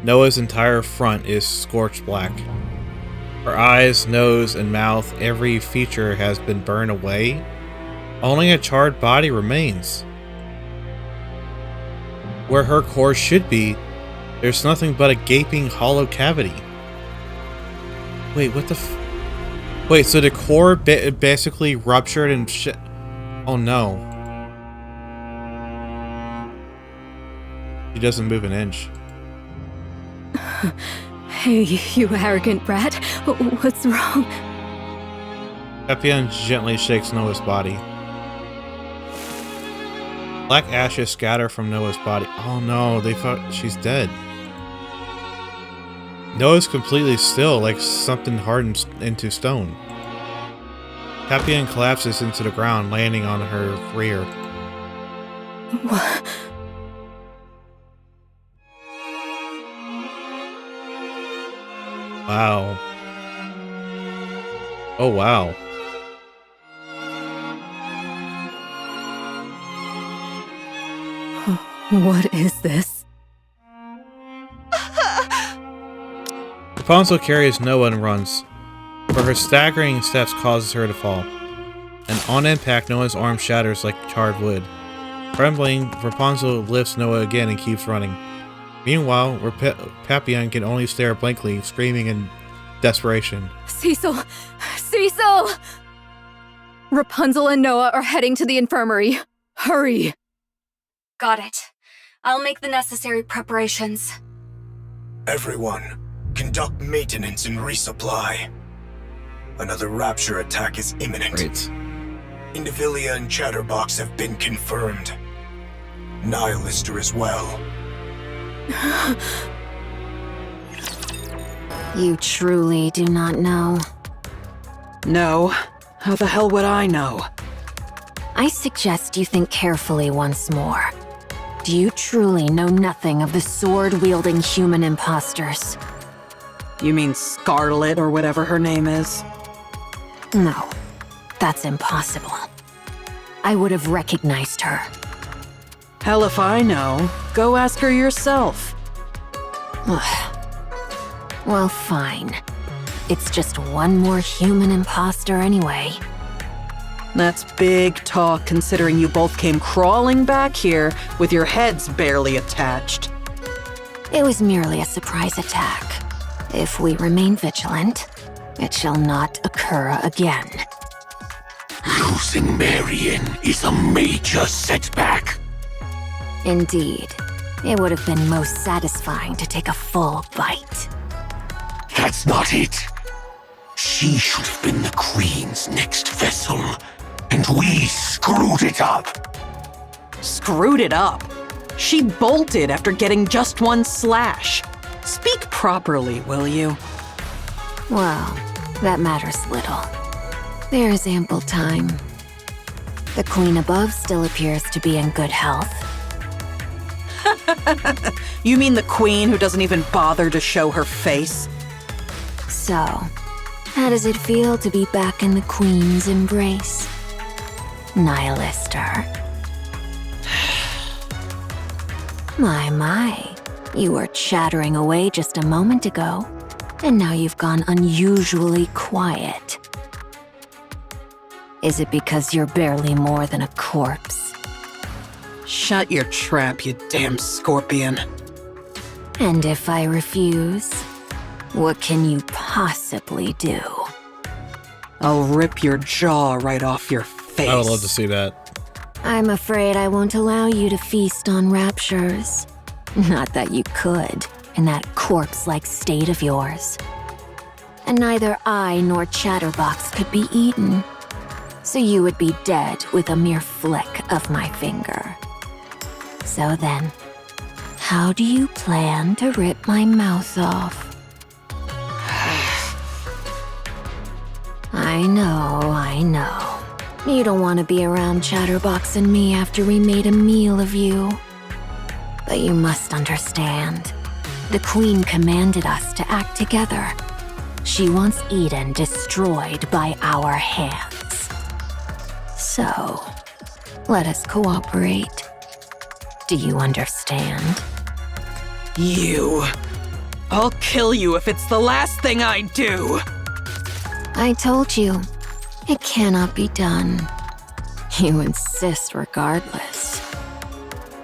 Noah's entire front is scorched black. Her eyes, nose, and mouth, every feature has been burned away. Only a charred body remains. Where her core should be, there's nothing but a gaping hollow cavity. Wait, what the f- Wait, so the core basically ruptured and shit. Oh no. He doesn't move an inch. Hey, you arrogant brat. What's wrong? Papillon gently shakes Noah's body. Black ashes scatter from Noah's body. Oh no, they thought she's dead. Noah's completely still, like something hardened into stone. Papillon collapses into the ground, landing on her rear. What? Wow. Oh wow. What is this? Rapunzel carries Noah and runs, but her staggering steps causes her to fall. And on impact, Noah's arm shatters like charred wood. Trembling, Rapunzel lifts Noah again and keeps running. Meanwhile, Papillon can only stare blankly, screaming in desperation. Cecil! Cecil! Rapunzel and Noah are heading to the infirmary. Hurry! Got it. I'll make the necessary preparations. Everyone, conduct maintenance and resupply. Another Rapture attack is imminent. Great. Indivilia and Chatterbox have been confirmed. Nihilister as well. You truly do not know. No. How the hell would I know? I suggest you think carefully once more. Do you truly know nothing of the sword-wielding human imposters? You mean Scarlet or whatever her name is? No, that's impossible. I would have recognized her. Hell if I know. Go ask her yourself. Well, fine. It's just one more human imposter anyway. That's big talk considering you both came crawling back here with your heads barely attached. It was merely a surprise attack. If we remain vigilant, it shall not occur again. Losing Marion is a major setback. Indeed. It would have been most satisfying to take a full bite. That's not it. She should have been the Queen's next vessel, and we screwed it up. Screwed it up? She bolted after getting just one slash. Speak properly, will you? Well, that matters little. There is ample time. The Queen above still appears to be in good health. You mean the Queen who doesn't even bother to show her face? So, how does it feel to be back in the Queen's embrace? Nihilister. My, you were chattering away just a moment ago, and now you've gone unusually quiet. Is it because you're barely more than a corpse? Shut your trap, you damn scorpion. And if I refuse, what can you possibly do? I'll rip your jaw right off your face. I would love to see that. I'm afraid I won't allow you to feast on Raptures. Not that you could, in that corpse-like state of yours. And neither I nor Chatterbox could be eaten. So you would be dead with a mere flick of my finger. So then, how do you plan to rip my mouth off? I know. You don't want to be around Chatterbox and me after we made a meal of you. But you must understand. The Queen commanded us to act together. She wants Eden destroyed by our hands. So, let us cooperate. Do you understand? You. I'll kill you if it's the last thing I do. I told you, it cannot be done. You insist regardless.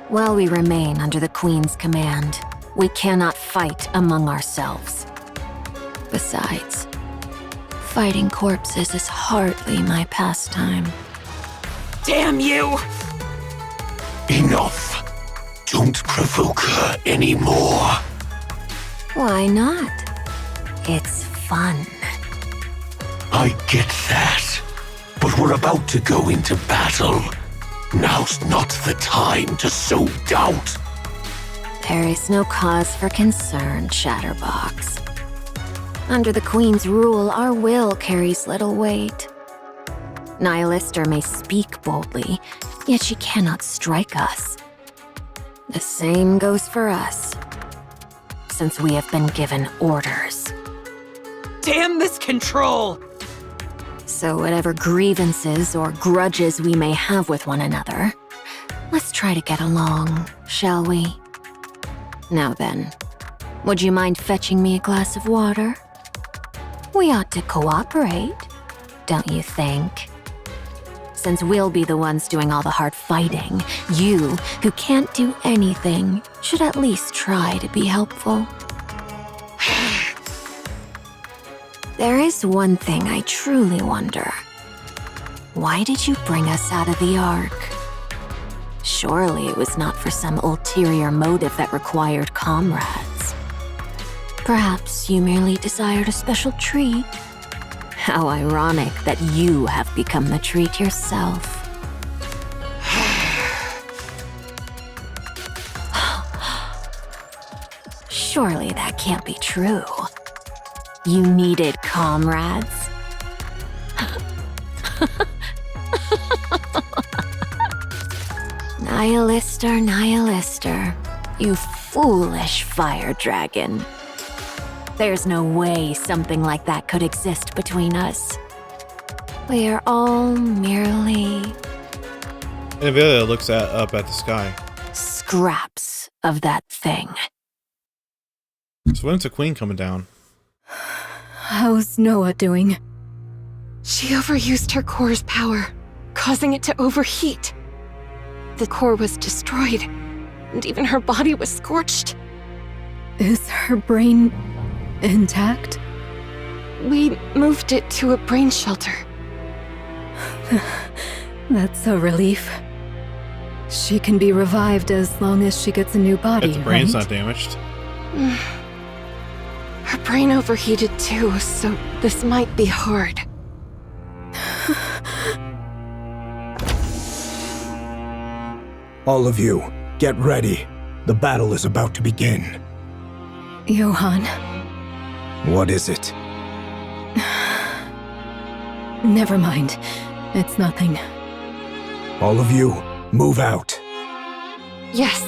While we remain under the Queen's command, we cannot fight among ourselves. Besides, fighting corpses is hardly my pastime. Damn you! Enough. Don't provoke her anymore. Why not? It's fun. I get that. But we're about to go into battle. Now's not the time to sow doubt. There is no cause for concern, Chatterbox. Under the Queen's rule, our will carries little weight. Nihilister may speak boldly, yet she cannot strike us. The same goes for us, since we have been given orders. Damn this control! So whatever grievances or grudges we may have with one another, let's try to get along, shall we? Now then, would you mind fetching me a glass of water? We ought to cooperate, don't you think? Since we'll be the ones doing all the hard fighting, you, who can't do anything, should at least try to be helpful. There is one thing I truly wonder. Why did you bring us out of the Ark? Surely it was not for some ulterior motive that required comrades. Perhaps you merely desired a special treat. How ironic that you have become the treat yourself. Surely that can't be true. You needed comrades. Nihilister, you foolish fire dragon. There's no way something like that could exist between us. We are all merely... And Villa looks up at the sky. scraps of that thing. So when's the queen coming down? How's Noah doing? She overused her core's power, causing it to overheat. The core was destroyed, and even her body was scorched. Is her brain intact? We moved it to a brain shelter. That's a relief. She can be revived as long as she gets a new body, If the brain's right? not damaged. Her brain overheated too, so this might be hard. All of you, get ready. The battle is about to begin. Johann, What is it? never mind. It's nothing. All of you, move out. Yes.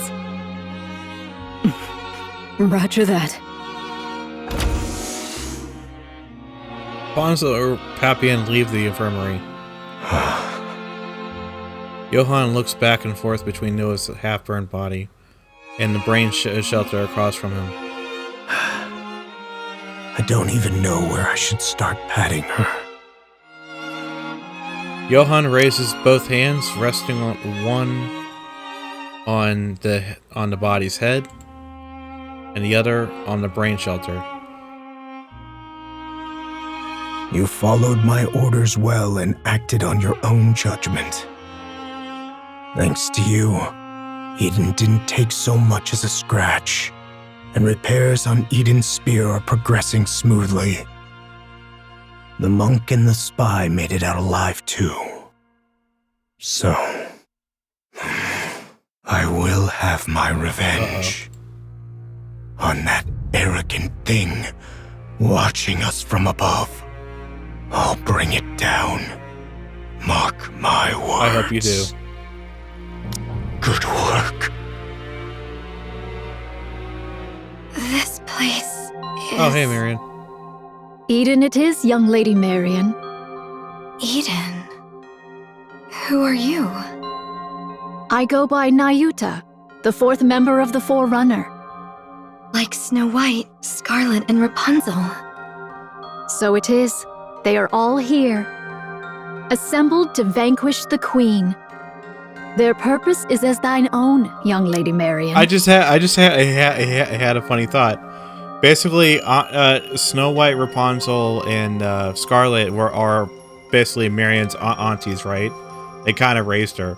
Roger that. Bonzo or Papillon leave the infirmary. Johann looks back and forth between Noah's half-burned body and the brain shelter across from him. I don't even know where I should start patting her. Johann raises both hands, resting on one on the body's head and the other on the brain shelter. You followed my orders well and acted on your own judgment. Thanks to you, Eden didn't take so much as a scratch, and repairs on Eden's spear are progressing smoothly. The monk and the spy made it out alive too. So, I will have my revenge. On that arrogant thing watching us from above. I'll bring it down. Mark my words. I hope you do. Good work. This place is... Oh, hey, Marion. Eden it is, young lady Marion. Eden. Who are you? I go by Nayuta, the fourth member of the Forerunner. Like Snow White, Scarlet, and Rapunzel. So it is. They are all here, assembled to vanquish the Queen. Their purpose is as thine own, young lady Marion. I just had a funny thought. Basically, Snow White, Rapunzel, and Scarlet are basically Marion's aunties, right? They kind of raised her,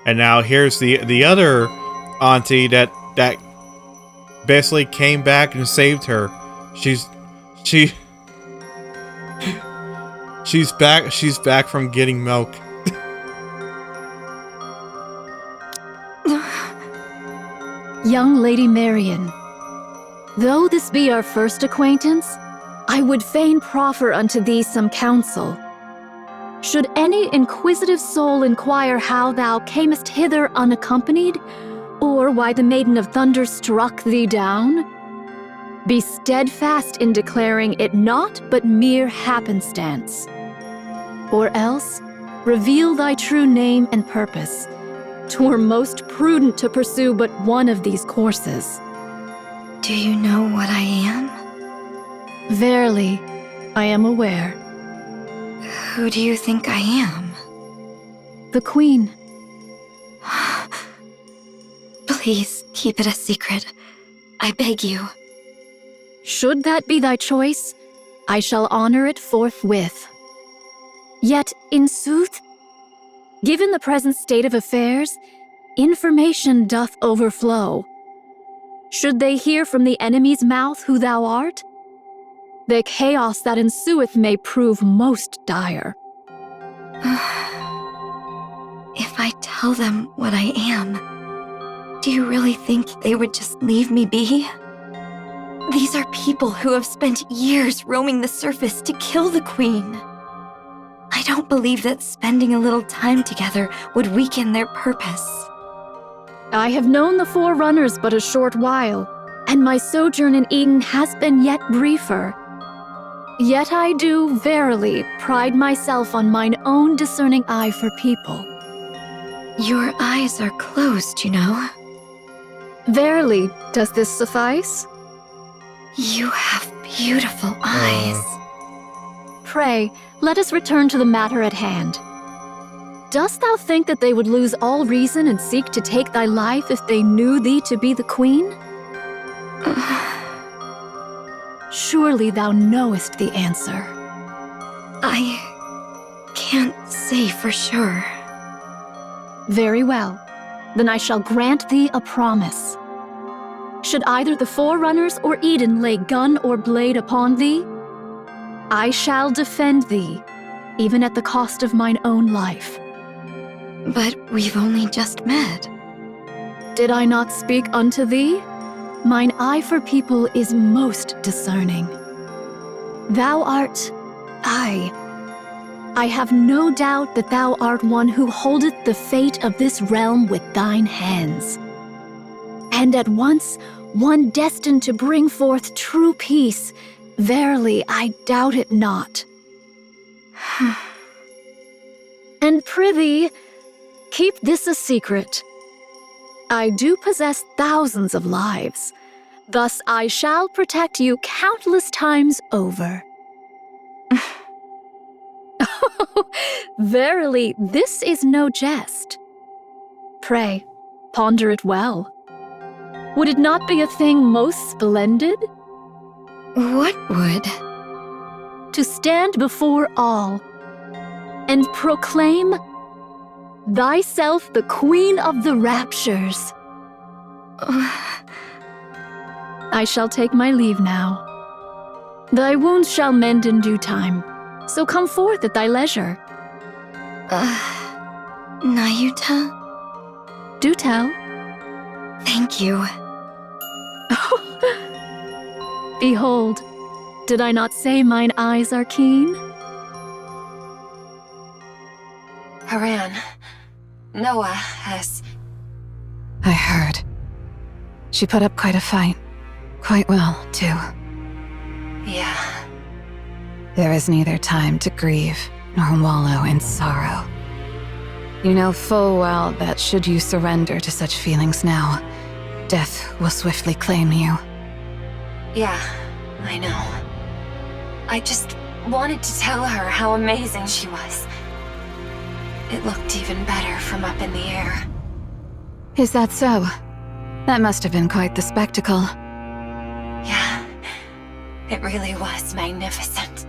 and now here's the other auntie that basically came back and saved her. She's back. She's back from getting milk. Young lady Marion, though this be our first acquaintance, I would fain proffer unto thee some counsel. Should any inquisitive soul inquire how thou camest hither unaccompanied, or why the Maiden of Thunder struck thee down, be steadfast in declaring it not but mere happenstance. Or else, reveal thy true name and purpose. 'Twere most prudent to pursue but one of these courses. Do you know what I am? Verily, I am aware. Who do you think I am? The Queen. Please, keep it a secret. I beg you. Should that be thy choice, I shall honor it forthwith. Yet, in sooth, given the present state of affairs, information doth overflow. Should they hear from the enemy's mouth who thou art, the chaos that ensueth may prove most dire. If I tell them what I am, do you really think they would just leave me be? These are people who have spent years roaming the surface to kill the Queen. I don't believe that spending a little time together would weaken their purpose. I have known the Forerunners but a short while, and my sojourn in Eden has been yet briefer. Yet I do verily pride myself on mine own discerning eye for people. Your eyes are closed, you know. Verily, does this suffice? You have beautiful eyes. Pray, let us return to the matter at hand. Dost thou think that they would lose all reason and seek to take thy life if they knew thee to be the queen? Surely thou knowest the answer. I can't say for sure. Very well. Then I shall grant thee a promise. Should either the Forerunners or Eden lay gun or blade upon thee, I shall defend thee, even at the cost of mine own life. But we've only just met. Did I not speak unto thee? Mine eye for people is most discerning. Thou art I have no doubt that thou art one who holdeth the fate of this realm with thine hands. And at once, one destined to bring forth true peace. Verily, I doubt it not. And prithee, keep this a secret. I do possess thousands of lives. Thus I shall protect you countless times over. Verily, this is no jest. Pray, ponder it well. Would it not be a thing most splendid? What would? To stand before all and proclaim thyself the Queen of the Raptures. I shall take my leave now. Thy wounds shall mend in due time, so come forth at thy leisure. Nayuta? Do tell. Thank you. Behold, did I not say mine eyes are keen? Haran, Noah has... I heard. She put up quite a fight. Quite well, too. Yeah. There is neither time to grieve nor wallow in sorrow. You know full well that should you surrender to such feelings now, death will swiftly claim you. Yeah, I know. I just wanted to tell her how amazing she was. It looked even better from up in the air. Is that so? That must have been quite the spectacle. Yeah, it really was magnificent.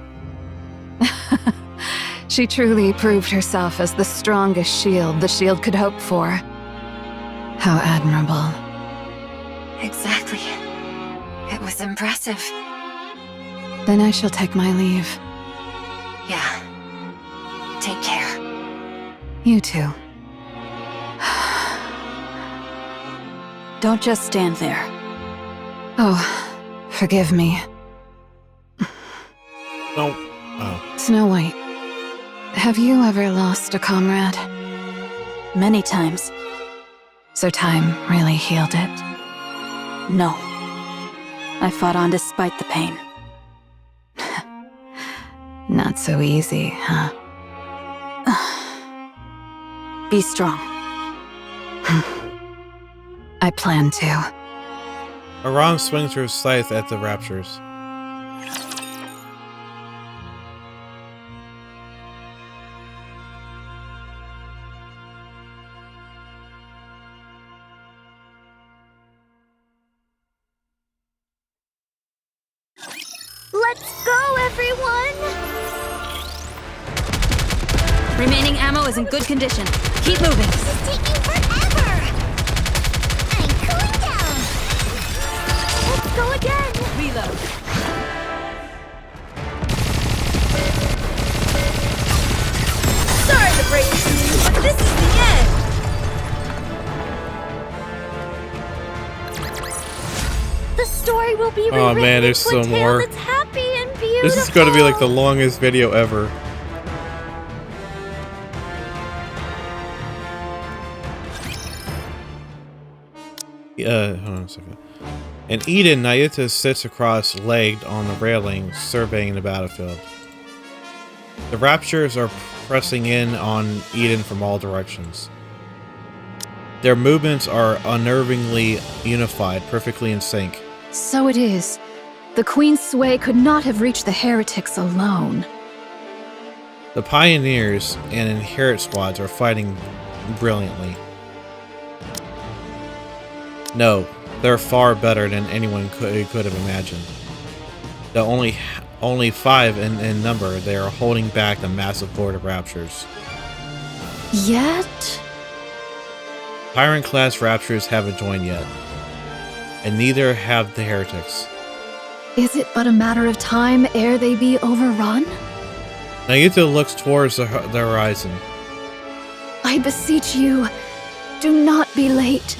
She truly proved herself as the strongest shield the shield could hope for. How admirable. Exactly. It was impressive. Then I shall take my leave. Yeah. Take care. You too. Don't just stand there. Oh, forgive me. No. Oh. Snow White, have you ever lost a comrade? Many times. So time really healed it? No. I fought on despite the pain. Not so easy, huh? Be strong. I plan to. Aram swings her scythe at the Raptures. Let's go, everyone! Remaining ammo is in good condition. Keep moving. This is taking forever! I'm cooling down! Let's go again! Reload. Sorry to break it to you, but this is the end! The story will be rewritten Oh man, there's into a so tale more. that's happy and beautiful. This is going to be like the longest video ever. Hold on a second. In Eden, Nikke sits cross-legged on the railing, surveying the battlefield. The Raptures are pressing in on Eden from all directions. Their movements are unnervingly unified, perfectly in sync. So it is. The Queen's sway could not have reached the heretics alone. The Pioneers and Inherit squads are fighting brilliantly. No, they're far better than anyone could have imagined. Though only 5 in number, they are holding back the massive horde of Raptures. Yet? Tyrant-class Raptures haven't joined yet, and neither have the Heretics. Is it but a matter of time ere they be overrun? Nikke looks towards the horizon. I beseech you, do not be late.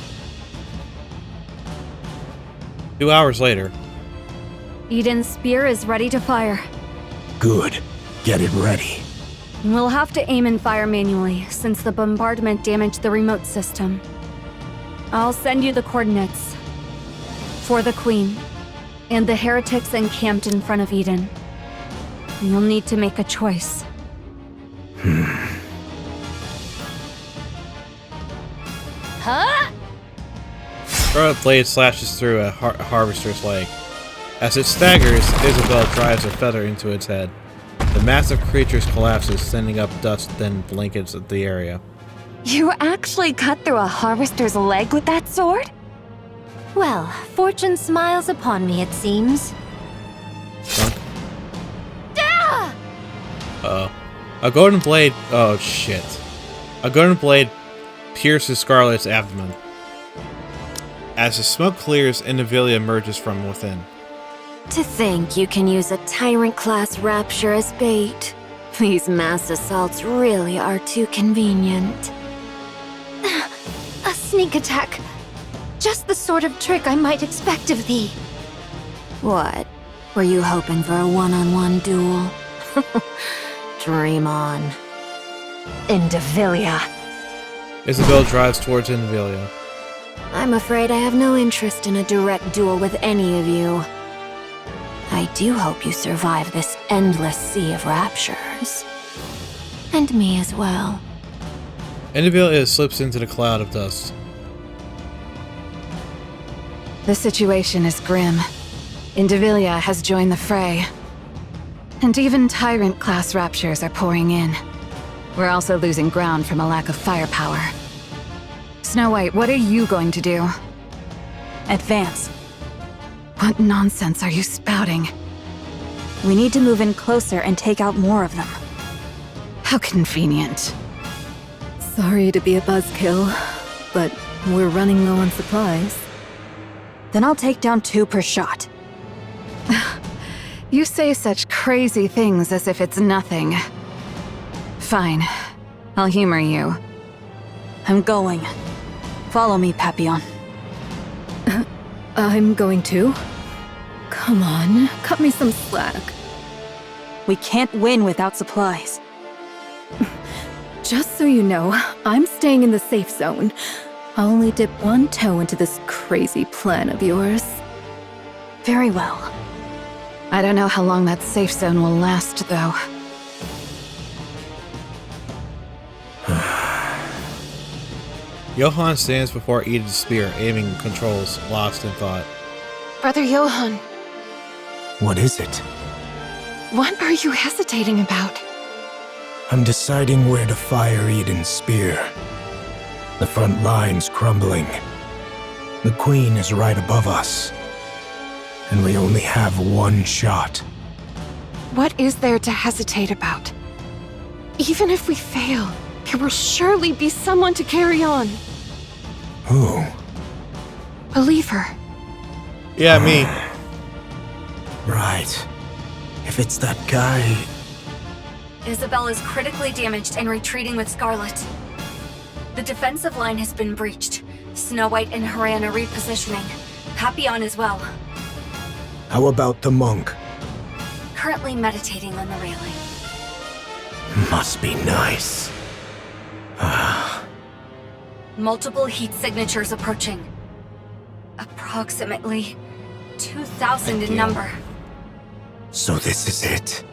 2 hours later. Eden's spear is ready to fire. Good. Get it ready. We'll have to aim and fire manually, since the bombardment damaged the remote system. I'll send you the coordinates. For the Queen, and the heretics encamped in front of Eden. You'll need to make a choice. Huh? Scarlet blade slashes through a harvester's leg. As it staggers, Isabel drives a feather into its head. The massive creature collapses, sending up dust, then blankets the area. You actually cut through a harvester's leg with that sword? Well, fortune smiles upon me, it seems. Dunk. Uh-oh. A golden blade... Oh, shit. A golden blade pierces Scarlet's abdomen. As the smoke clears, Indivilia emerges from within. To think you can use a Tyrant-class Rapture as bait. These mass assaults really are too convenient. A sneak attack. Just the sort of trick I might expect of thee. What? Were you hoping for a one-on-one duel? Dream on. Indivilia. Isabel drives towards Indivilia. I'm afraid I have no interest in a direct duel with any of you. I do hope you survive this endless sea of Raptures. And me as well. Indivilia slips into the cloud of dust. The situation is grim. Indivilia has joined the fray. And even Tyrant-class Raptures are pouring in. We're also losing ground from a lack of firepower. Snow White, what are you going to do? Advance. What nonsense are you spouting? We need to move in closer and take out more of them. How convenient. Sorry to be a buzzkill, but we're running low on supplies. Then I'll take down 2 per shot. You say such crazy things as if it's nothing. Fine. I'll humor you. I'm going. Follow me, Papillon. I'm going to. Come on, cut me some slack. We can't win without supplies. Just so you know, I'm staying in the safe zone. I'll only dip one toe into this crazy plan of yours. Very well. I don't know how long that safe zone will last, though. Johann stands before Eden's spear, aiming controls, lost in thought. Brother Johann. What is it? What are you hesitating about? I'm deciding where to fire Eden's spear. The front line's crumbling. The Queen is right above us. And we only have one shot. What is there to hesitate about? Even if we fail, there will surely be someone to carry on. Who? Believe her. Yeah, me. Right. If it's that guy... Isabel is critically damaged and retreating with Scarlet. The defensive line has been breached. Snow White and Haran are repositioning. Papillon as well. How about the monk? Currently meditating on the railing. Must be nice. Multiple heat signatures approaching. Approximately 2,000 in number. So this is it.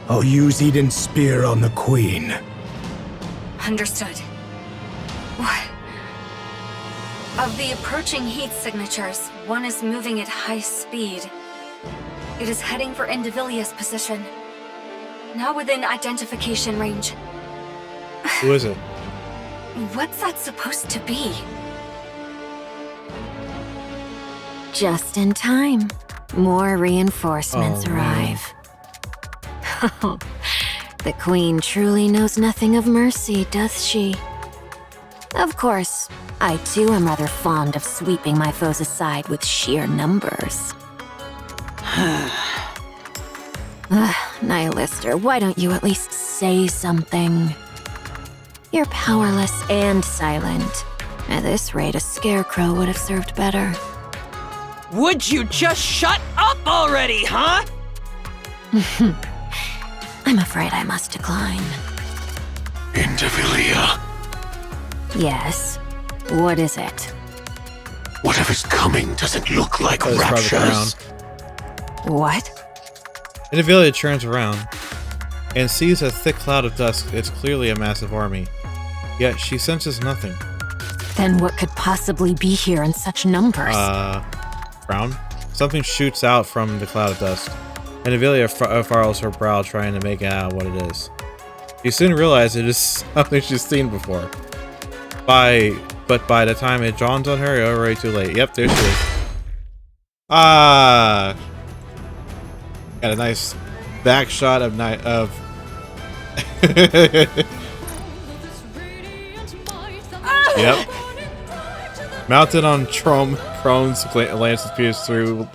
I'll use Eden's spear on the Queen. Understood. What? Of the approaching heat signatures, one is moving at high speed. It is heading for Indivilia's position. Now within identification range. Who is it? What's that supposed to be? Just in time. More reinforcements arrive. The Queen truly knows nothing of mercy, does she? Of course, I too am rather fond of sweeping my foes aside with sheer numbers. Nihilister, why don't you at least say something? You're powerless and silent. At this rate, a scarecrow would have served better. Would you just shut up already, huh? I'm afraid I must decline. Indivilia. Yes. What is it? Whatever's coming doesn't look like Raptures. What? Indivilia turns around and sees a thick cloud of dust. It's clearly a massive army. Yet she senses nothing. Then what could possibly be here in such numbers? Frown? Something shoots out from the cloud of dust. Indivilia furrows her brow, trying to make out what it is. She soon realizes it is something she's seen before. But by the time it dawns on her, it's already too late. Yep, there she is. Got a nice back shot of Yep. Mounted on Crone's lances pierced through.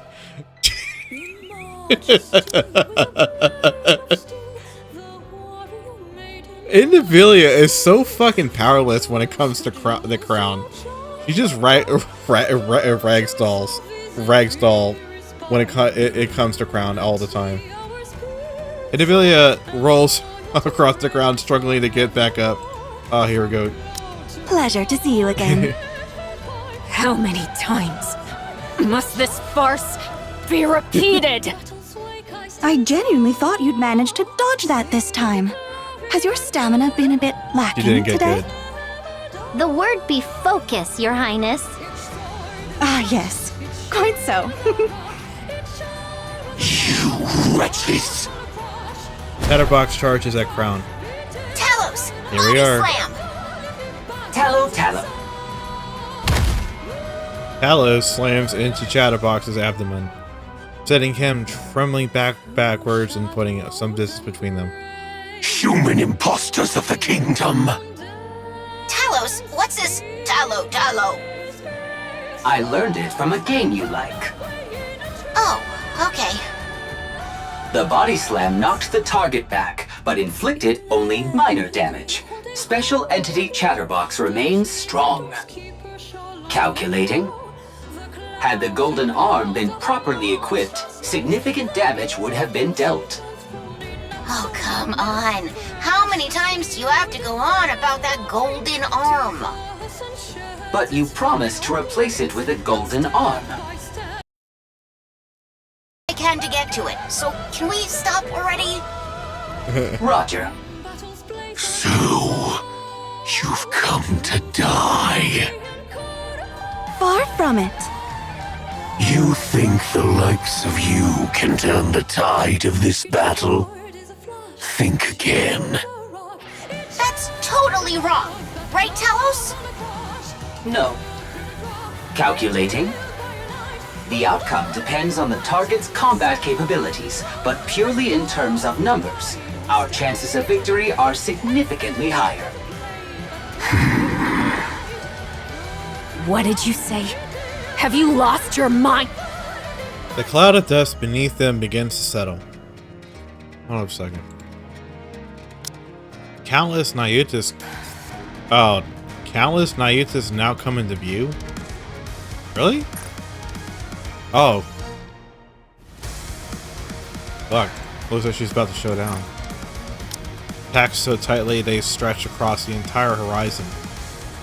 Indivilia is so fucking powerless when it comes to the crown. She just ragdoll when it comes to crown all the time. Indivilia rolls across the ground, struggling to get back up. Oh, here we go. Pleasure to see you again. How many times must this farce be repeated? I genuinely thought you'd manage to dodge that this time. Has your stamina been a bit lacking You didn't get today? good. The word be focus, Your Highness. Ah, yes. Quite so. You wretches! Chatterbox charges at crown. Talos! Here we are. Slam! Tallow. Talos slams into Chatterbox's abdomen, setting him trembling backwards and putting some distance between them. Human imposters of the kingdom! Talos, what's this Tallow? I learned it from a game you like. Oh, okay. The body slam knocked the target back, but inflicted only minor damage. Special entity Chatterbox remains strong. Calculating. Had the golden arm been properly equipped, significant damage would have been dealt. Oh, come on. How many times do you have to go on about that golden arm? But you promised to replace it with a golden arm. I can to get to it, so can we stop already? Roger. So, you've come to die. Far from it. You think the likes of you can turn the tide of this battle? Think again. That's totally wrong. Right, Talos? No. Calculating. The outcome depends on the target's combat capabilities, but purely in terms of numbers. Our chances of victory are significantly higher. What did you say? Have you lost your mind? The cloud of dust beneath them begins to settle. Hold up a second. Countless Nayutas now come into view? Really? Oh. Fuck. Looks like she's about to show down. Packed so tightly they stretch across the entire horizon.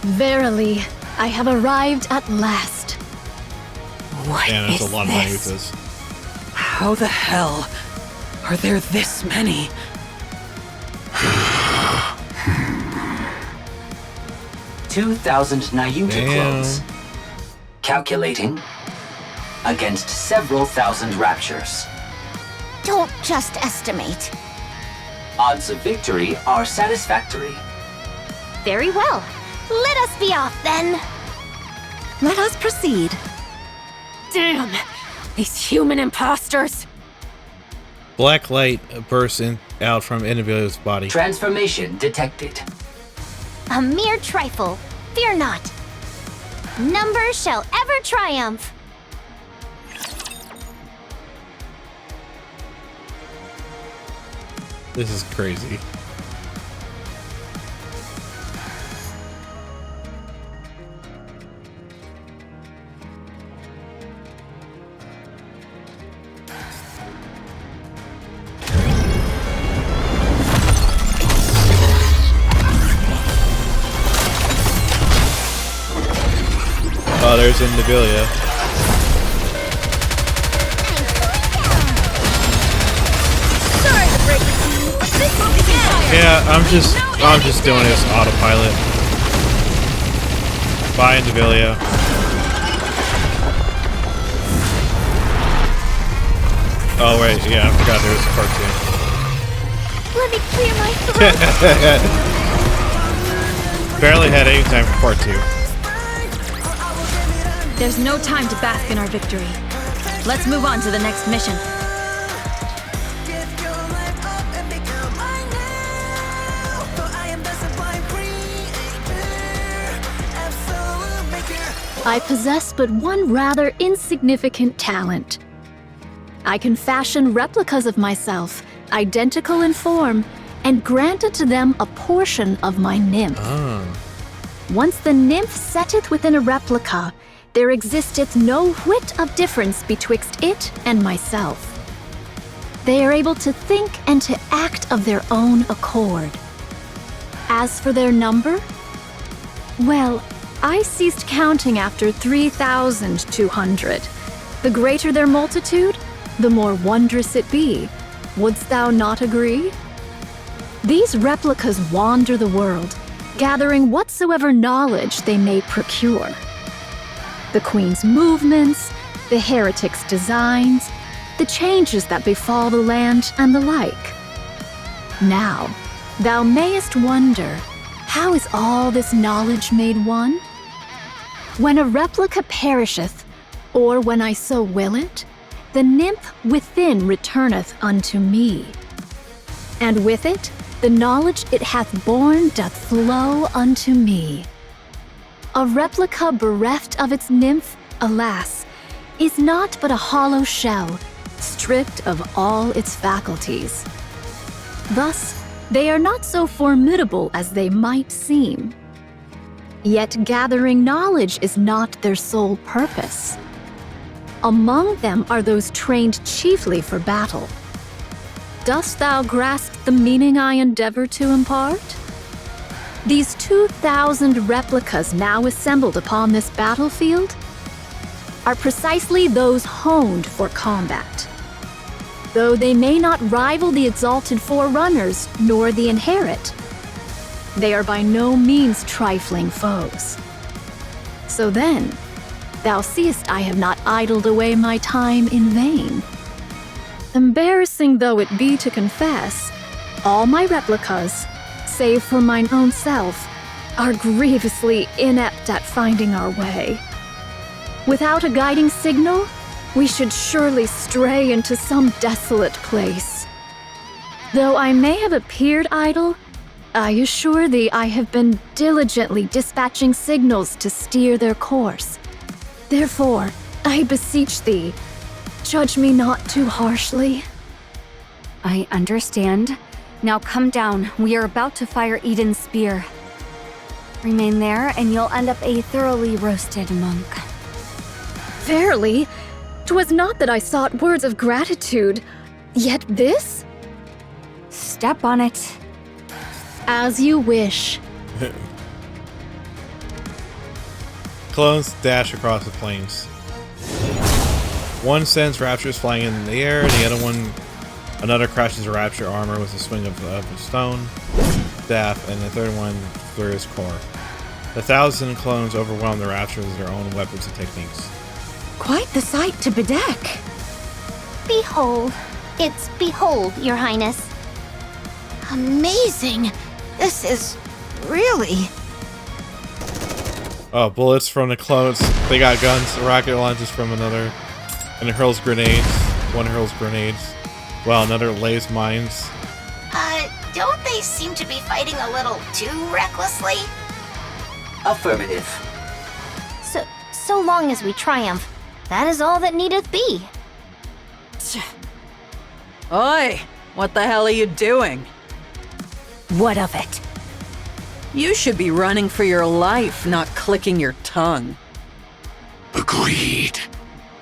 Verily, I have arrived at last. What And it's is a lot of money this? with this. How the hell are there this many? 2,000 Nayuta Damn. clones. Calculating. Against several thousand Raptures. Don't just estimate. Odds of victory are satisfactory. Very well. Let us be off then. Let us proceed. Damn! These human imposters! Black light bursts out from Annabelle's body. Transformation detected. A mere trifle. Fear not. Numbers shall ever triumph. This is crazy. Oh, there's Indivilia. Sorry to break it to you, but this will be fire. Yeah, I'm just doing this autopilot. Bye, Indivilia. Oh wait, yeah, I forgot there was a cartoon. Let me clear my throat. Barely had any time for part 2. There's no time to bask in our victory. Let's move on to the next mission. I possess but one rather insignificant talent. I can fashion replicas of myself, identical in form, and grant unto them a portion of my nymph. Once the nymph setteth within a replica, there existeth no whit of difference betwixt it and myself. They are able to think and to act of their own accord. As for their number, well, I ceased counting after 3,200. The greater their multitude, the more wondrous it be. Wouldst thou not agree? These replicas wander the world, gathering whatsoever knowledge they may procure. The Queen's movements, the heretic's designs, the changes that befall the land, and the like. Now, thou mayest wonder, how is all this knowledge made one? When a replica perisheth, or when I so will it, the nymph within returneth unto me. And with it, the knowledge it hath borne doth flow unto me. A replica bereft of its nymph, alas, is not but a hollow shell, stripped of all its faculties. Thus, they are not so formidable as they might seem. Yet gathering knowledge is not their sole purpose. Among them are those trained chiefly for battle. Dost thou grasp the meaning I endeavor to impart? These 2,000 replicas now assembled upon this battlefield are precisely those honed for combat. Though they may not rival the exalted Forerunners nor the Inherit, they are by no means trifling foes. So then, thou seest I have not idled away my time in vain. Embarrassing though it be to confess, all my replicas, save for mine own self, are grievously inept at finding our way. Without a guiding signal, we should surely stray into some desolate place. Though I may have appeared idle, I assure thee I have been diligently dispatching signals to steer their course. Therefore, I beseech thee, judge me not too harshly. I understand. Now come down. We are about to fire Eden's spear. Remain there, and you'll end up a thoroughly roasted monk. Verily, 'twas not that I sought words of gratitude, yet this? Step on it. As you wish. Clones dash across the plains. One sends Raptures flying in the air, and the other one, another crashes a Rapture armor with a swing of a stone staff, and the third one through his core. 1,000 clones overwhelm the Raptures with their own weapons and techniques. Quite the sight to bedeck. Behold. It's behold, Your Highness. Amazing. This is really... Oh, bullets from the clones. They got guns, rocket launches from another. And it hurls grenades. One hurls grenades. Well, another lays mines. Don't they seem to be fighting a little too recklessly? Affirmative. So long as we triumph, that is all that needeth be. Oi! What the hell are you doing? What of it? You should be running for your life, not clicking your tongue. Agreed.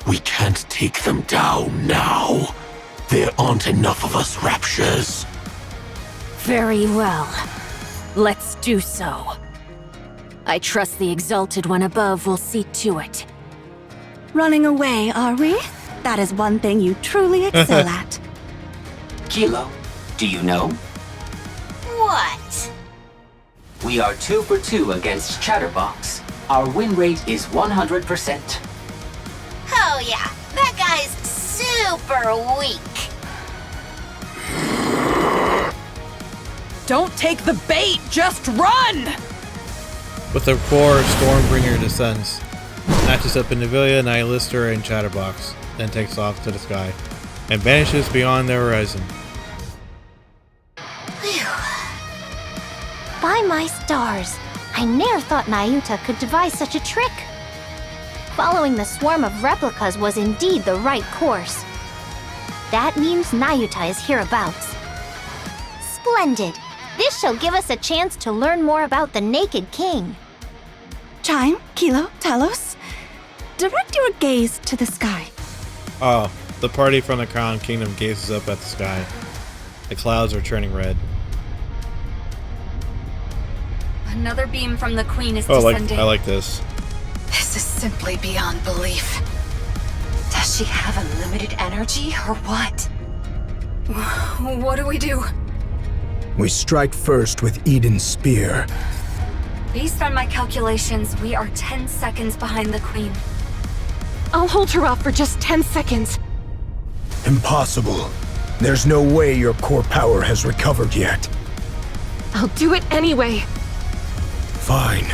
We can't take them down now. There aren't enough of us Raptures. Very well. Let's do so. I trust the Exalted One above will see to it. Running away, are we? That is one thing you truly excel at. Kilo, do you know? What? We are 2 for 2 against Chatterbox. Our win rate is 100%. Oh yeah, that guy's super weak. Don't take the bait, just run! With the core, Stormbringer descends, snatches up Nivelia, Nihilister, and Chatterbox, then takes off to the sky, and vanishes beyond the horizon. By my stars, I ne'er thought Nayuta could devise such a trick. Following the swarm of replicas was indeed the right course. That means Nayuta is hereabouts. Splendid! This shall give us a chance to learn more about the Naked King. Chime, Kilo, Talos, direct your gaze to the sky. Oh, the party from the Crown Kingdom gazes up at the sky. The clouds are turning red. Another beam from the Queen is Oh, descending. I like this. This is simply beyond belief. Does she have unlimited energy or what? What do we do? We strike first with Eden's spear. Based on my calculations, we are 10 seconds behind the Queen. I'll hold her off for just 10 seconds. Impossible. There's no way your core power has recovered yet. I'll do it anyway. Fine.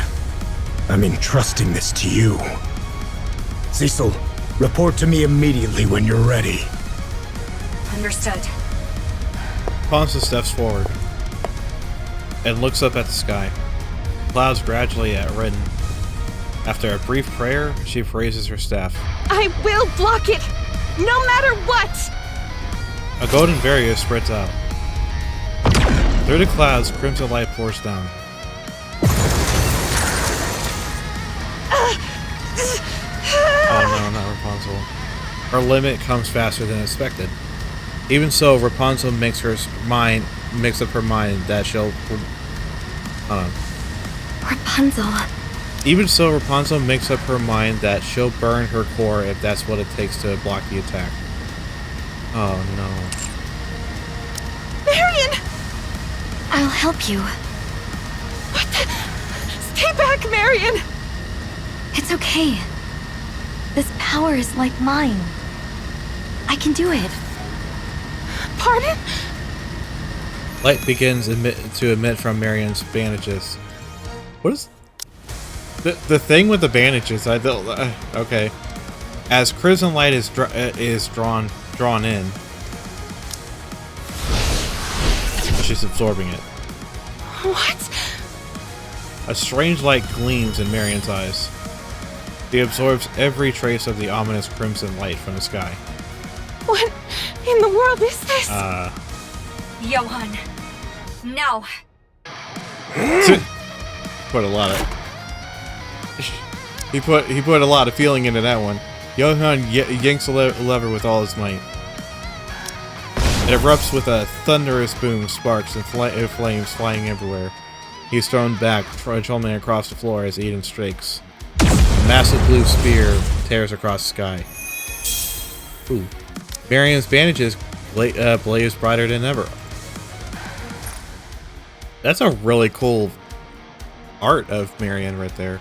I'm entrusting this to you. Cecil, report to me immediately when you're ready. Understood. Ponza steps forward and looks up at the sky. Clouds gradually redden. After a brief prayer, she raises her staff. I will block it, no matter what! A golden barrier spreads out. Through the clouds, crimson light pours down. Oh no, not Rapunzel. Her limit comes faster than expected. Even so, Rapunzel makes up her mind that she'll... Rapunzel. Even so, Rapunzel makes up her mind that she'll burn her core if that's what it takes to block the attack. Oh no. Marion! I'll help you. What the? Stay back, Marion! It's okay. This power is like mine. I can do it. Pardon? Light begins to emit from Marion's bandages. What is the thing with the bandages? I don't. Okay. As crimson light is drawn in, she's absorbing it. What? A strange light gleams in Marion's eyes. He absorbs every trace of the ominous crimson light from the sky. What in the world is this? Johan. Now. Put a lot of... He put a lot of feeling into that one. Johan yanks the lever with all his might. It erupts with a thunderous boom, sparks and flames flying everywhere. He's thrown back, trundling across the floor as Eden strikes. A massive blue spear tears across the sky. Ooh. Marian's bandages blaze brighter than ever. That's a really cool art of Marian right there.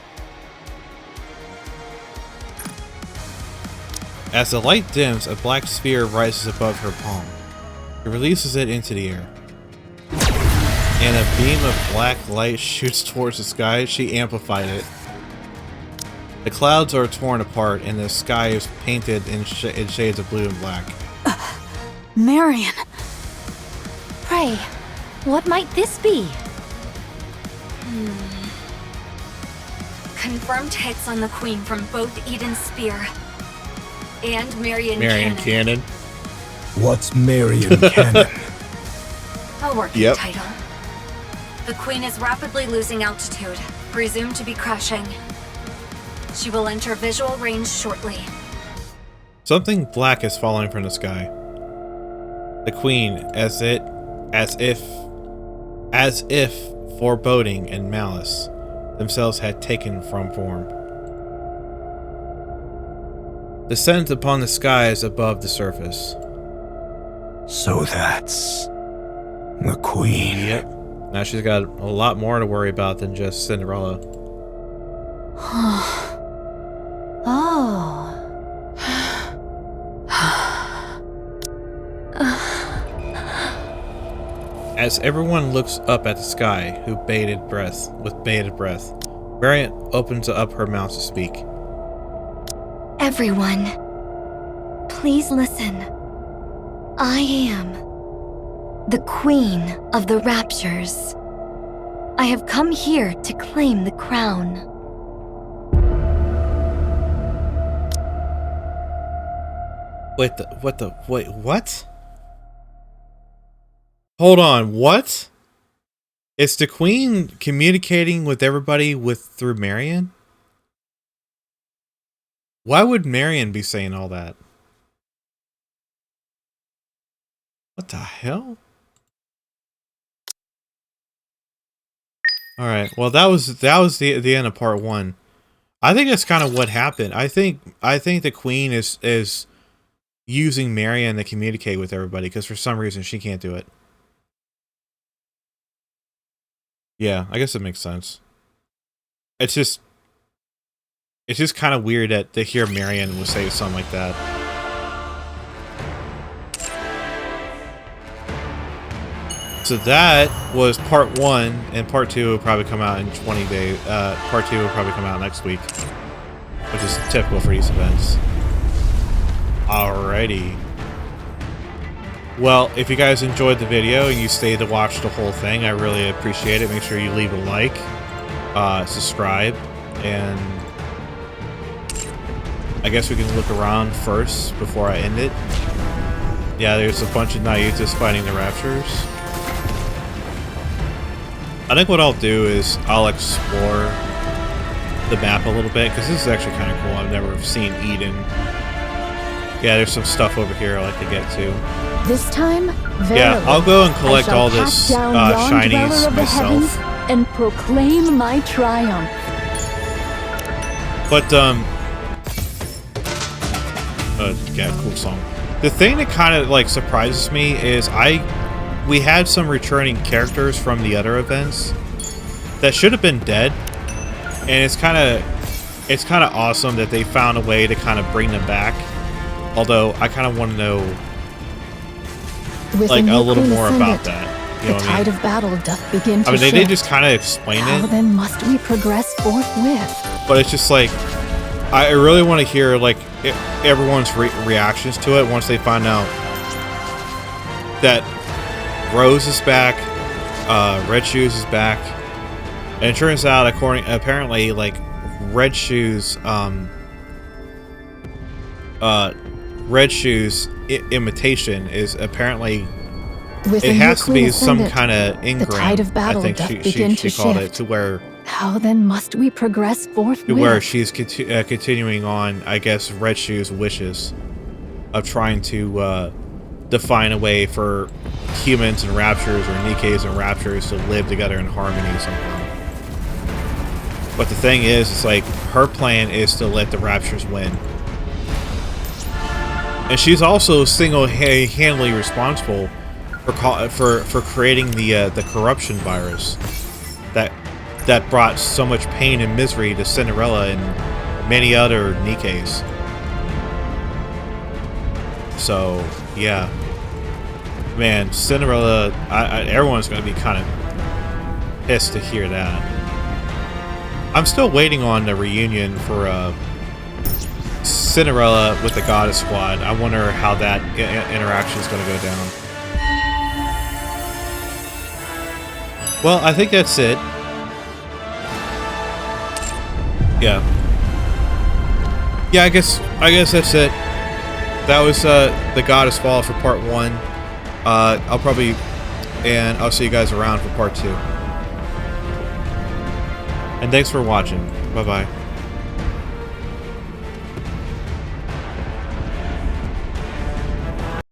As the light dims, a black sphere rises above her palm. She releases it into the air. And a beam of black light shoots towards the sky. She amplified it. The clouds are torn apart and the sky is painted in shades of blue and black. Marian! Pray, what might this be? Confirmed hits on the Queen from both Eden's spear and Marian Cannon. What's Marian Cannon? A working Yep. title. The Queen is rapidly losing altitude, presumed to be crashing. She will enter visual range shortly. Something black is falling from the sky. The Queen, as if foreboding and malice themselves had taken from form, descends upon the skies above the surface. So that's the Queen. Yep. Now she's got a lot more to worry about than just Cinderella. Oh. As everyone looks up at the sky, with bated breath, Marian opens up her mouth to speak. Everyone, please listen. I am the Queen of the Raptures. I have come here to claim the crown. Wait, what? Hold on, what? Is the Queen communicating with everybody through Marian? Why would Marian be saying all that? What the hell? All right. Well, that was the end of part 1. I think that's kind of what happened. I think the Queen is using Marian to communicate with everybody because for some reason she can't do it. Yeah, I guess it makes sense. It's just kind of weird to hear Marian would say something like that. So that was part 1, and part 2 will probably come out in 20 days. Part 2 will probably come out next week, which is typical for these events. Alrighty. Well, if you guys enjoyed the video and you stayed to watch the whole thing, I really appreciate it. Make sure you leave a like, subscribe, and I guess we can look around first before I end it. Yeah, there's a bunch of Naitas fighting the Raptures. I think what I'll do is I'll explore the map a little bit, because this is actually kind of cool. I've never seen Eden. Yeah, there's some stuff over here I like to get to. This time, yeah, I'll go and collect all this shinies myself and proclaim my triumph. But yeah, cool song. The thing that kind of like surprises me is we had some returning characters from the other events that should have been dead, and it's kind of awesome that they found a way to kind of bring them back. Although I kind of want to know like a little more about that. You know what I mean? The tide of battle doth begin to I mean, they shift. did just kind of explain How it. then must we progress forthwith? But it's just like I really want to hear like everyone's reactions to it once they find out that Rose is back, Red Shoes is back, and it turns out apparently like Red Shoes imitation is apparently Within it has to be Queen some Ascendant, kind of the tide engram. of battle I think doth she begin to called it shift. to where How then must we progress forthwith? to where she's continuing on, I guess, Red Shoes' wishes of trying to define a way for humans and Raptures or Nikkes and Raptures to live together in harmony somehow. But the thing is, it's like her plan is to let the Raptures win. And she's also single-handedly responsible for creating the corruption virus that brought so much pain and misery to Cinderella and many other Nikkes. So yeah, man, Cinderella. Everyone's going to be kind of pissed to hear that. I'm still waiting on the reunion for Cinderella with the Goddess Squad. I wonder how that interaction is going to go down. Well, I think that's it. Yeah. Yeah, I guess that's it. That was the Goddess Fall for part 1. I'll see you guys around for part 2. And thanks for watching. Bye-bye.